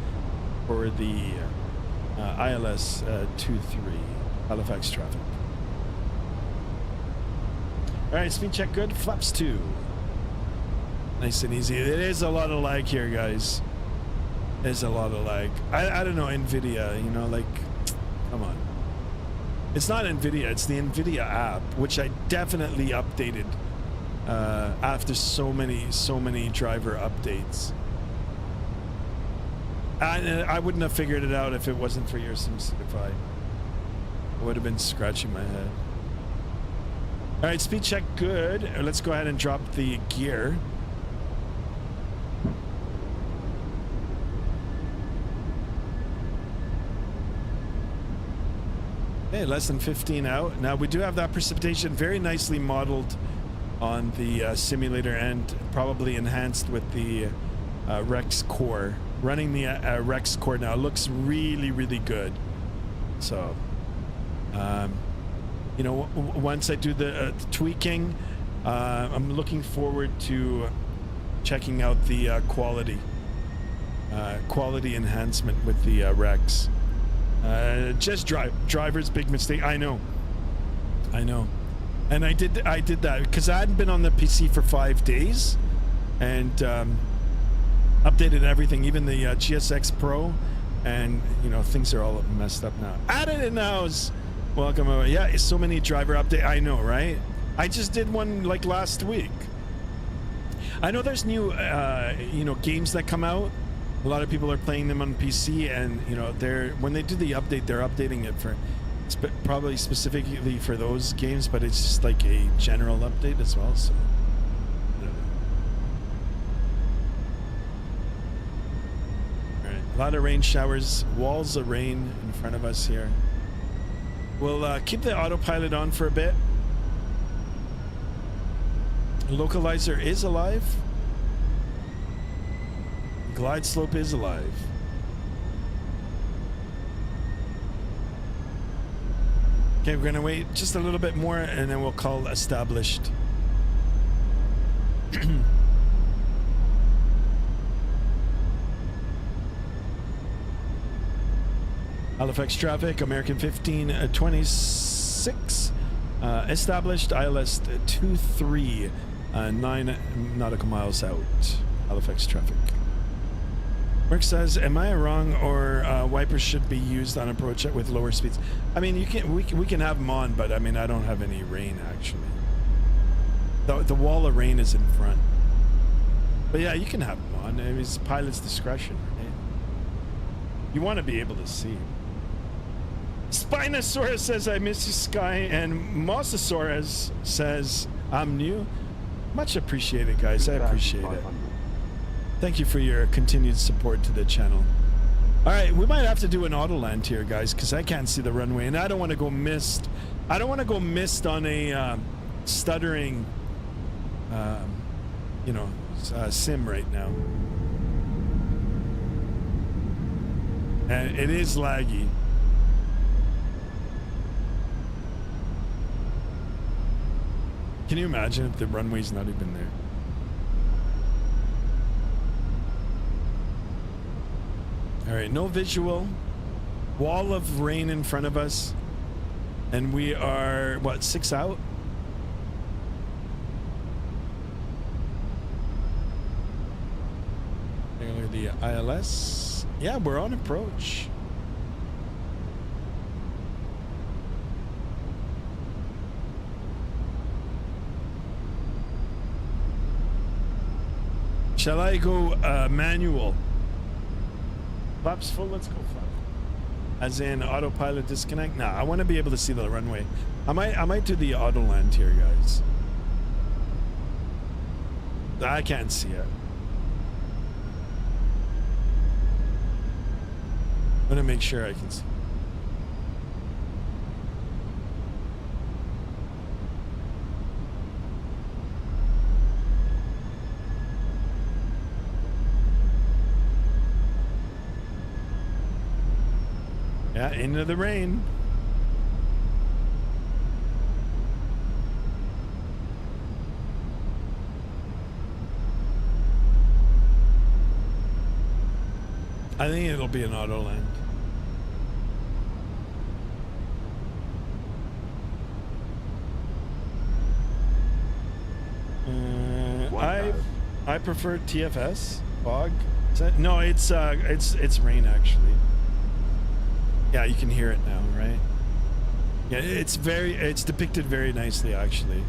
for the ILS 23. Halifax traffic. All right, speed check good. Flaps 2. Nice and easy. It is a lot of lag here, guys. There's a lot of lag. I don't know, NVIDIA, you know, like, come on. It's not NVIDIA, it's the NVIDIA app, which I definitely updated after so many driver updates. I wouldn't have figured it out if it wasn't for your SimCitify. I would have been scratching my head. All right, speed check good. Let's go ahead and drop the gear. Okay, less than 15 out. Now we do have that precipitation very nicely modeled on the simulator and probably enhanced with the Rex core. Running the Rex core now looks really, really good. So, you know, once I do the tweaking, I'm looking forward to checking out the quality enhancement with the Rex. Just driver's big mistake. I know, and I did that because I hadn't been on the PC for 5 days, and updated everything, even the GSX Pro, and you know things are all messed up now. Added in house. Welcome over. Yeah, so many driver update. I know, right? I just did one like last week. I know there's new, you know, games that come out. A lot of people are playing them on PC, and you know, when they do the update, they're updating it for probably specifically for those games, but it's just like a general update as well. So, all right, a lot of rain showers, walls of rain in front of us here. We'll keep the autopilot on for a bit. Localizer is alive. Glide slope is alive. Okay, we're gonna wait just a little bit more and then we'll call established. Halifax traffic, American 1526, established, ILS 23, 9 nautical miles out. Halifax traffic. Mark says, am I wrong, or wipers should be used on approach with lower speeds? I mean, you can we can have them on, but I mean, I don't have any rain actually. The wall of rain is in front. But yeah, you can have them on. I mean, it's pilot's discretion, right? You want to be able to see. Spinosaurus says, I miss you, Sky, and Mosasaurus says, I'm new. Much appreciated, guys. I appreciate it. Thank you for your continued support to the channel. All right, we might have to do an auto land here, guys, because I can't see the runway, and I don't want to go missed. I don't want to go missed on a stuttering, you know, sim right now. And it is laggy. Can you imagine if the runway's not even there? All right, no visual. Wall of rain in front of us. And we are, what, 6 out? Look at the ILS. Yeah, we're on approach. Shall I go manual? Flaps full, let's go flap. As in autopilot disconnect? Nah, I want to be able to see the runway. I might do the auto land here, guys. I can't see it. I'm gonna make sure I can see. Yeah, into the rain. I think it'll be an auto land. I prefer TFS fog. No, it's rain actually. Yeah, you can hear it now, right? Yeah, it's depicted very nicely actually.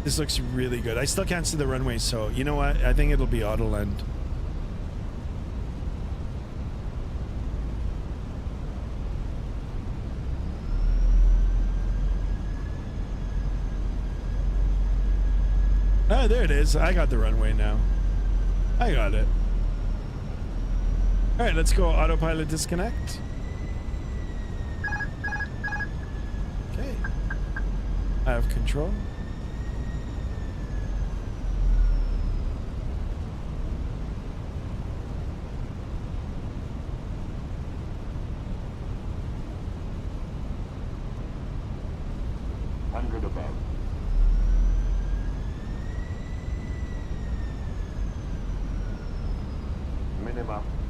This looks really good. I still can't see the runway, so you know what? I think it'll be auto land. Oh, there it is. I got the runway now. I got it. All right, let's go autopilot disconnect. Okay. I have control.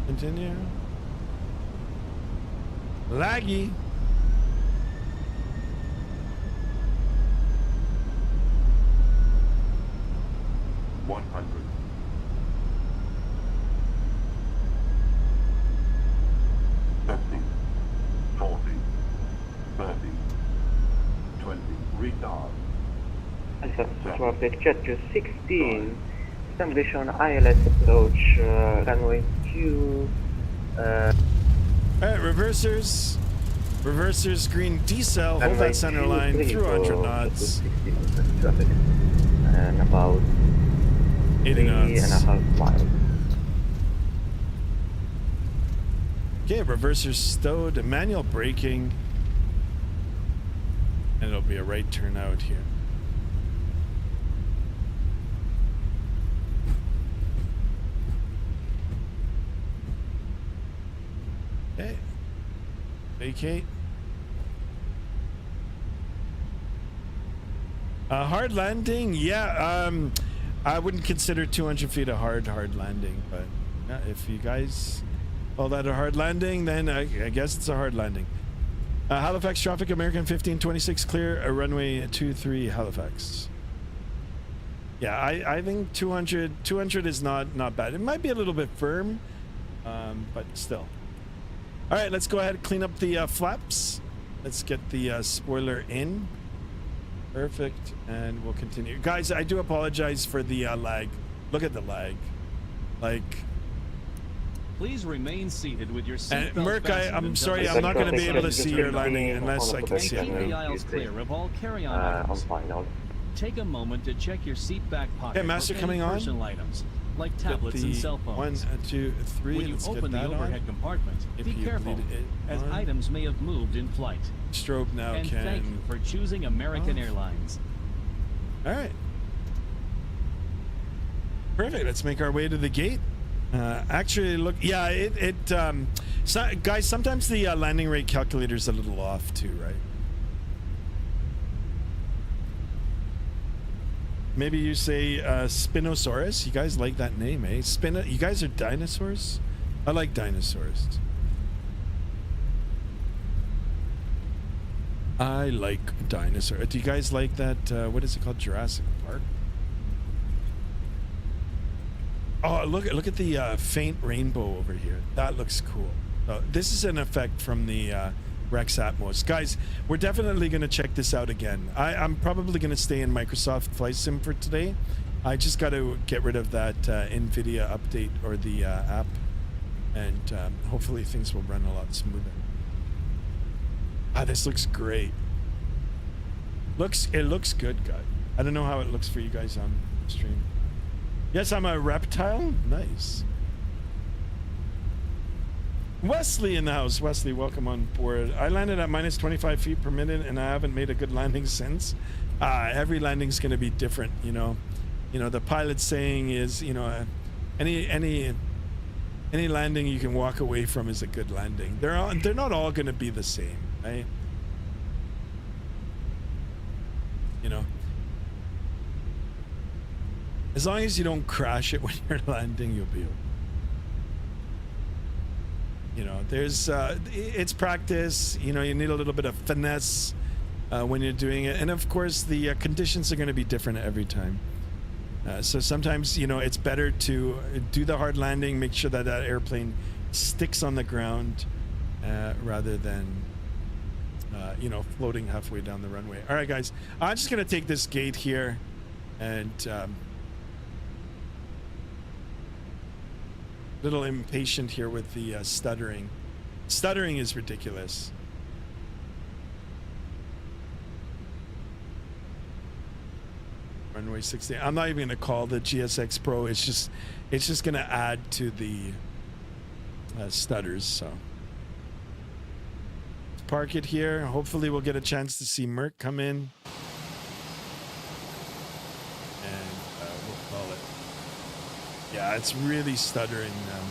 Continue. Laggy. Traffic jet to 16. Establish on ILS approach runway 2. Alright, reversers. Reversers, green decel. Hold that center line through 100 knots. Traffic. And about 80 knots. 3.5 miles. Okay, reversers stowed. Manual braking. And it'll be a right turn out here. Okay. Vacate. Hard landing, yeah. I wouldn't consider 200 feet a hard landing, but yeah, if you guys call that a hard landing, then I guess it's a hard landing. Halifax traffic, American 1526 clear, runway 23 Halifax. Yeah, I think 200 is not bad. It might be a little bit firm, but still. All right, let's go ahead and clean up the flaps. Let's get the spoiler in. Perfect, and we'll continue. Guys, I do apologize for the lag. Look at the lag. Like... Please remain seated with your seatbelt. And Merc, I'm sorry, I'm not going to be able to see your landing unless I can see it. Keep the aisles clear of all carry-on items. Take a moment to check your seat back pocket. Okay, Master coming on. Personal items like tablets and cell phones. 1, 2, 3. When you open the overhead compartment, be careful, as items may have moved in flight. Strobe now and can. Thank you for choosing American Airlines. All right. Perfect. Let's make our way to the gate. Actually, look, yeah, guys, sometimes the landing rate calculator is a little off too, right? Maybe you say Spinosaurus. You guys like that name, eh? You guys are dinosaurs? I like dinosaurs. I like dinosaurs. Do you guys like that? What is it called? Jurassic Park? Oh, look at the faint rainbow over here. That looks cool. This is an effect from the Rex Atmos. Guys, we're definitely going to check this out again. I'm probably going to stay in Microsoft Flight Sim for today. I just got to get rid of that NVIDIA update or the app, and hopefully things will run a lot smoother. Ah, this looks great. It looks good, guys. I don't know how it looks for you guys on stream. Yes, I'm a reptile. Nice. Wesley in the house. Wesley, welcome on board. I landed at minus 25 feet per minute, and I haven't made a good landing since. Every landing's going to be different, you know. You know, the pilot saying is, you know, any any landing you can walk away from is a good landing. They're not all going to be the same, right? You know, as long as you don't crash it when you're landing, you'll be okay. You know, there's it's practice. You know, you need a little bit of finesse when you're doing it, and of course the conditions are going to be different every time. So sometimes, you know, it's better to do the hard landing, make sure that that airplane sticks on the ground rather than, you know, floating halfway down the runway. All right, guys, I'm just going to take this gate here and little impatient here with the stuttering. Stuttering is ridiculous. Runway 16. I'm not even going to call the GSX Pro. It's just going to add to the stutters. So let's park it here. Hopefully we'll get a chance to see Merck come in, and we'll call it. Yeah, it's really stuttering now.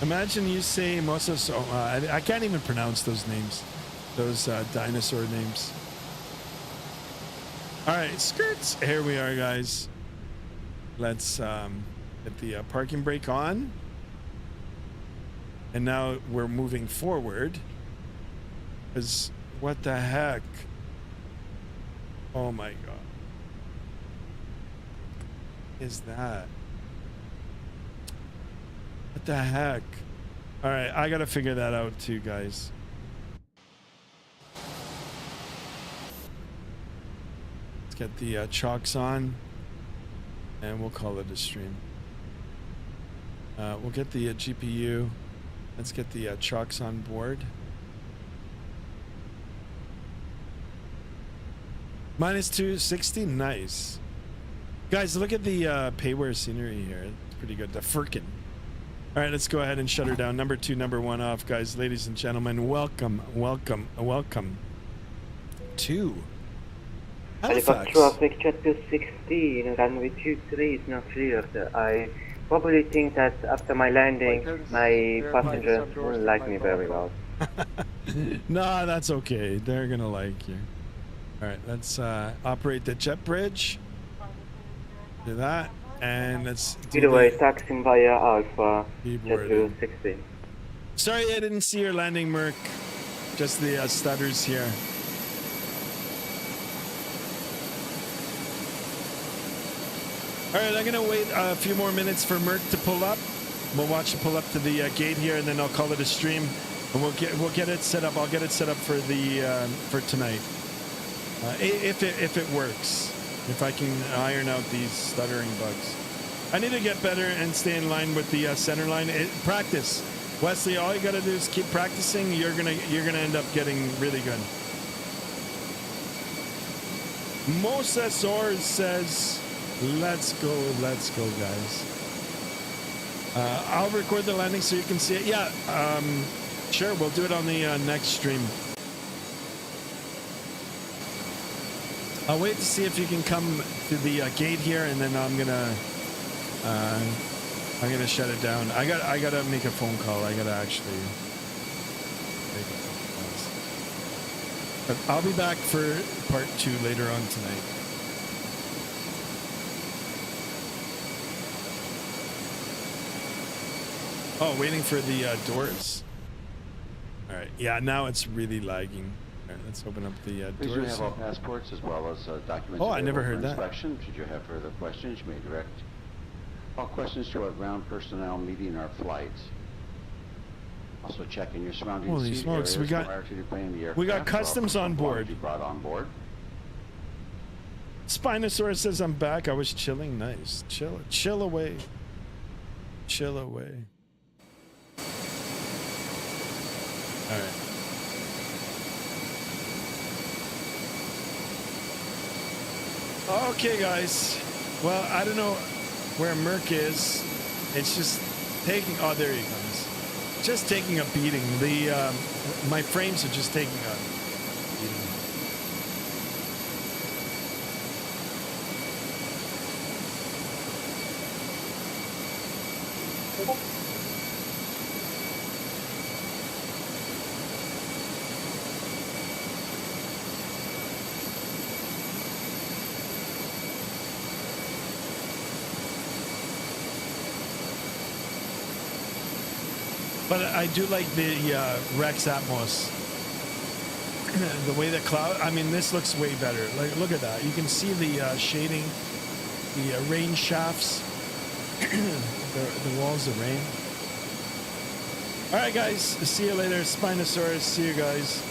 Imagine you say Mosos. I can't even pronounce those names. Those dinosaur names. All right, skirts. Here we are, guys. Let's get the parking brake on. And now we're moving forward. Because what the heck? Oh my God. Is that? What the heck? All right, I got to figure that out too, guys. Get the chocks on, and we'll call it a stream. We'll get the GPU. Let's get the chocks on board. -260, nice. Guys, look at the payware scenery here. It's pretty good. The Firkin. All right, let's go ahead and shut her down. Number 2, number 1 off, guys. Ladies and gentlemen, welcome to Halifax traffic, jet 216, runway 23 is not cleared. I probably think that after my landing, my passengers won't like me very well. Nah, that's okay. They're gonna like you. All right, let's operate the jet bridge. Do that, and let's do either way, taxiing via Alpha, jet 216. Sorry, I didn't see your landing, Merc. Just the stutters here. All right, I'm gonna wait a few more minutes for Merc to pull up. We'll watch it pull up to the gate here, and then I'll call it a stream, and we'll get it set up. I'll get it set up for the for tonight, if it works. If I can iron out these stuttering bugs. I need to get better and stay in line with the center line. Practice, Wesley. All you gotta do is keep practicing. You're gonna end up getting really good. Mosesor says, let's go, guys. I'll record the landing so you can see it. Yeah, sure, we'll do it on the next stream. I'll wait to see if you can come to the gate here, and then I'm gonna shut it down. I gotta make a phone call. I gotta actually make a phone call. But I'll be back for part 2 later on tonight. Oh, waiting for the doors. All right. Yeah, now it's really lagging. All right, let's open up the doors. Please do have all passports as well as documents. Oh, I never heard that. Inspection. Should you have further questions, you may direct all questions to our ground personnel meeting our flights. Also check in your surrounding Holy smokes, we got customs on board. You brought on board. Spinosaurus says I'm back. I was chilling. Nice. Chill away. Chill away. All right. Okay, guys. Well, I don't know where Merc is. It's just taking. Oh, there he comes. Just taking a beating. My frames are just taking a beating. But I do like the Rex Atmos. The way the cloud, I mean, this looks way better. Like, look at that. You can see the shading, the rain shafts, the walls of rain. All right, guys. See you later. Spinosaurus. See you guys.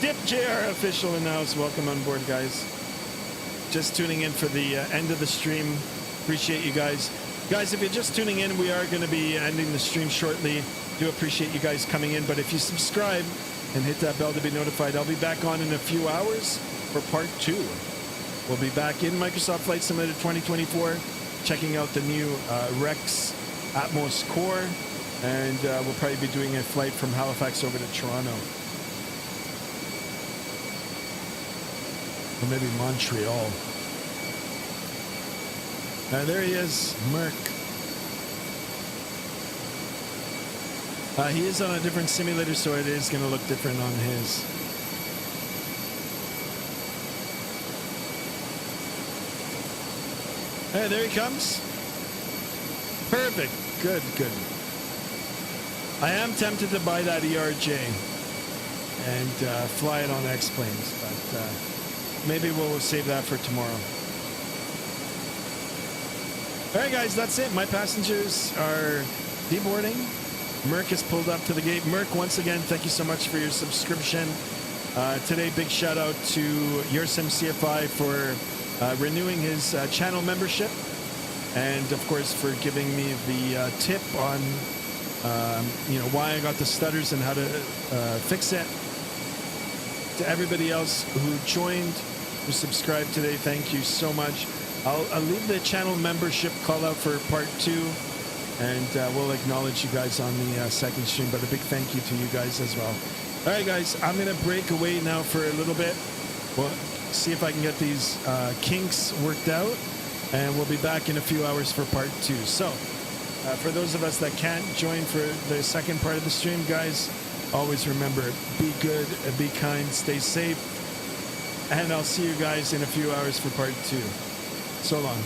Dip JR official in the house. Welcome on board, guys. Just tuning in for the end of the stream. Appreciate you guys. Guys, if you're just tuning in, we are going to be ending the stream shortly. Do appreciate you guys coming in. But if you subscribe and hit that bell to be notified, I'll be back on in a few hours for part 2. We'll be back in Microsoft Flight Simulator 2024, checking out the new Rex Atmos core. And we'll probably be doing a flight from Halifax over to Toronto. Or maybe Montreal. There he is, Merc. He is on a different simulator, so it is going to look different on his. Hey, there he comes. Perfect. Good, good. I am tempted to buy that ERJ and fly it on X-Planes, but maybe we'll save that for tomorrow. All right, guys, that's it. My passengers are deboarding. Merc has pulled up to the gate. Merc, once again, thank you so much for your subscription. Today, big shout out to Yersim CFI for renewing his channel membership, and of course for giving me the tip on why I got the stutters and how to fix it. To everybody else who joined, who subscribed today, thank you so much. I'll leave the channel membership call out for part 2, and we'll acknowledge you guys on the second stream, but a big thank you to you guys as well. All right, guys, I'm going to break away now for a little bit. We'll see if I can get these kinks worked out, and we'll be back in a few hours for part 2. So, for those of us that can't join for the second part of the stream, guys, always remember, be good, be kind, stay safe, and I'll see you guys in a few hours for part 2. So long.